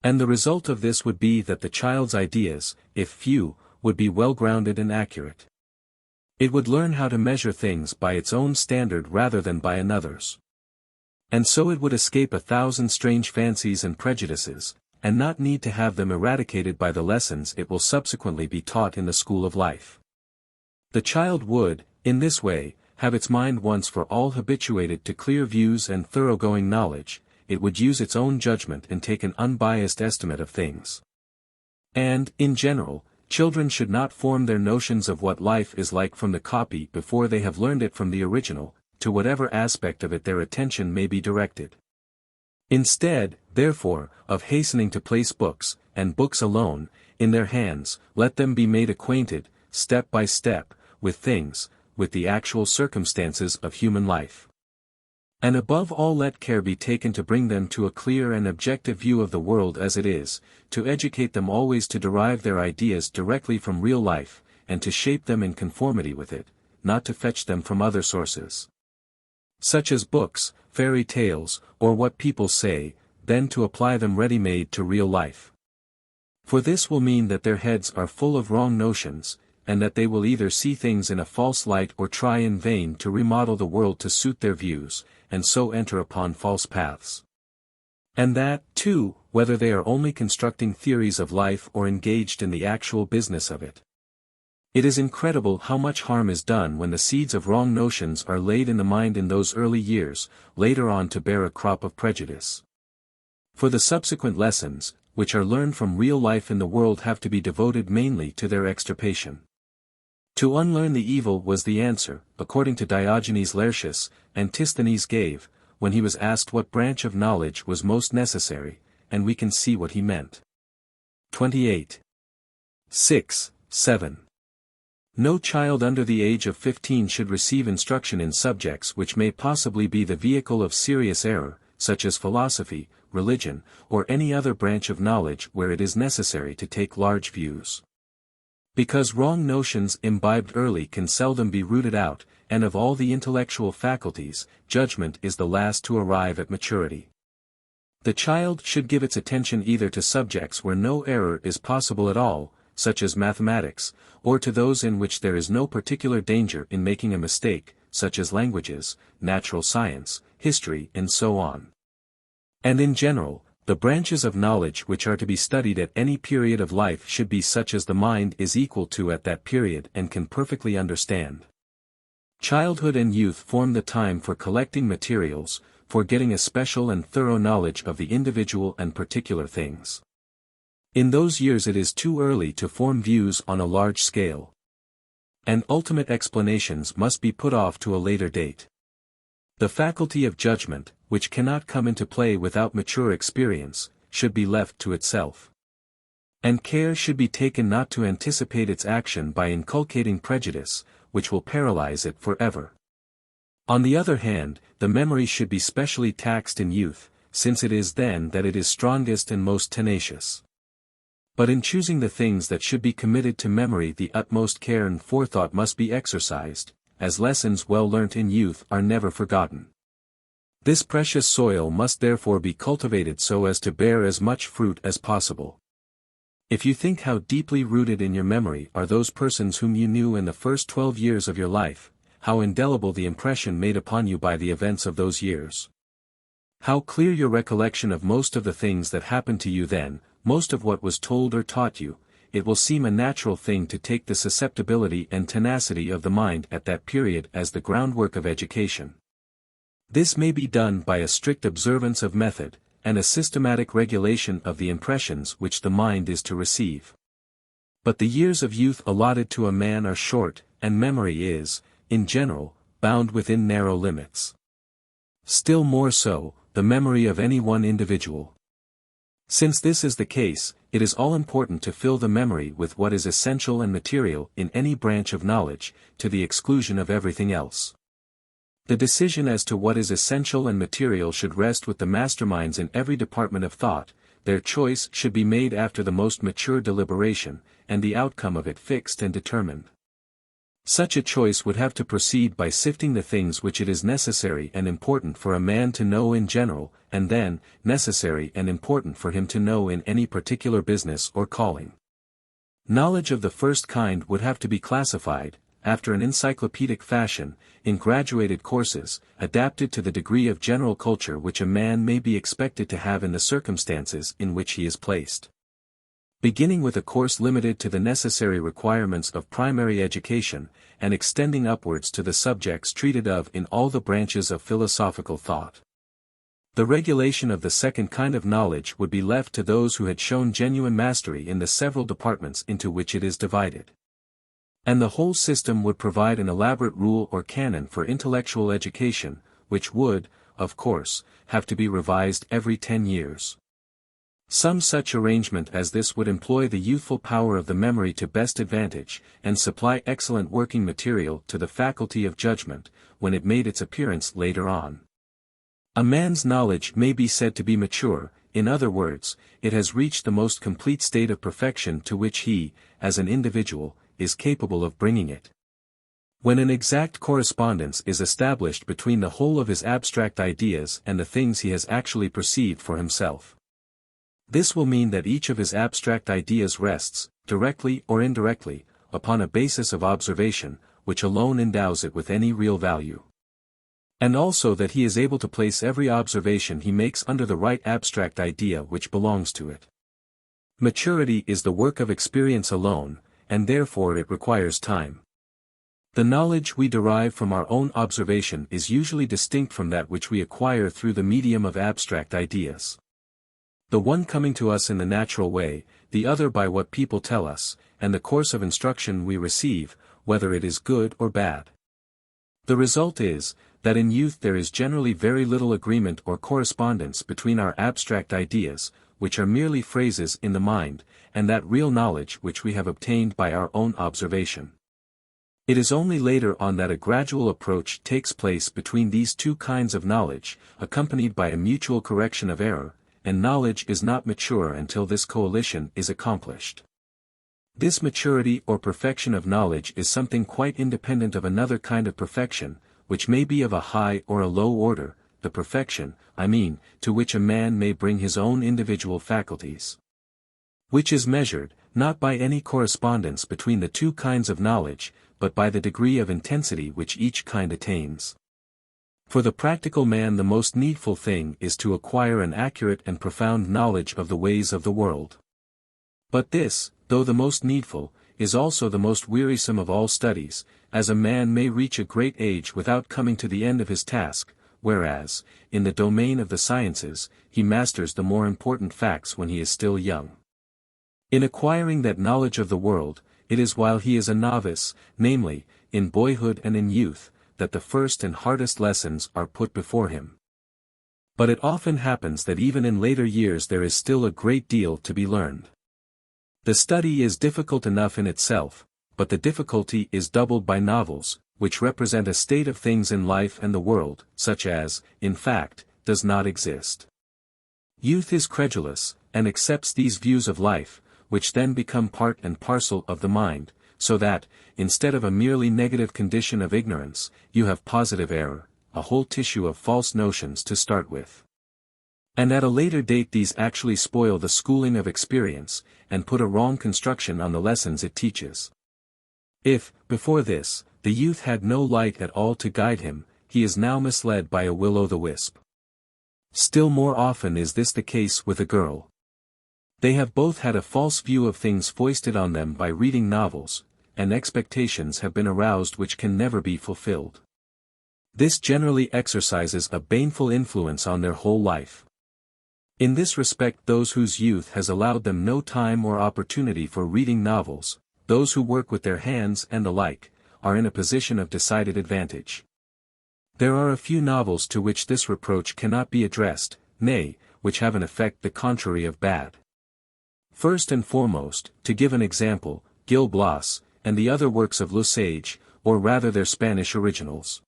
Speaker 1: And the result of this would be that the child's ideas, if few, would be well-grounded and accurate. It would learn how to measure things by its own standard rather than by another's. And so it would escape 1,000 strange fancies and prejudices, and not need to have them eradicated by the lessons it will subsequently be taught in the school of life. The child would, in this way, have its mind once for all habituated to clear views and thoroughgoing knowledge. It would use its own judgment and take an unbiased estimate of things. And, in general, children should not form their notions of what life is like from the copy before they have learned it from the original, to whatever aspect of it their attention may be directed. Instead, therefore, of hastening to place books, and books alone, in their hands, let them be made acquainted, step by step, with things, with the actual circumstances of human life. And above all let care be taken to bring them to a clear and objective view of the world as it is, to educate them always to derive their ideas directly from real life, and to shape them in conformity with it, not to fetch them from other sources, such as books, fairy tales, or what people say, then to apply them ready-made to real life. For this will mean that their heads are full of wrong notions, and that they will either see things in a false light or try in vain to remodel the world to suit their views, and so enter upon false paths. And that, too, whether they are only constructing theories of life or engaged in the actual business of it. It is incredible how much harm is done when the seeds of wrong notions are laid in the mind in those early years, later on to bear a crop of prejudice. For the subsequent lessons, which are learned from real life in the world have to be devoted mainly to their extirpation. To unlearn the evil was the answer, according to Diogenes Laertius, Antisthenes gave, when he was asked what branch of knowledge was most necessary, and we can see what he meant. 28. 6, 7. No child under the age of 15 should receive instruction in subjects which may possibly be the vehicle of serious error, such as philosophy, religion, or any other branch of knowledge where it is necessary to take large views. Because wrong notions imbibed early can seldom be rooted out, and of all the intellectual faculties, judgment is the last to arrive at maturity. The child should give its attention either to subjects where no error is possible at all, such as mathematics, or to those in which there is no particular danger in making a mistake, such as languages, natural science, history and so on. And in general, The branches of knowledge which are to be studied at any period of life should be such as the mind is equal to at that period and can perfectly understand. Childhood and youth form the time for collecting materials, for getting a special and thorough knowledge of the individual and particular things. In those years it is too early to form views on a large scale. And ultimate explanations must be put off to a later date. The faculty of judgment, which cannot come into play without mature experience, should be left to itself. And care should be taken not to anticipate its action by inculcating prejudice, which will paralyze it forever. On the other hand, the memory should be specially taxed in youth, since it is then that it is strongest and most tenacious. But in choosing the things that should be committed to memory the utmost care and forethought must be exercised, as lessons well learnt in youth are never forgotten. This precious soil must therefore be cultivated so as to bear as much fruit as possible. If you think how deeply rooted in your memory are those persons whom you knew in the first 12 years of your life, how indelible the impression made upon you by the events of those years. How clear your recollection of most of the things that happened to you then, most of what was told or taught you, it will seem a natural thing to take the susceptibility and tenacity of the mind at that period as the groundwork of education. This may be done by a strict observance of method, and a systematic regulation of the impressions which the mind is to receive. But the years of youth allotted to a man are short, and memory is, in general, bound within narrow limits. Still more so, the memory of any one individual. Since this is the case, it is all important to fill the memory with what is essential and material in any branch of knowledge, to the exclusion of everything else. The decision as to what is essential and material should rest with the masterminds in every department of thought, their choice should be made after the most mature deliberation, and the outcome of it fixed and determined. Such a choice would have to proceed by sifting the things which it is necessary and important for a man to know in general, and then, necessary and important for him to know in any particular business or calling. Knowledge of the first kind would have to be classified, after an encyclopedic fashion, in graduated courses, adapted to the degree of general culture which a man may be expected to have in the circumstances in which he is placed. Beginning with a course limited to the necessary requirements of primary education, and extending upwards to the subjects treated of in all the branches of philosophical thought. The regulation of the second kind of knowledge would be left to those who had shown genuine mastery in the several departments into which it is divided. And the whole system would provide an elaborate rule or canon for intellectual education, which would, of course, have to be revised every 10 years. Some such arrangement as this would employ the youthful power of the memory to best advantage, and supply excellent working material to the faculty of judgment, when it made its appearance later on. A man's knowledge may be said to be mature, in other words, it has reached the most complete state of perfection to which he, as an individual, is capable of bringing it. When an exact correspondence is established between the whole of his abstract ideas and the things he has actually perceived for himself. This will mean that each of his abstract ideas rests, directly or indirectly, upon a basis of observation, which alone endows it with any real value. And also that he is able to place every observation he makes under the right abstract idea which belongs to it. Maturity is the work of experience alone, and therefore it requires time. The knowledge we derive from our own observation is usually distinct from that which we acquire through the medium of abstract ideas. The one coming to us in the natural way, the other by what people tell us, and the course of instruction we receive, whether it is good or bad. The result is, that in youth there is generally very little agreement or correspondence between our abstract ideas, which are merely phrases in the mind, and that real knowledge which we have obtained by our own observation. It is only later on that a gradual approach takes place between these two kinds of knowledge, accompanied by a mutual correction of error, and knowledge is not mature until this coalition is accomplished. This maturity or perfection of knowledge is something quite independent of another kind of perfection, which may be of a high or a low order, the perfection, I mean, to which a man may bring his own individual faculties. Which is measured, not by any correspondence between the two kinds of knowledge, but by the degree of intensity which each kind attains. For the practical man the most needful thing is to acquire an accurate and profound knowledge of the ways of the world. But this, though the most needful, is also the most wearisome of all studies, as a man may reach a great age without coming to the end of his task, whereas, in the domain of the sciences, he masters the more important facts when he is still young. In acquiring that knowledge of the world, it is while he is a novice, namely, in boyhood and in youth, that the first and hardest lessons are put before him. But it often happens that even in later years there is still a great deal to be learned. The study is difficult enough in itself, but the difficulty is doubled by novels, which represent a state of things in life and the world, such as, in fact, does not exist. Youth is credulous, and accepts these views of life, which then become part and parcel of the mind, so that, instead of a merely negative condition of ignorance, you have positive error, a whole tissue of false notions to start with. And at a later date these actually spoil the schooling of experience, and put a wrong construction on the lessons it teaches. If, before this, the youth had no light at all to guide him, he is now misled by a will-o'-the-wisp. Still more often is this the case with a girl. They have both had a false view of things foisted on them by reading novels, and expectations have been aroused which can never be fulfilled. This generally exercises a baneful influence on their whole life. In this respect those whose youth has allowed them no time or opportunity for reading novels, those who work with their hands and the like, are in a position of decided advantage. There are a few novels to which this reproach cannot be addressed, nay, which have an effect the contrary of bad. First and foremost, to give an example, Gil Blas, and the other works of Le Sage, or rather their Spanish originals.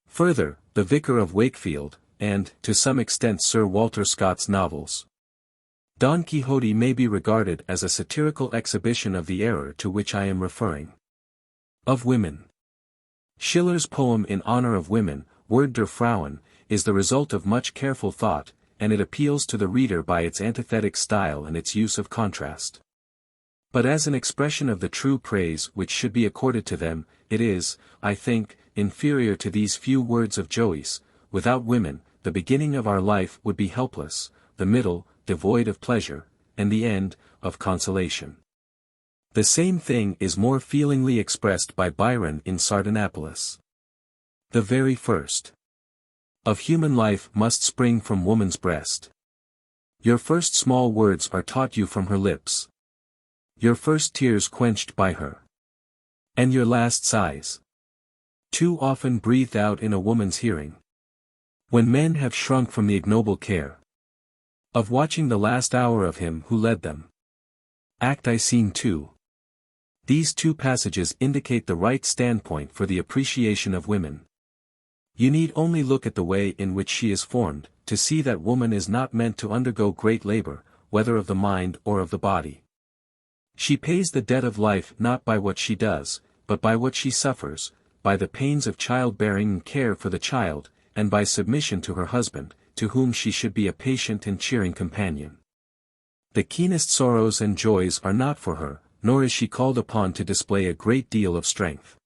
Speaker 1: Further, The Vicar of Wakefield, and, to some extent Sir Walter Scott's novels. Don Quixote may be regarded as a satirical exhibition of the error to which I am referring. Of women. Schiller's poem in honor of women, Word der Frauen, is the result of much careful thought, and it appeals to the reader by its antithetic style and its use of contrast. But as an expression of the true praise which should be accorded to them, it is, I think, inferior to these few words of Joyce. Without women, the beginning of our life would be helpless, the middle, devoid of pleasure, and the end, of consolation. The same thing is more feelingly expressed by Byron in Sardanapalus. The very first of human life must spring from woman's breast. Your first small words are taught you from her lips. Your first tears quenched by her. And your last sighs, too often breathed out in a woman's hearing. When men have shrunk from the ignoble care of watching the last hour of him who led them. Act I Scene 2. These two passages indicate the right standpoint for the appreciation of women. You need only look at the way in which she is formed, to see that woman is not meant to undergo great labor, whether of the mind or of the body. She pays the debt of life not by what she does, but by what she suffers, by the pains of childbearing and care for the child, and by submission to her husband, to whom she should be a patient and cheering companion. The keenest sorrows and joys are not for her, nor is she called upon to display a great deal of strength.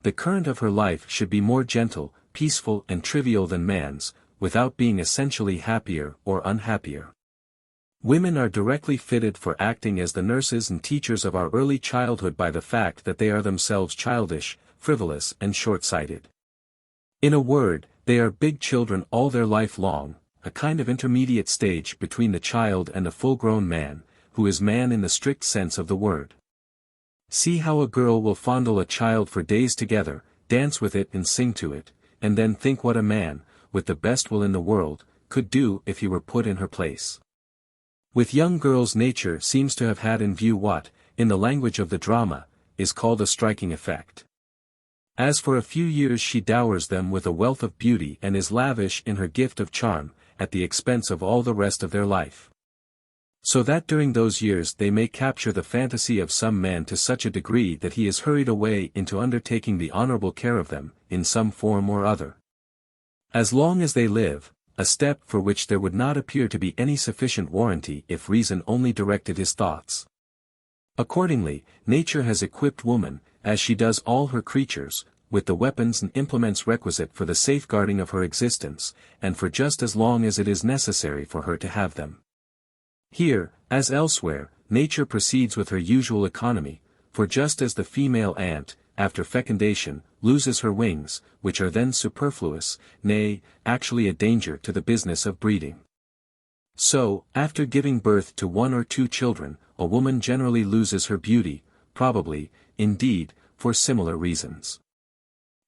Speaker 1: The current of her life should be more gentle, peaceful and trivial than man's, without being essentially happier or unhappier. Women are directly fitted for acting as the nurses and teachers of our early childhood by the fact that they are themselves childish, frivolous and short-sighted. In a word, they are big children all their life long, a kind of intermediate stage between the child and the full-grown man, who is man in the strict sense of the word. See how a girl will fondle a child for days together, dance with it and sing to it, and then think what a man, with the best will in the world, could do if he were put in her place. With young girls nature seems to have had in view what, in the language of the drama, is called a striking effect. As for a few years she dowers them with a wealth of beauty and is lavish in her gift of charm, at the expense of all the rest of their life. So that during those years they may capture the fantasy of some man to such a degree that he is hurried away into undertaking the honorable care of them, in some form or other. As long as they live, a step for which there would not appear to be any sufficient warranty if reason only directed his thoughts. Accordingly, nature has equipped woman, as she does all her creatures, with the weapons and implements requisite for the safeguarding of her existence, and for just as long as it is necessary for her to have them. Here, as elsewhere, nature proceeds with her usual economy, for just as the female ant, after fecundation, loses her wings, which are then superfluous, nay, actually a danger to the business of breeding. So, after giving birth to 1 or 2 children, a woman generally loses her beauty, probably, indeed, for similar reasons.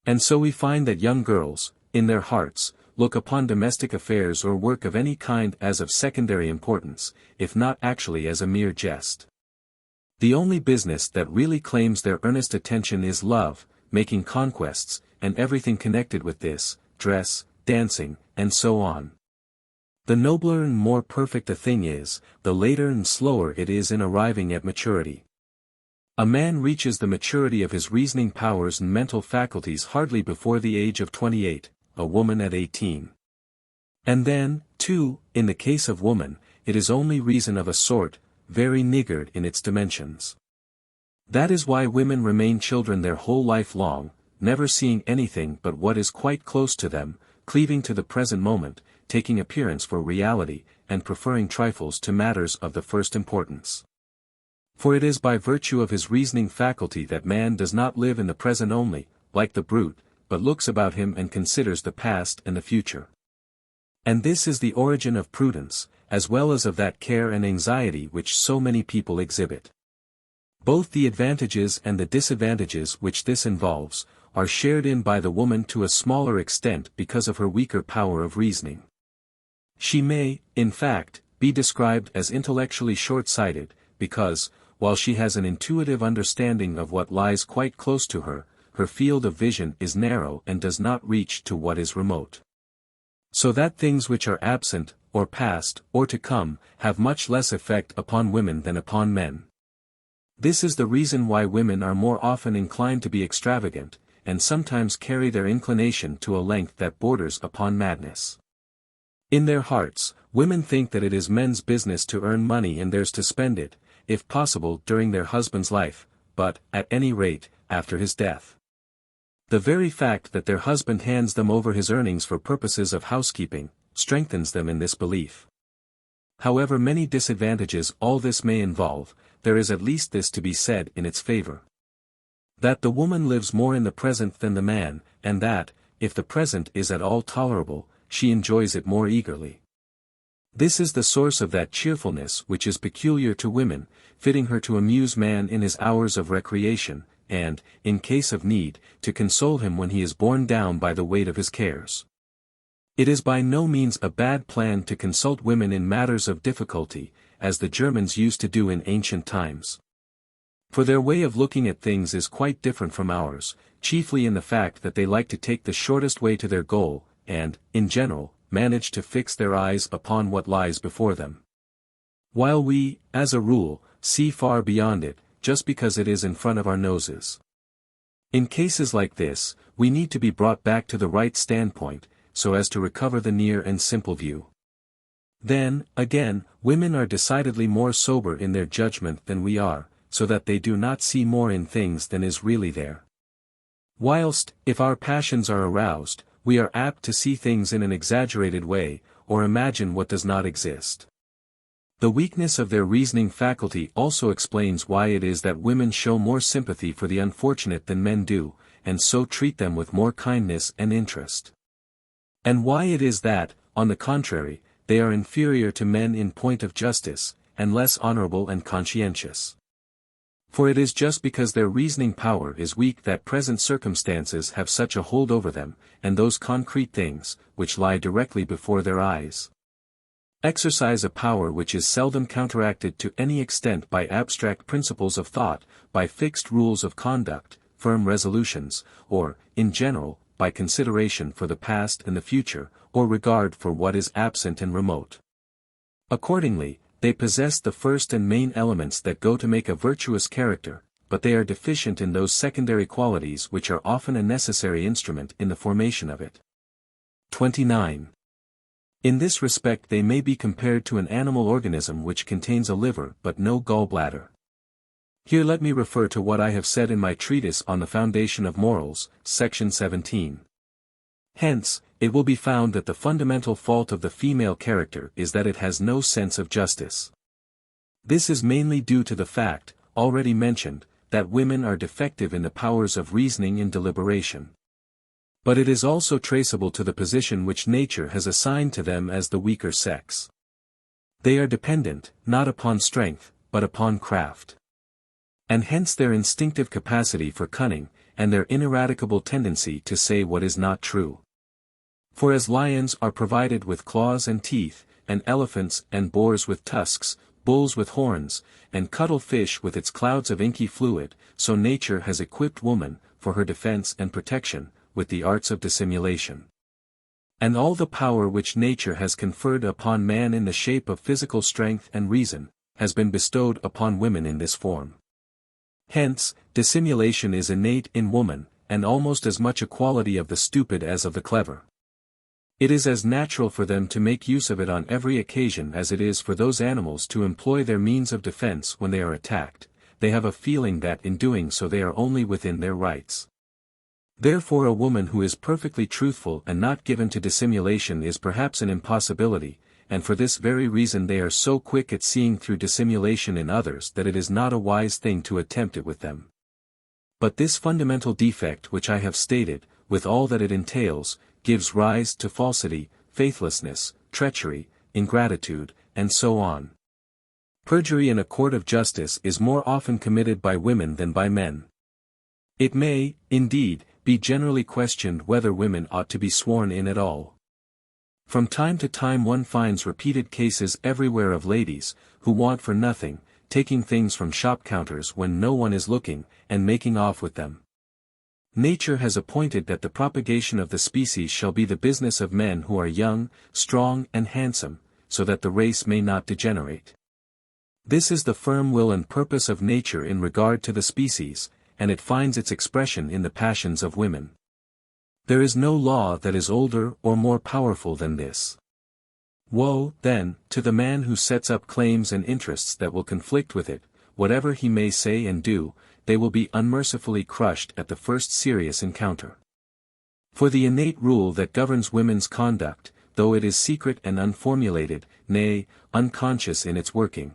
Speaker 1: And so we find that young girls, in their hearts, look upon domestic affairs or work of any kind as of secondary importance, if not actually as a mere jest. The only business that really claims their earnest attention is love, making conquests, and everything connected with this, dress, dancing, and so on. The nobler and more perfect a thing is, the later and slower it is in arriving at maturity. A man reaches the maturity of his reasoning powers and mental faculties hardly before the age of 28, a woman at 18. And then, too, in the case of woman, it is only reason of a sort, very niggard in its dimensions. That is why women remain children their whole life long, never seeing anything but what is quite close to them, cleaving to the present moment, taking appearance for reality, and preferring trifles to matters of the first importance. For it is by virtue of his reasoning faculty that man does not live in the present only, like the brute, but looks about him and considers the past and the future. And this is the origin of prudence, as well as of that care and anxiety which so many people exhibit. Both the advantages and the disadvantages which this involves, are shared in by the woman to a smaller extent because of her weaker power of reasoning. She may, in fact, be described as intellectually short-sighted, because, while she has an intuitive understanding of what lies quite close to her, her field of vision is narrow and does not reach to what is remote. So that things which are absent, or past, or to come, have much less effect upon women than upon men. This is the reason why women are more often inclined to be extravagant, and sometimes carry their inclination to a length that borders upon madness. In their hearts, women think that it is men's business to earn money and theirs to spend it, if possible during their husband's life, but, at any rate, after his death. The very fact that their husband hands them over his earnings for purposes of housekeeping, strengthens them in this belief. However many disadvantages all this may involve, there is at least this to be said in its favor. That the woman lives more in the present than the man, and that, if the present is at all tolerable, she enjoys it more eagerly. This is the source of that cheerfulness which is peculiar to women, fitting her to amuse man in his hours of recreation, and, in case of need, to console him when he is borne down by the weight of his cares. It is by no means a bad plan to consult women in matters of difficulty, as the Germans used to do in ancient times. For their way of looking at things is quite different from ours, chiefly in the fact that they like to take the shortest way to their goal, and, in general, manage to fix their eyes upon what lies before them. While we, as a rule, see far beyond it, just because it is in front of our noses. In cases like this, we need to be brought back to the right standpoint, so as to recover the near and simple view. Then, again, women are decidedly more sober in their judgment than we are, so that they do not see more in things than is really there. Whilst, if our passions are aroused, we are apt to see things in an exaggerated way, or imagine what does not exist. The weakness of their reasoning faculty also explains why it is that women show more sympathy for the unfortunate than men do, and so treat them with more kindness and interest. And why it is that, on the contrary, they are inferior to men in point of justice, and less honorable and conscientious. For it is just because their reasoning power is weak that present circumstances have such a hold over them, and those concrete things, which lie directly before their eyes, exercise a power which is seldom counteracted to any extent by abstract principles of thought, by fixed rules of conduct, firm resolutions, or, in general, by consideration for the past and the future, or regard for what is absent and remote. Accordingly, they possess the first and main elements that go to make a virtuous character, but they are deficient in those secondary qualities which are often a necessary instrument in the formation of it. 29. In this respect they may be compared to an animal organism which contains a liver but no gallbladder. Here let me refer to what I have said in my treatise on the foundation of morals, section 17. Hence, it will be found that the fundamental fault of the female character is that it has no sense of justice. This is mainly due to the fact, already mentioned, that women are defective in the powers of reasoning and deliberation. But it is also traceable to the position which nature has assigned to them as the weaker sex. They are dependent, not upon strength, but upon craft. And hence their instinctive capacity for cunning, and their ineradicable tendency to say what is not true. For as lions are provided with claws and teeth, and elephants and boars with tusks, bulls with horns, and cuttlefish with its clouds of inky fluid, so nature has equipped woman, for her defense and protection, with the arts of dissimulation. And all the power which nature has conferred upon man in the shape of physical strength and reason, has been bestowed upon women in this form. Hence, dissimulation is innate in woman, and almost as much a quality of the stupid as of the clever. It is as natural for them to make use of it on every occasion as it is for those animals to employ their means of defense when they are attacked. They have a feeling that in doing so they are only within their rights. Therefore a woman who is perfectly truthful and not given to dissimulation is perhaps an impossibility, and for this very reason they are so quick at seeing through dissimulation in others that it is not a wise thing to attempt it with them. But this fundamental defect which I have stated, with all that it entails, gives rise to falsity, faithlessness, treachery, ingratitude, and so on. Perjury in a court of justice is more often committed by women than by men. It may, indeed, be generally questioned whether women ought to be sworn in at all. From time to time one finds repeated cases everywhere of ladies, who want for nothing, taking things from shop counters when no one is looking, and making off with them. Nature has appointed that the propagation of the species shall be the business of men who are young, strong and handsome, so that the race may not degenerate. This is the firm will and purpose of nature in regard to the species, and it finds its expression in the passions of women. There is no law that is older or more powerful than this. Woe, then, to the man who sets up claims and interests that will conflict with it, whatever he may say and do, they will be unmercifully crushed at the first serious encounter. For the innate rule that governs women's conduct, though it is secret and unformulated, nay, unconscious in its working,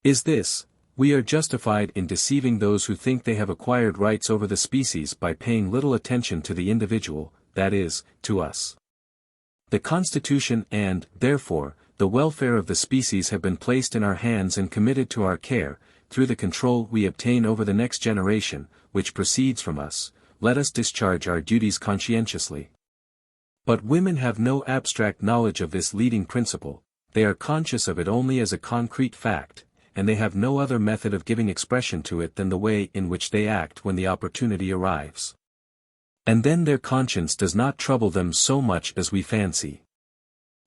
Speaker 1: is this: we are justified in deceiving those who think they have acquired rights over the species by paying little attention to the individual, that is, to us. The constitution and, therefore, the welfare of the species have been placed in our hands and committed to our care. Through the control we obtain over the next generation, which proceeds from us, let us discharge our duties conscientiously. But women have no abstract knowledge of this leading principle, they are conscious of it only as a concrete fact, and they have no other method of giving expression to it than the way in which they act when the opportunity arrives. And then their conscience does not trouble them so much as we fancy.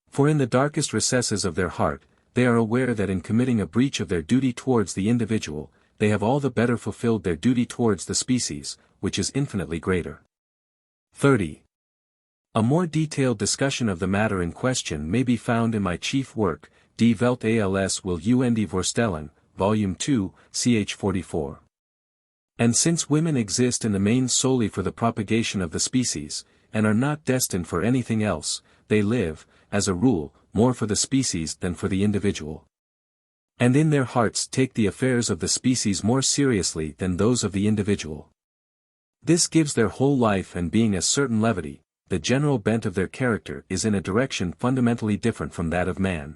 Speaker 1: For in the darkest recesses of their heart, they are aware that in committing a breach of their duty towards the individual, they have all the better fulfilled their duty towards the species, which is infinitely greater. 30. A more detailed discussion of the matter in question may be found in my chief work, Die Welt als will und Vorstellung, Volume 2, ch. 44. And since women exist in the main solely for the propagation of the species, and are not destined for anything else, they live, as a rule, more for the species than for the individual. And in their hearts take the affairs of the species more seriously than those of the individual. This gives their whole life and being a certain levity. The general bent of their character is in a direction fundamentally different from that of man.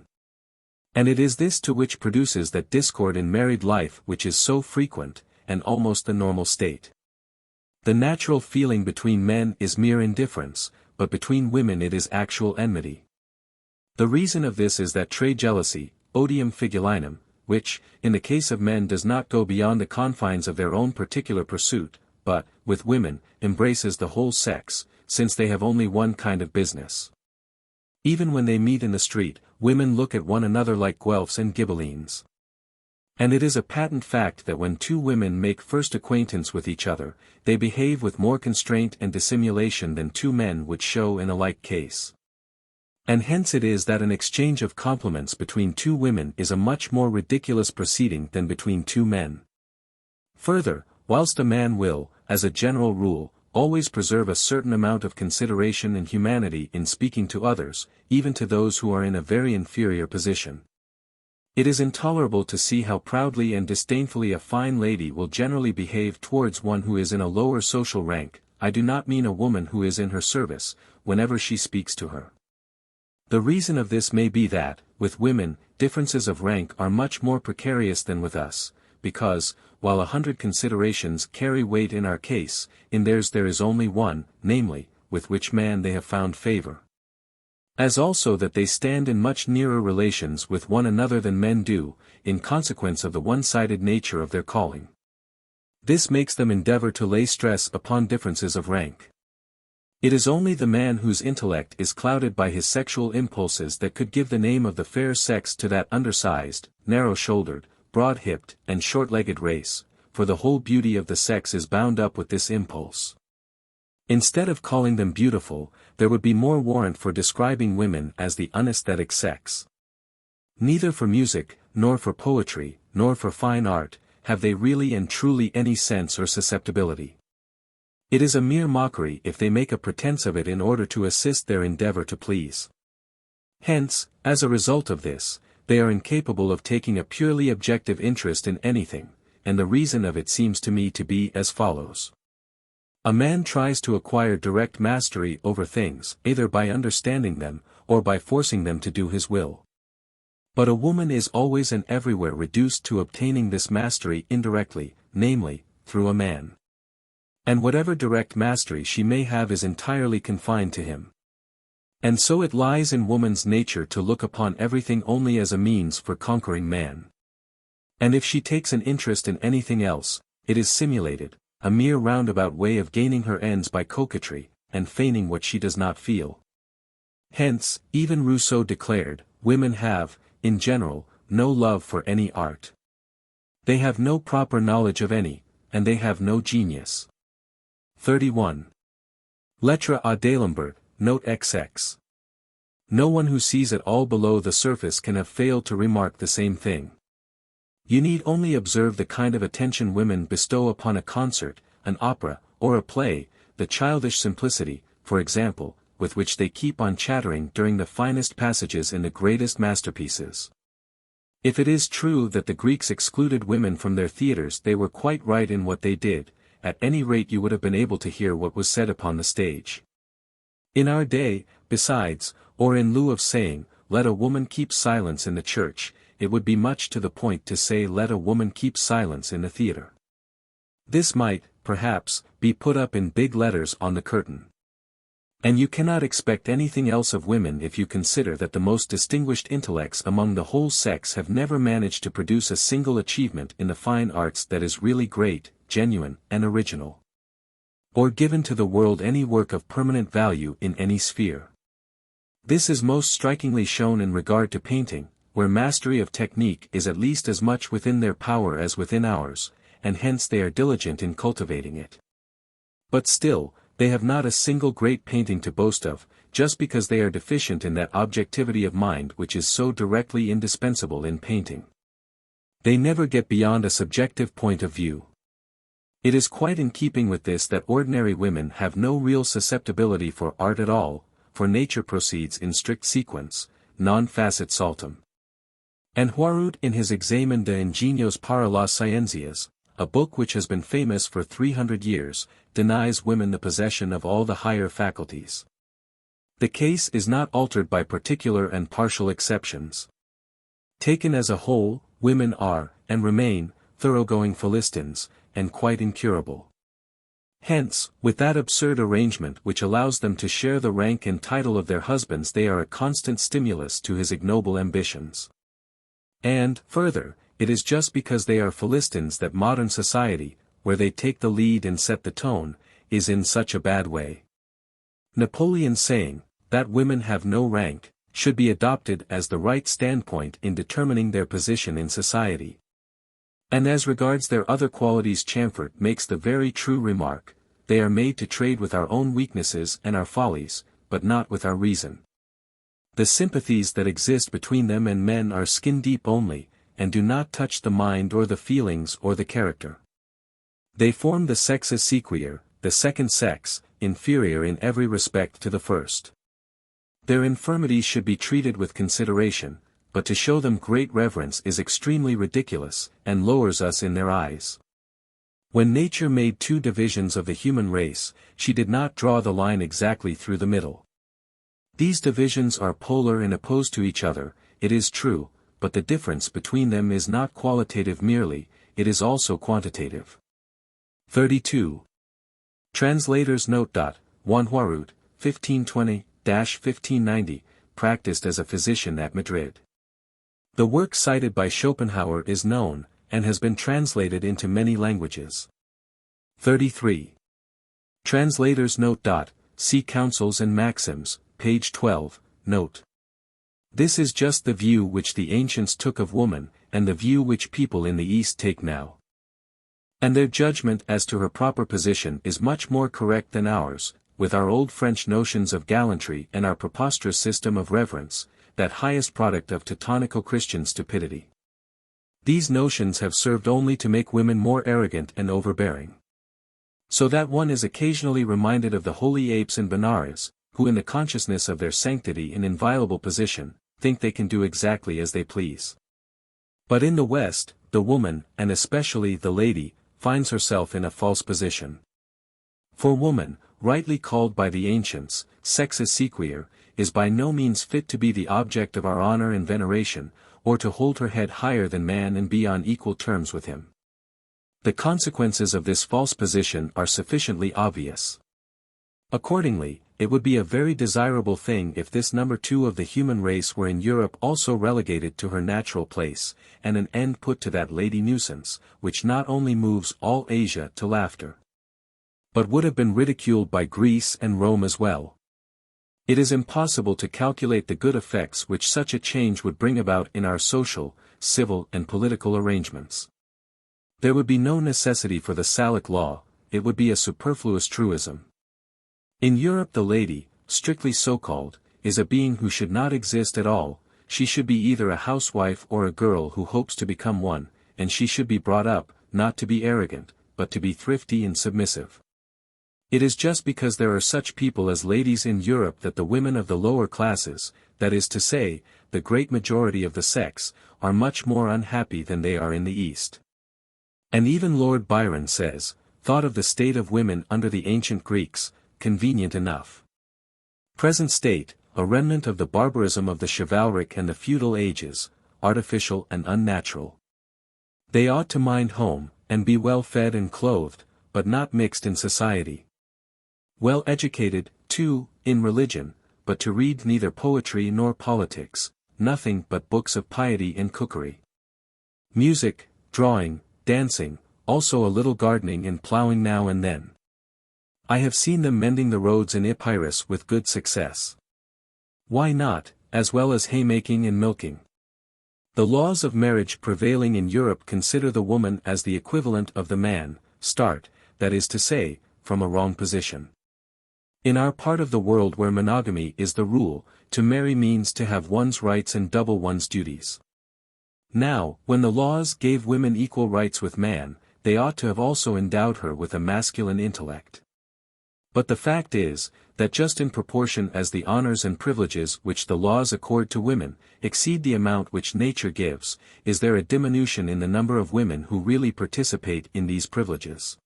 Speaker 1: And it is this to which produces that discord in married life which is so frequent, and almost the normal state. The natural feeling between men is mere indifference, but between women it is actual enmity. The reason of this is that trade jealousy, odium figulinum, which, in the case of men does not go beyond the confines of their own particular pursuit, but, with women, embraces the whole sex, since they have only one kind of business. Even when they meet in the street, women look at one another like Guelphs and Ghibellines. And it is a patent fact that when two women make first acquaintance with each other, they behave with more constraint and dissimulation than two men would show in a like case. And hence it is that an exchange of compliments between two women is a much more ridiculous proceeding than between two men. Further, whilst a man will, as a general rule, always preserve a certain amount of consideration and humanity in speaking to others, even to those who are in a very inferior position. It is intolerable to see how proudly and disdainfully a fine lady will generally behave towards one who is in a lower social rank. I do not mean a woman who is in her service, whenever she speaks to her. The reason of this may be that, with women, differences of rank are much more precarious than with us, because, while 100 considerations carry weight in our case, in theirs there is only one, namely, with which man they have found favor. As also that they stand in much nearer relations with one another than men do, in consequence of the one-sided nature of their calling. This makes them endeavor to lay stress upon differences of rank. It is only the man whose intellect is clouded by his sexual impulses that could give the name of the fair sex to that undersized, narrow-shouldered, broad-hipped, and short-legged race, for the whole beauty of the sex is bound up with this impulse. Instead of calling them beautiful, there would be more warrant for describing women as the unaesthetic sex. Neither for music, nor for poetry, nor for fine art, have they really and truly any sense or susceptibility. It is a mere mockery if they make a pretense of it in order to assist their endeavor to please. Hence, as a result of this, they are incapable of taking a purely objective interest in anything, and the reason of it seems to me to be as follows. A man tries to acquire direct mastery over things, either by understanding them, or by forcing them to do his will. But a woman is always and everywhere reduced to obtaining this mastery indirectly, namely, through a man. And whatever direct mastery she may have is entirely confined to him. And so it lies in woman's nature to look upon everything only as a means for conquering man. And if she takes an interest in anything else, it is simulated, a mere roundabout way of gaining her ends by coquetry, and feigning what she does not feel. Hence, even Rousseau declared, women have, in general, no love for any art. They have no proper knowledge of any, and they have no genius. 31. Lettre à D'Alembert, Note XX. No one who sees at all below the surface can have failed to remark the same thing. You need only observe the kind of attention women bestow upon a concert, an opera, or a play, the childish simplicity, for example, with which they keep on chattering during the finest passages in the greatest masterpieces. If it is true that the Greeks excluded women from their theatres, they were quite right in what they did. At any rate you would have been able to hear what was said upon the stage. In our day, besides, or in lieu of saying, let a woman keep silence in the church, it would be much to the point to say let a woman keep silence in the theatre. This might, perhaps, be put up in big letters on the curtain. And you cannot expect anything else of women if you consider that the most distinguished intellects among the whole sex have never managed to produce a single achievement in the fine arts that is really great, genuine, and original. Or given to the world any work of permanent value in any sphere. This is most strikingly shown in regard to painting, where mastery of technique is at least as much within their power as within ours, and hence they are diligent in cultivating it. But still, they have not a single great painting to boast of, just because they are deficient in that objectivity of mind which is so directly indispensable in painting. They never get beyond a subjective point of view. It is quite in keeping with this that ordinary women have no real susceptibility for art at all, for nature proceeds in strict sequence, non facit saltum. And Huarut in his Examen de Ingenios para las Ciencias, a book which has been famous for 300 years, denies women the possession of all the higher faculties. The case is not altered by particular and partial exceptions. Taken as a whole, women are, and remain, thoroughgoing Philistines, and quite incurable. Hence, with that absurd arrangement which allows them to share the rank and title of their husbands, they are a constant stimulus to his ignoble ambitions. And, further, it is just because they are Philistines that modern society, where they take the lead and set the tone, is in such a bad way. Napoleon's saying, that women have no rank, should be adopted as the right standpoint in determining their position in society. And as regards their other qualities, Chamfort makes the very true remark, they are made to trade with our own weaknesses and our follies, but not with our reason. The sympathies that exist between them and men are skin-deep only, and do not touch the mind or the feelings or the character. They form the sexus sequior, the second sex, inferior in every respect to the first. Their infirmities should be treated with consideration, but to show them great reverence is extremely ridiculous, and lowers us in their eyes. When nature made two divisions of the human race, she did not draw the line exactly through the middle. These divisions are polar and opposed to each other, it is true, but the difference between them is not qualitative merely, it is also quantitative. 32. Translator's note. Juan Huarut, 1520-1590, practiced as a physician at Madrid. The work cited by Schopenhauer is known, and has been translated into many languages. 33. Translator's note. See Counsels and Maxims, page 12, note. This is just the view which the ancients took of woman, and the view which people in the East take now. And their judgment as to her proper position is much more correct than ours, with our old French notions of gallantry and our preposterous system of reverence, that highest product of Teutonical Christian stupidity. These notions have served only to make women more arrogant and overbearing. So that one is occasionally reminded of the holy apes in Benares, who in the consciousness of their sanctity and inviolable position, think they can do exactly as they please. But in the West, the woman, and especially the lady, finds herself in a false position. For woman, rightly called by the ancients, sexus sequior, is by no means fit to be the object of our honor and veneration, or to hold her head higher than man and be on equal terms with him. The consequences of this false position are sufficiently obvious. Accordingly, it would be a very desirable thing if this number 2 of the human race were in Europe also relegated to her natural place, and an end put to that lady nuisance, which not only moves all Asia to laughter, but would have been ridiculed by Greece and Rome as well. It is impossible to calculate the good effects which such a change would bring about in our social, civil and political arrangements. There would be no necessity for the Salic law, it would be a superfluous truism. In Europe the lady, strictly so-called, is a being who should not exist at all, she should be either a housewife or a girl who hopes to become one, and she should be brought up, not to be arrogant, but to be thrifty and submissive. It is just because there are such people as ladies in Europe that the women of the lower classes, that is to say, the great majority of the sex, are much more unhappy than they are in the East. And even Lord Byron says, thought of the state of women under the ancient Greeks, convenient enough. Present state, a remnant of the barbarism of the chivalric and the feudal ages, artificial and unnatural. They ought to mind home, and be well fed and clothed, but not mixed in society. Well educated, too, in religion, but to read neither poetry nor politics, nothing but books of piety and cookery. Music, drawing, dancing, also a little gardening and ploughing now and then. I have seen them mending the roads in Epirus with good success. Why not, as well as haymaking and milking? The laws of marriage prevailing in Europe consider the woman as the equivalent of the man, that is to say, from a wrong position. In our part of the world where monogamy is the rule, to marry means to have one's rights and double one's duties. Now, when the laws gave women equal rights with man, they ought to have also endowed her with a masculine intellect. But the fact is, that just in proportion as the honors and privileges which the laws accord to women, exceed the amount which nature gives, is there a diminution in the number of women who really participate in these privileges.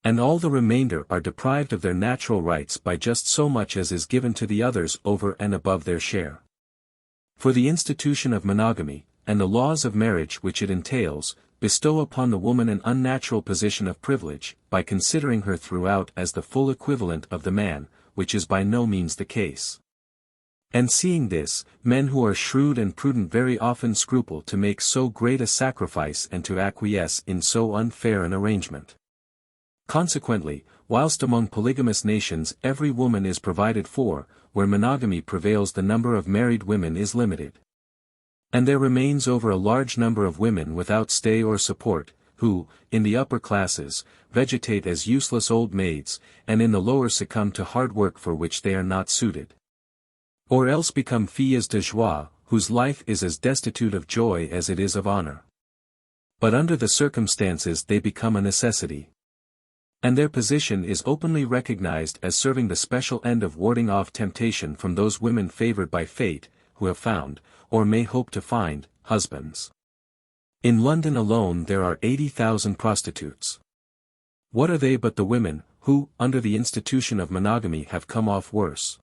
Speaker 1: And all the remainder are deprived of their natural rights by just so much as is given to the others over and above their share. For the institution of monogamy, and the laws of marriage which it entails, bestow upon the woman an unnatural position of privilege, by considering her throughout as the full equivalent of the man, which is by no means the case. And seeing this, men who are shrewd and prudent very often scruple to make so great a sacrifice and to acquiesce in so unfair an arrangement. Consequently, whilst among polygamous nations every woman is provided for, where monogamy prevails the number of married women is limited. And there remains over a large number of women without stay or support, who, in the upper classes, vegetate as useless old maids, and in the lower succumb to hard work for which they are not suited. Or else become filles de joie, whose life is as destitute of joy as it is of honor. But under the circumstances they become a necessity. And their position is openly recognized as serving the special end of warding off temptation from those women favored by fate, who have found, or may hope to find, husbands. In London alone there are 80,000 prostitutes. What are they but the women, who, under the institution of monogamy have come off worse?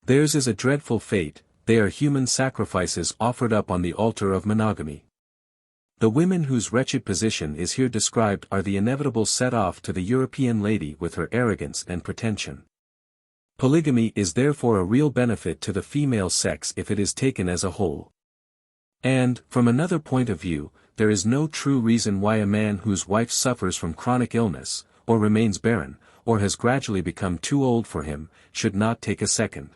Speaker 1: Theirs is a dreadful fate, they are human sacrifices offered up on the altar of monogamy. The women whose wretched position is here described are the inevitable set-off to the European lady with her arrogance and pretension. Polygamy is therefore a real benefit to the female sex if it is taken as a whole. And, from another point of view, there is no true reason why a man whose wife suffers from chronic illness, or remains barren, or has gradually become too old for him, should not take a second.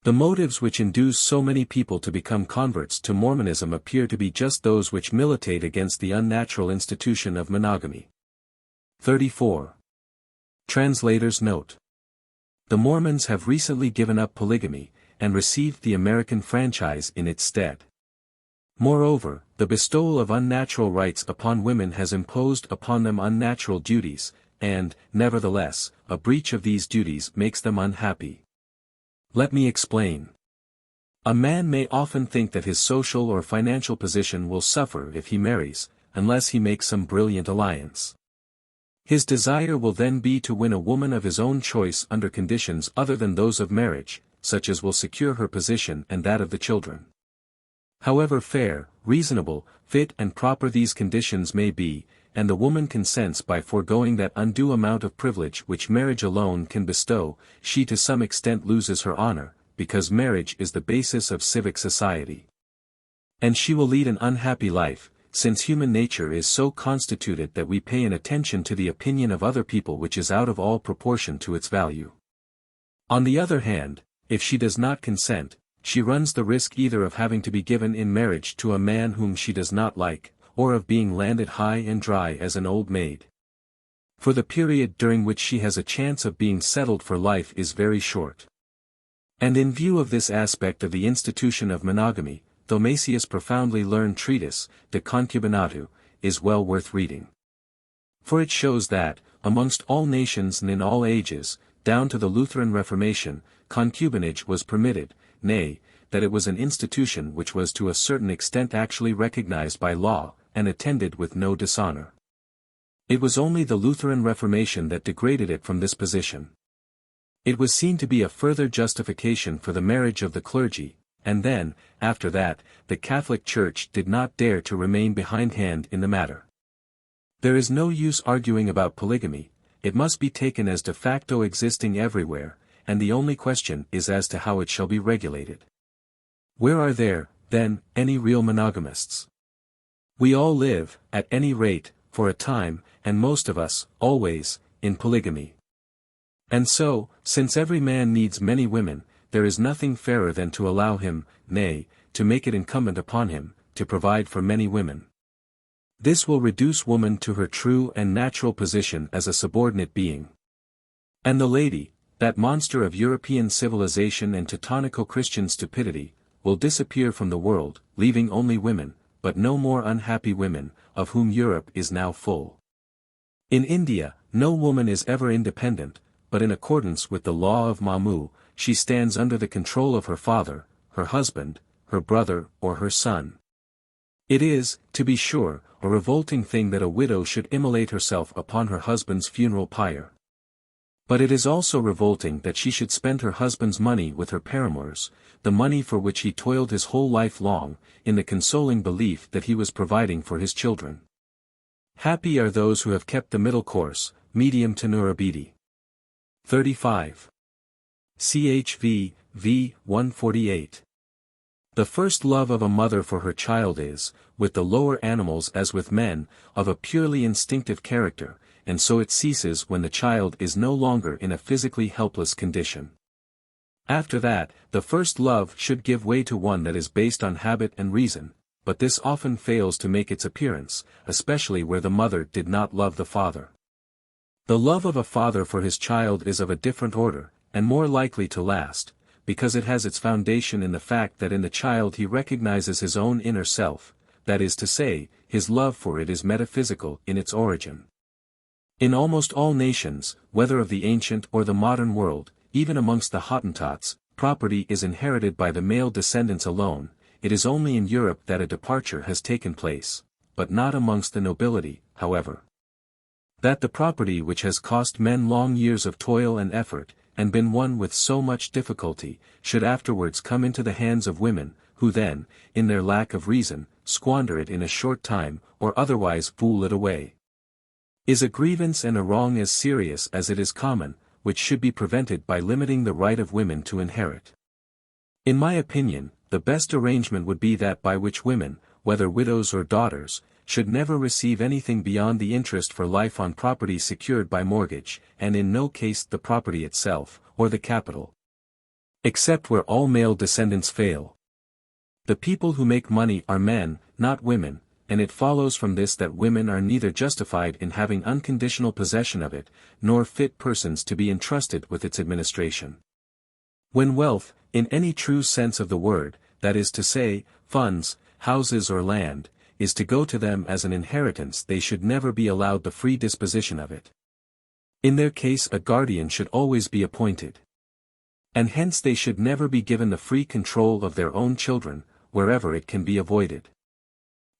Speaker 1: The motives which induce so many people to become converts to Mormonism appear to be just those which militate against the unnatural institution of monogamy. 34. Translator's note. The Mormons have recently given up polygamy, and received the American franchise in its stead. Moreover, the bestowal of unnatural rights upon women has imposed upon them unnatural duties, and, nevertheless, a breach of these duties makes them unhappy. Let me explain. A man may often think that his social or financial position will suffer if he marries, unless he makes some brilliant alliance. His desire will then be to win a woman of his own choice under conditions other than those of marriage, such as will secure her position and that of the children. However fair, reasonable, fit and proper these conditions may be, and the woman consents by foregoing that undue amount of privilege which marriage alone can bestow, she to some extent loses her honor, because marriage is the basis of civic society. And she will lead an unhappy life, since human nature is so constituted that we pay an attention to the opinion of other people which is out of all proportion to its value. On the other hand, if she does not consent, she runs the risk either of having to be given in marriage to a man whom she does not like, or of being landed high and dry as an old maid. For the period during which she has a chance of being settled for life is very short. And in view of this aspect of the institution of monogamy, Thomasius' profoundly learned treatise, De Concubinatu, is well worth reading. For it shows that, amongst all nations and in all ages, down to the Lutheran Reformation, concubinage was permitted, nay, that it was an institution which was to a certain extent actually recognized by law, and attended with no dishonor. It was only the Lutheran Reformation that degraded it from this position. It was seen to be a further justification for the marriage of the clergy, and then, after that, the Catholic Church did not dare to remain behindhand in the matter. There is no use arguing about polygamy, it must be taken as de facto existing everywhere, and the only question is as to how it shall be regulated. Where are there, then, any real monogamists? We all live, at any rate, for a time, and most of us, always, in polygamy. And so, since every man needs many women, there is nothing fairer than to allow him, nay, to make it incumbent upon him, to provide for many women. This will reduce woman to her true and natural position as a subordinate being. And the lady, that monster of European civilization and Teutonico-Christian stupidity, will disappear from the world, leaving only women, but no more unhappy women, of whom Europe is now full. In India, no woman is ever independent, but in accordance with the law of Mamu, she stands under the control of her father, her husband, her brother or her son. It is, to be sure, a revolting thing that a widow should immolate herself upon her husband's funeral pyre. But it is also revolting that she should spend her husband's money with her paramours, the money for which he toiled his whole life long, in the consoling belief that he was providing for his children. Happy are those who have kept the middle course, medium tenerabiti. 35. CHV, v. 148. The first love of a mother for her child is, with the lower animals as with men, of a purely instinctive character, and so it ceases when the child is no longer in a physically helpless condition. After that, the first love should give way to one that is based on habit and reason, but this often fails to make its appearance, especially where the mother did not love the father. The love of a father for his child is of a different order, and more likely to last, because it has its foundation in the fact that in the child he recognizes his own inner self, that is to say, his love for it is metaphysical in its origin. In almost all nations, whether of the ancient or the modern world, even amongst the Hottentots, property is inherited by the male descendants alone. It is only in Europe that a departure has taken place, but not amongst the nobility, however. That the property which has cost men long years of toil and effort, and been won with so much difficulty, should afterwards come into the hands of women, who then, in their lack of reason, squander it in a short time, or otherwise fool it away, is a grievance and a wrong as serious as it is common, which should be prevented by limiting the right of women to inherit. In my opinion, the best arrangement would be that by which women, whether widows or daughters, should never receive anything beyond the interest for life on property secured by mortgage, and in no case the property itself, or the capital. Except where all male descendants fail. The people who make money are men, not women, and it follows from this that women are neither justified in having unconditional possession of it, nor fit persons to be entrusted with its administration. When wealth, in any true sense of the word, that is to say, funds, houses or land, is to go to them as an inheritance, they should never be allowed the free disposition of it. In their case a guardian should always be appointed. And hence they should never be given the free control of their own children, wherever it can be avoided.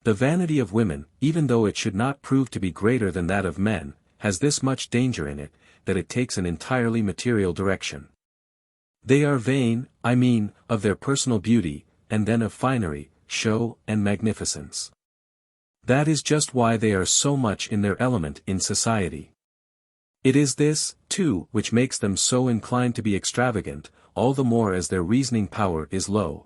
Speaker 1: The vanity of women, even though it should not prove to be greater than that of men, has this much danger in it, that it takes an entirely material direction. They are vain, I mean, of their personal beauty, and then of finery, show, and magnificence. That is just why they are so much in their element in society. It is this, too, which makes them so inclined to be extravagant, all the more as their reasoning power is low.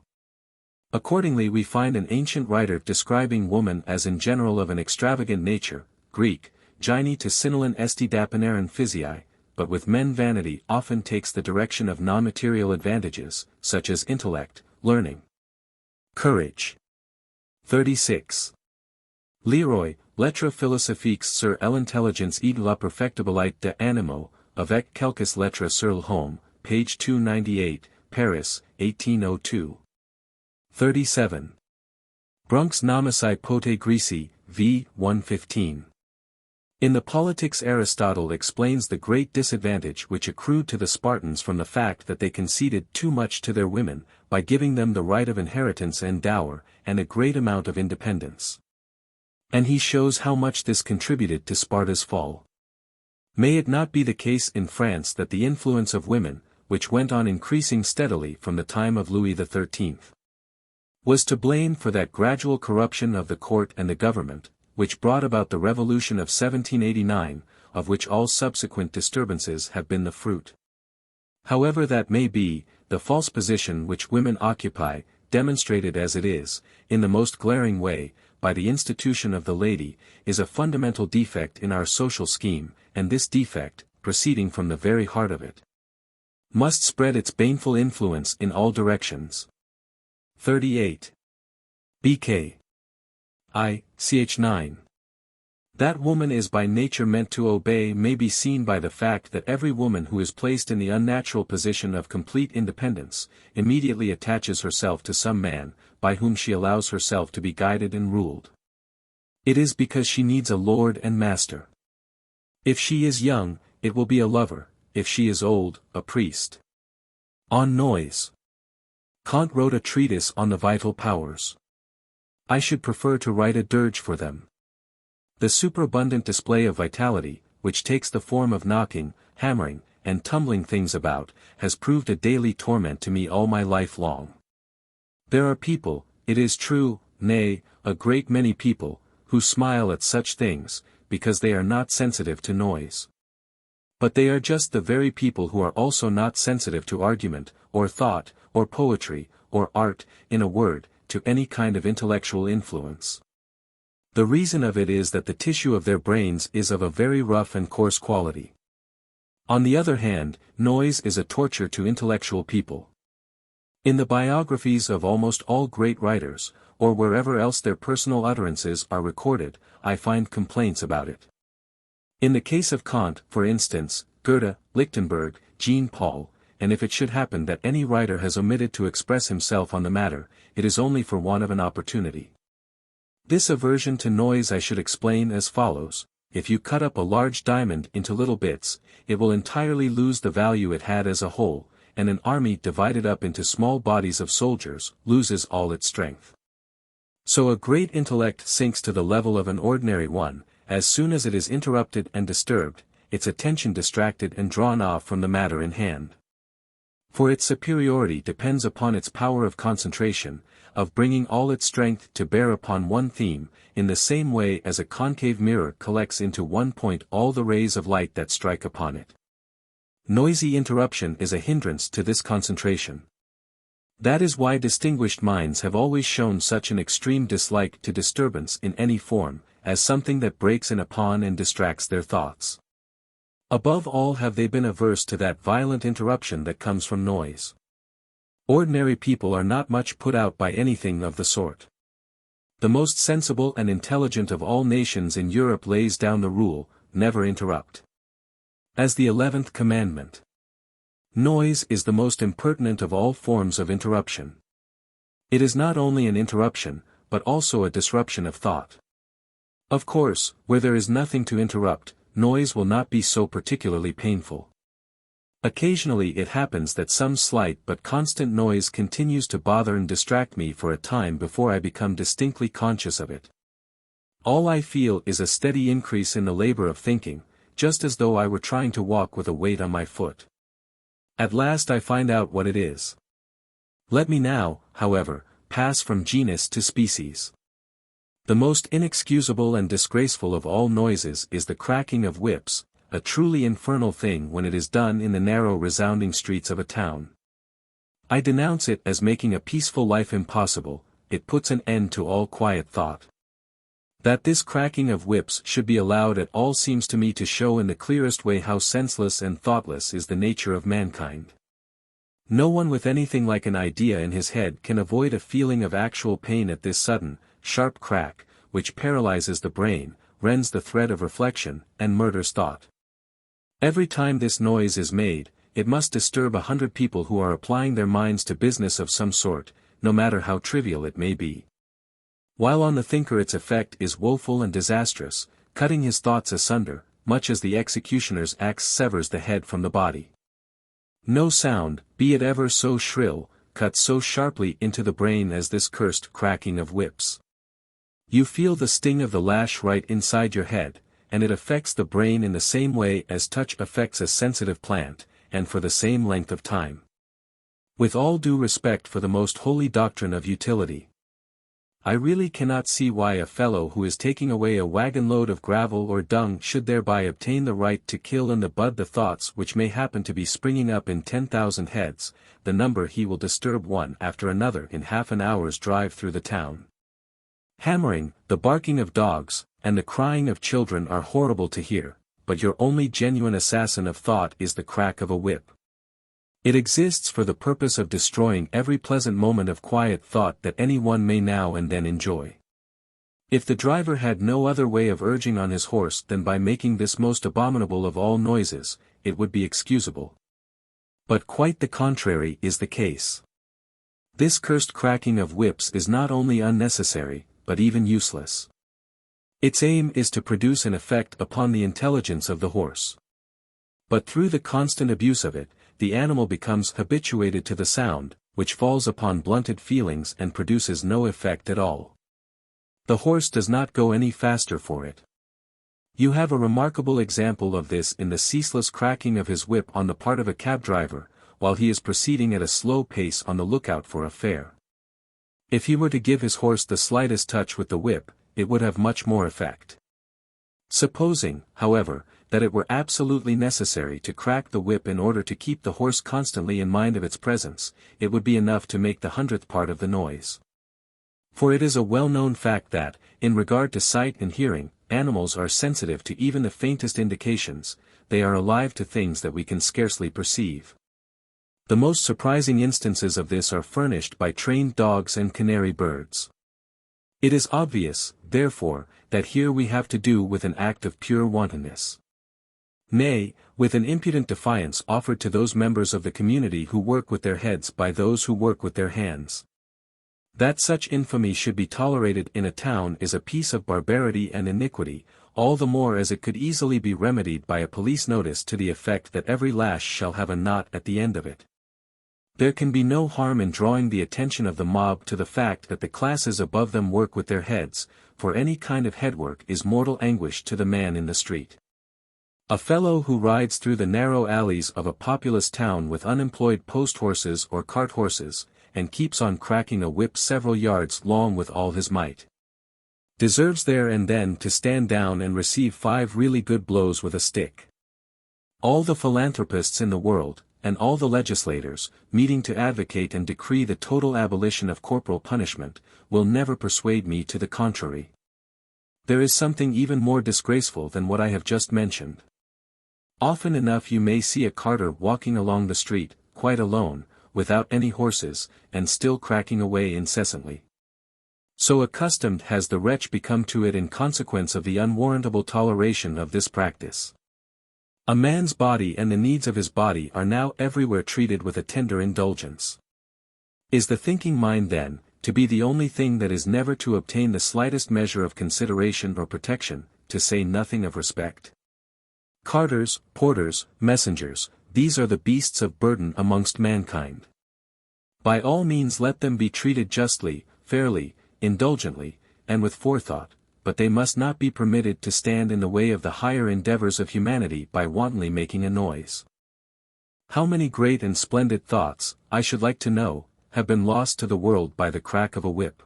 Speaker 1: Accordingly we find an ancient writer describing woman as in general of an extravagant nature, Greek, gyne to synelon esti dapaneron physii, but with men vanity often takes the direction of non-material advantages, such as intellect, learning, courage. 36. Leroy, Lettres philosophiques sur l'intelligence et la perfectibilité de animo, avec quelques lettres sur l'homme, page 298, Paris, 1802. 37. Brunck's Namisai Pote Grisi, v. 115. In the Politics Aristotle explains the great disadvantage which accrued to the Spartans from the fact that they conceded too much to their women, by giving them the right of inheritance and dower, and a great amount of independence. And he shows how much this contributed to Sparta's fall. May it not be the case in France that the influence of women, which went on increasing steadily from the time of Louis XIII, was to blame for that gradual corruption of the court and the government, which brought about the Revolution of 1789, of which all subsequent disturbances have been the fruit. However that may be, the false position which women occupy, demonstrated as it is, in the most glaring way, by the institution of the lady, is a fundamental defect in our social scheme, and this defect, proceeding from the very heart of it, must spread its baneful influence in all directions. 38. BK. Ch. 9. That woman is by nature meant to obey may be seen by the fact that every woman who is placed in the unnatural position of complete independence, immediately attaches herself to some man, by whom she allows herself to be guided and ruled. It is because she needs a lord and master. If she is young, it will be a lover; if she is old, a priest. On noise. Kant wrote a treatise on the vital powers. I should prefer to write a dirge for them. The superabundant display of vitality, which takes the form of knocking, hammering, and tumbling things about, has proved a daily torment to me all my life long. There are people, it is true, nay, a great many people, who smile at such things, because they are not sensitive to noise. But they are just the very people who are also not sensitive to argument, or thought, or poetry, or art, in a word, to any kind of intellectual influence. The reason of it is that the tissue of their brains is of a very rough and coarse quality. On the other hand, noise is a torture to intellectual people. In the biographies of almost all great writers, or wherever else their personal utterances are recorded, I find complaints about it. In the case of Kant, for instance, Goethe, Lichtenberg, Jean-Paul, and if it should happen that any writer has omitted to express himself on the matter, it is only for want of an opportunity. This aversion to noise I should explain as follows. if you cut up a large diamond into little bits, it will entirely lose the value it had as a whole, and an army divided up into small bodies of soldiers loses all its strength. So a great intellect sinks to the level of an ordinary one, as soon as it is interrupted and disturbed, its attention distracted and drawn off from the matter in hand. For its superiority depends upon its power of concentration, of bringing all its strength to bear upon one theme, in the same way as a concave mirror collects into one point all the rays of light that strike upon it. Noisy interruption is a hindrance to this concentration. That is why distinguished minds have always shown such an extreme dislike to disturbance in any form, as something that breaks in upon and distracts their thoughts. Above all have they been averse to that violent interruption that comes from noise. Ordinary people are not much put out by anything of the sort. The most sensible and intelligent of all nations in Europe lays down the rule, never interrupt. As the 11th commandment. Noise is the most impertinent of all forms of interruption. It is not only an interruption, but also a disruption of thought. Of course, where there is nothing to interrupt, noise will not be so particularly painful. Occasionally it happens that some slight but constant noise continues to bother and distract me for a time before I become distinctly conscious of it. All I feel is a steady increase in the labor of thinking, just as though I were trying to walk with a weight on my foot. At last I find out what it is. Let me now, however, pass from genus to species. The most inexcusable and disgraceful of all noises is the cracking of whips, a truly infernal thing when it is done in the narrow resounding streets of a town. I denounce it as making a peaceful life impossible. It puts an end to all quiet thought. That this cracking of whips should be allowed at all seems to me to show in the clearest way how senseless and thoughtless is the nature of mankind. No one with anything like an idea in his head can avoid a feeling of actual pain at this sudden, sharp crack, which paralyzes the brain, rends the thread of reflection, and murders thought. Every time this noise is made, it must disturb 100 people who are applying their minds to business of some sort, no matter how trivial it may be. While on the thinker its effect is woeful and disastrous, cutting his thoughts asunder, much as the executioner's axe severs the head from the body. No sound, be it ever so shrill, cuts so sharply into the brain as this cursed cracking of whips. You feel the sting of the lash right inside your head, and it affects the brain in the same way as touch affects a sensitive plant, and for the same length of time. With all due respect for the most holy doctrine of utility, I really cannot see why a fellow who is taking away a wagon-load of gravel or dung should thereby obtain the right to kill in the bud the thoughts which may happen to be springing up in 10,000 heads, the number he will disturb one after another in half an hour's drive through the town. Hammering, the barking of dogs, and the crying of children are horrible to hear, but your only genuine assassin of thought is the crack of a whip. It exists for the purpose of destroying every pleasant moment of quiet thought that any one may now and then enjoy. If the driver had no other way of urging on his horse than by making this most abominable of all noises, it would be excusable. But quite the contrary is the case. This cursed cracking of whips is not only unnecessary, but even useless. Its aim is to produce an effect upon the intelligence of the horse. But through the constant abuse of it, the animal becomes habituated to the sound, which falls upon blunted feelings and produces no effect at all. The horse does not go any faster for it. You have a remarkable example of this in the ceaseless cracking of his whip on the part of a cab driver, while he is proceeding at a slow pace on the lookout for a fare. If he were to give his horse the slightest touch with the whip, it would have much more effect. Supposing, however, that it were absolutely necessary to crack the whip in order to keep the horse constantly in mind of its presence, it would be enough to make the 100th part of the noise. For it is a well-known fact that, in regard to sight and hearing, animals are sensitive to even the faintest indications, they are alive to things that we can scarcely perceive. The most surprising instances of this are furnished by trained dogs and canary birds. It is obvious, therefore, that here we have to do with an act of pure wantonness. Nay, with an impudent defiance offered to those members of the community who work with their heads by those who work with their hands. That such infamy should be tolerated in a town is a piece of barbarity and iniquity, all the more as it could easily be remedied by a police notice to the effect that every lash shall have a knot at the end of it. There can be no harm in drawing the attention of the mob to the fact that the classes above them work with their heads, for any kind of headwork is mortal anguish to the man in the street. A fellow who rides through the narrow alleys of a populous town with unemployed post horses or cart horses, and keeps on cracking a whip several yards long with all his might, deserves there and then to stand down and receive 5 really good blows with a stick. All the philanthropists in the world, and all the legislators, meeting to advocate and decree the total abolition of corporal punishment, will never persuade me to the contrary. There is something even more disgraceful than what I have just mentioned. Often enough you may see a carter walking along the street, quite alone, without any horses, and still cracking away incessantly. So accustomed has the wretch become to it in consequence of the unwarrantable toleration of this practice. A man's body and the needs of his body are now everywhere treated with a tender indulgence. Is the thinking mind then, to be the only thing that is never to obtain the slightest measure of consideration or protection, to say nothing of respect? Carters, porters, messengers, these are the beasts of burden amongst mankind. By all means let them be treated justly, fairly, indulgently, and with forethought, but they must not be permitted to stand in the way of the higher endeavors of humanity by wantonly making a noise. How many great and splendid thoughts, I should like to know, have been lost to the world by the crack of a whip?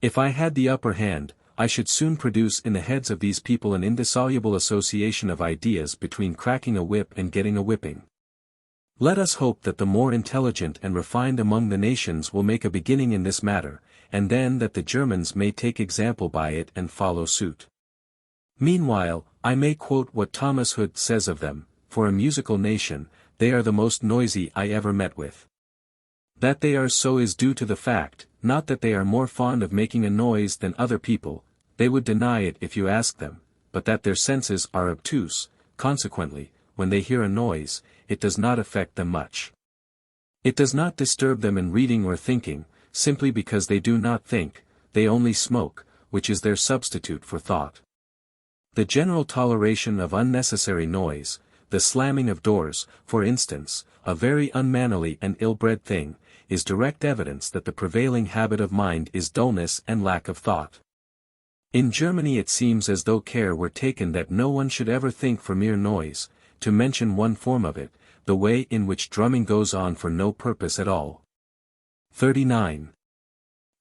Speaker 1: If I had the upper hand, I should soon produce in the heads of these people an indissoluble association of ideas between cracking a whip and getting a whipping. Let us hope that the more intelligent and refined among the nations will make a beginning in this matter, and then that the Germans may take example by it and follow suit. Meanwhile, I may quote what Thomas Hood says of them: for a musical nation, they are the most noisy I ever met with. That they are so is due to the fact, not that they are more fond of making a noise than other people, they would deny it if you asked them, but that their senses are obtuse, consequently, when they hear a noise, it does not affect them much. It does not disturb them in reading or thinking, simply because they do not think, they only smoke, which is their substitute for thought. The general toleration of unnecessary noise, the slamming of doors, for instance, a very unmannerly and ill-bred thing, is direct evidence that the prevailing habit of mind is dullness and lack of thought. In Germany it seems as though care were taken that no one should ever think for mere noise, to mention one form of it, the way in which drumming goes on for no purpose at all. 39.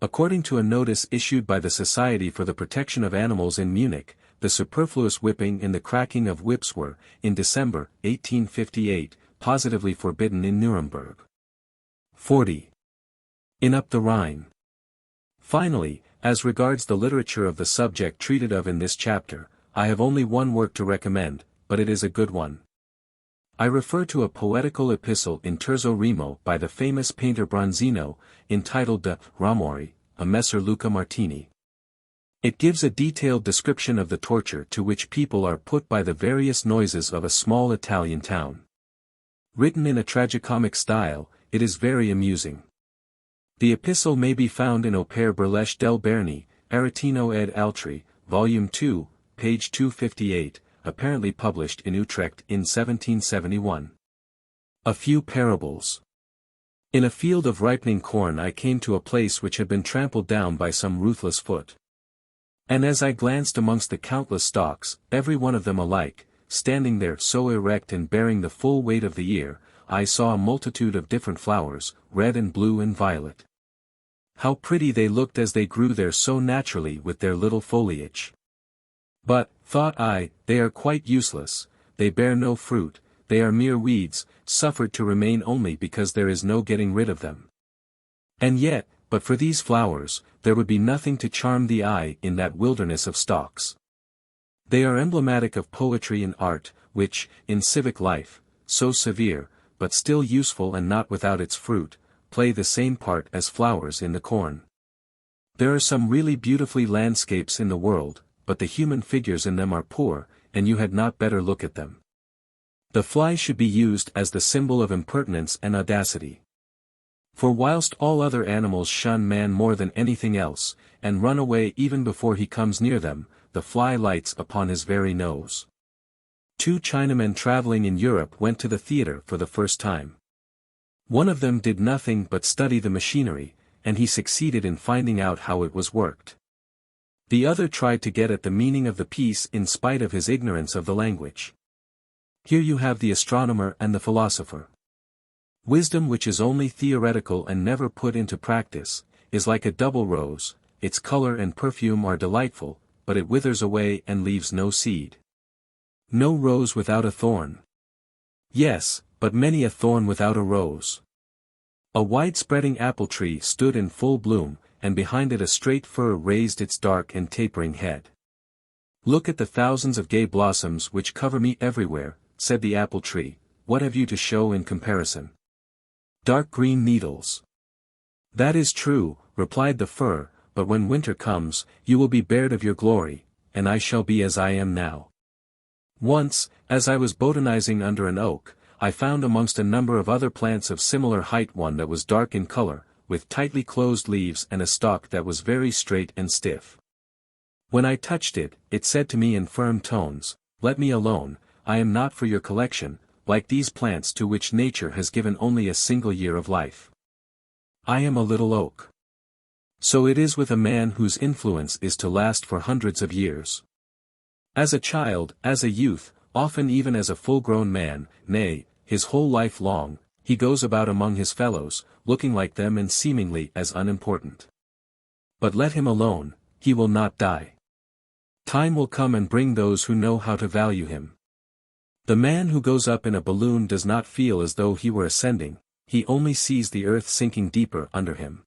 Speaker 1: According to a notice issued by the Society for the Protection of Animals in Munich, the superfluous whipping and the cracking of whips were, in December, 1858, positively forbidden in Nuremberg. 40. In Up the Rhine. Finally, as regards the literature of the subject treated of in this chapter, I have only one work to recommend, but it is a good one. I refer to a poetical epistle in terzo rimo by the famous painter Bronzino, entitled De Ramori, a Messer Luca Martini. It gives a detailed description of the torture to which people are put by the various noises of a small Italian town. Written in a tragicomic style, it is very amusing. The epistle may be found in Opere Burlesque del Berni, Aretino ed Altri, Volume 2, page 258, apparently published in Utrecht in 1771. A few parables. In a field of ripening corn I came to a place which had been trampled down by some ruthless foot. And as I glanced amongst the countless stalks, every one of them alike, standing there so erect and bearing the full weight of the year, I saw a multitude of different flowers, red and blue and violet. How pretty they looked as they grew there so naturally with their little foliage. But, thought I, they are quite useless, they bear no fruit, they are mere weeds, suffered to remain only because there is no getting rid of them. And yet, but for these flowers, there would be nothing to charm the eye in that wilderness of stalks. They are emblematic of poetry and art, which, in civic life, so severe, but still useful and not without its fruit, play the same part as flowers in the corn. There are some really beautifully landscapes in the world, but the human figures in them are poor, and you had not better look at them. The fly should be used as the symbol of impertinence and audacity. For whilst all other animals shun man more than anything else, and run away even before he comes near them, the fly lights upon his very nose. Two Chinamen traveling in Europe went to the theater for the first time. One of them did nothing but study the machinery, and he succeeded in finding out how it was worked. The other tried to get at the meaning of the piece in spite of his ignorance of the language. Here you have the astronomer and the philosopher. Wisdom which is only theoretical and never put into practice, is like a double rose, its color and perfume are delightful, but it withers away and leaves no seed. No rose without a thorn. Yes, but many a thorn without a rose. A wide-spreading apple tree stood in full bloom, and behind it a straight fir raised its dark and tapering head. Look at the thousands of gay blossoms which cover me everywhere, said the apple tree, what have you to show in comparison? Dark green needles. That is true, replied the fir, but when winter comes, you will be bared of your glory, and I shall be as I am now. Once, as I was botanizing under an oak, I found amongst a number of other plants of similar height one that was dark in color, with tightly closed leaves and a stalk that was very straight and stiff. When I touched it, it said to me in firm tones, let me alone, I am not for your collection, like these plants to which nature has given only a single year of life. I am a little oak. So it is with a man whose influence is to last for hundreds of years. As a child, as a youth, often even as a full-grown man, nay, his whole life long, he goes about among his fellows, looking like them and seemingly as unimportant. But let him alone, he will not die. Time will come and bring those who know how to value him. The man who goes up in a balloon does not feel as though he were ascending, he only sees the earth sinking deeper under him.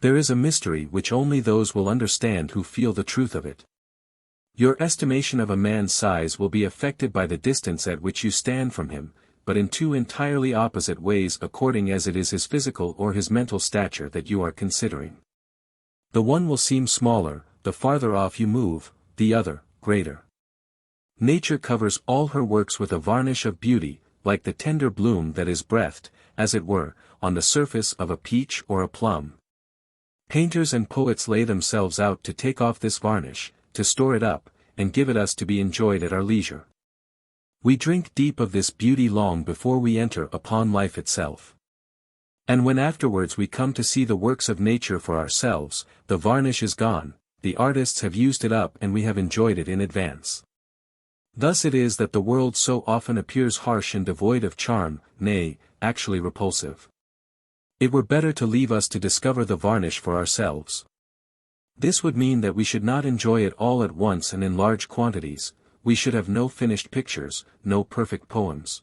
Speaker 1: There is a mystery which only those will understand who feel the truth of it. Your estimation of a man's size will be affected by the distance at which you stand from him, but in two entirely opposite ways according as it is his physical or his mental stature that you are considering. The one will seem smaller, the farther off you move, the other, greater. Nature covers all her works with a varnish of beauty, like the tender bloom that is breathed, as it were, on the surface of a peach or a plum. Painters and poets lay themselves out to take off this varnish, to store it up, and give it us to be enjoyed at our leisure. We drink deep of this beauty long before we enter upon life itself. And when afterwards we come to see the works of nature for ourselves, the varnish is gone, the artists have used it up and we have enjoyed it in advance. Thus it is that the world so often appears harsh and devoid of charm, nay, actually repulsive. It were better to leave us to discover the varnish for ourselves. This would mean that we should not enjoy it all at once and in large quantities, we should have no finished pictures, no perfect poems.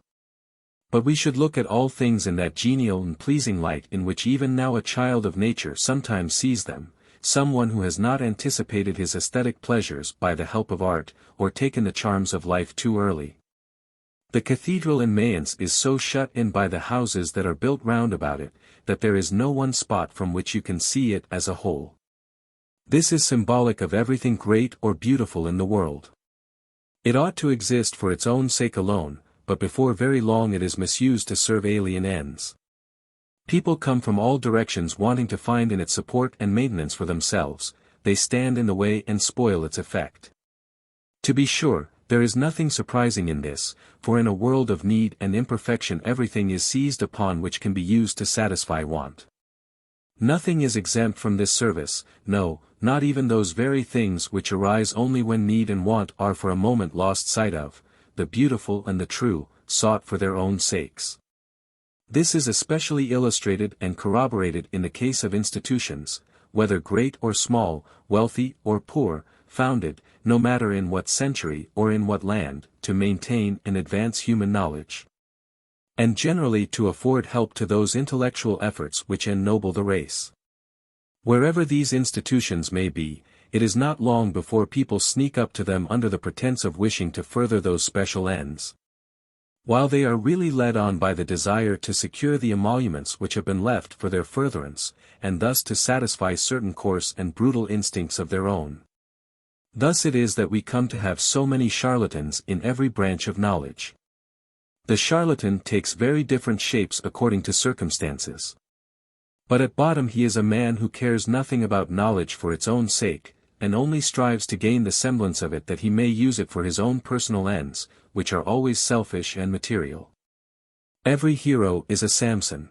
Speaker 1: But we should look at all things in that genial and pleasing light in which even now a child of nature sometimes sees them, someone who has not anticipated his aesthetic pleasures by the help of art, or taken the charms of life too early. The cathedral in Mayence is so shut in by the houses that are built round about it, that there is no one spot from which you can see it as a whole. This is symbolic of everything great or beautiful in the world. It ought to exist for its own sake alone, but before very long it is misused to serve alien ends. People come from all directions wanting to find in it support and maintenance for themselves, they stand in the way and spoil its effect. To be sure, there is nothing surprising in this, for in a world of need and imperfection everything is seized upon which can be used to satisfy want. Nothing is exempt from this service, no, not even those very things which arise only when need and want are for a moment lost sight of, the beautiful and the true, sought for their own sakes. This is especially illustrated and corroborated in the case of institutions, whether great or small, wealthy or poor, founded, no matter in what century or in what land, to maintain and advance human knowledge, and generally to afford help to those intellectual efforts which ennoble the race. Wherever these institutions may be, it is not long before people sneak up to them under the pretense of wishing to further those special ends. While they are really led on by the desire to secure the emoluments which have been left for their furtherance, and thus to satisfy certain coarse and brutal instincts of their own. Thus it is that we come to have so many charlatans in every branch of knowledge. The charlatan takes very different shapes according to circumstances. But at bottom he is a man who cares nothing about knowledge for its own sake, and only strives to gain the semblance of it that he may use it for his own personal ends, which are always selfish and material. Every hero is a Samson.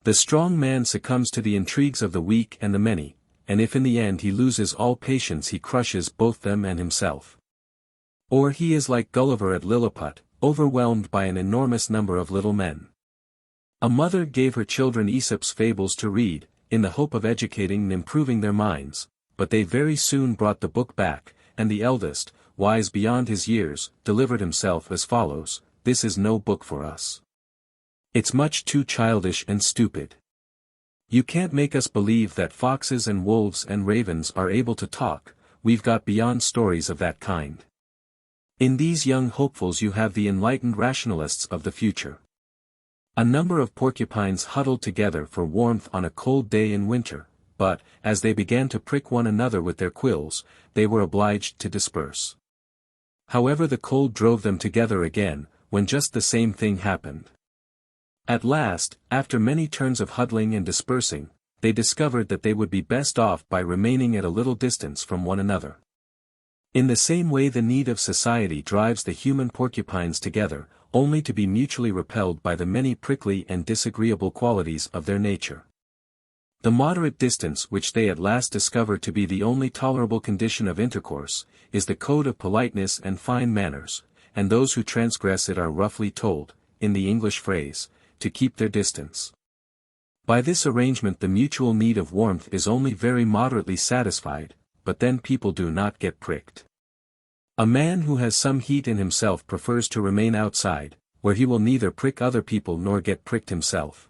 Speaker 1: The strong man succumbs to the intrigues of the weak and the many, and if in the end he loses all patience he crushes both them and himself. Or he is like Gulliver at Lilliput, overwhelmed by an enormous number of little men. A mother gave her children Aesop's fables to read, in the hope of educating and improving their minds, but they very soon brought the book back, and the eldest, wise beyond his years, delivered himself as follows: "This is no book for us. It's much too childish and stupid. You can't make us believe that foxes and wolves and ravens are able to talk, we've got beyond stories of that kind." In these young hopefuls you have the enlightened rationalists of the future. A number of porcupines huddled together for warmth on a cold day in winter, but, as they began to prick one another with their quills, they were obliged to disperse. However, the cold drove them together again, when just the same thing happened. At last, after many turns of huddling and dispersing, they discovered that they would be best off by remaining at a little distance from one another. In the same way the need of society drives the human porcupines together, only to be mutually repelled by the many prickly and disagreeable qualities of their nature. The moderate distance which they at last discover to be the only tolerable condition of intercourse, is the code of politeness and fine manners, and those who transgress it are roughly told, in the English phrase, to keep their distance. By this arrangement the mutual need of warmth is only very moderately satisfied, but then people do not get pricked. A man who has some heat in himself prefers to remain outside, where he will neither prick other people nor get pricked himself.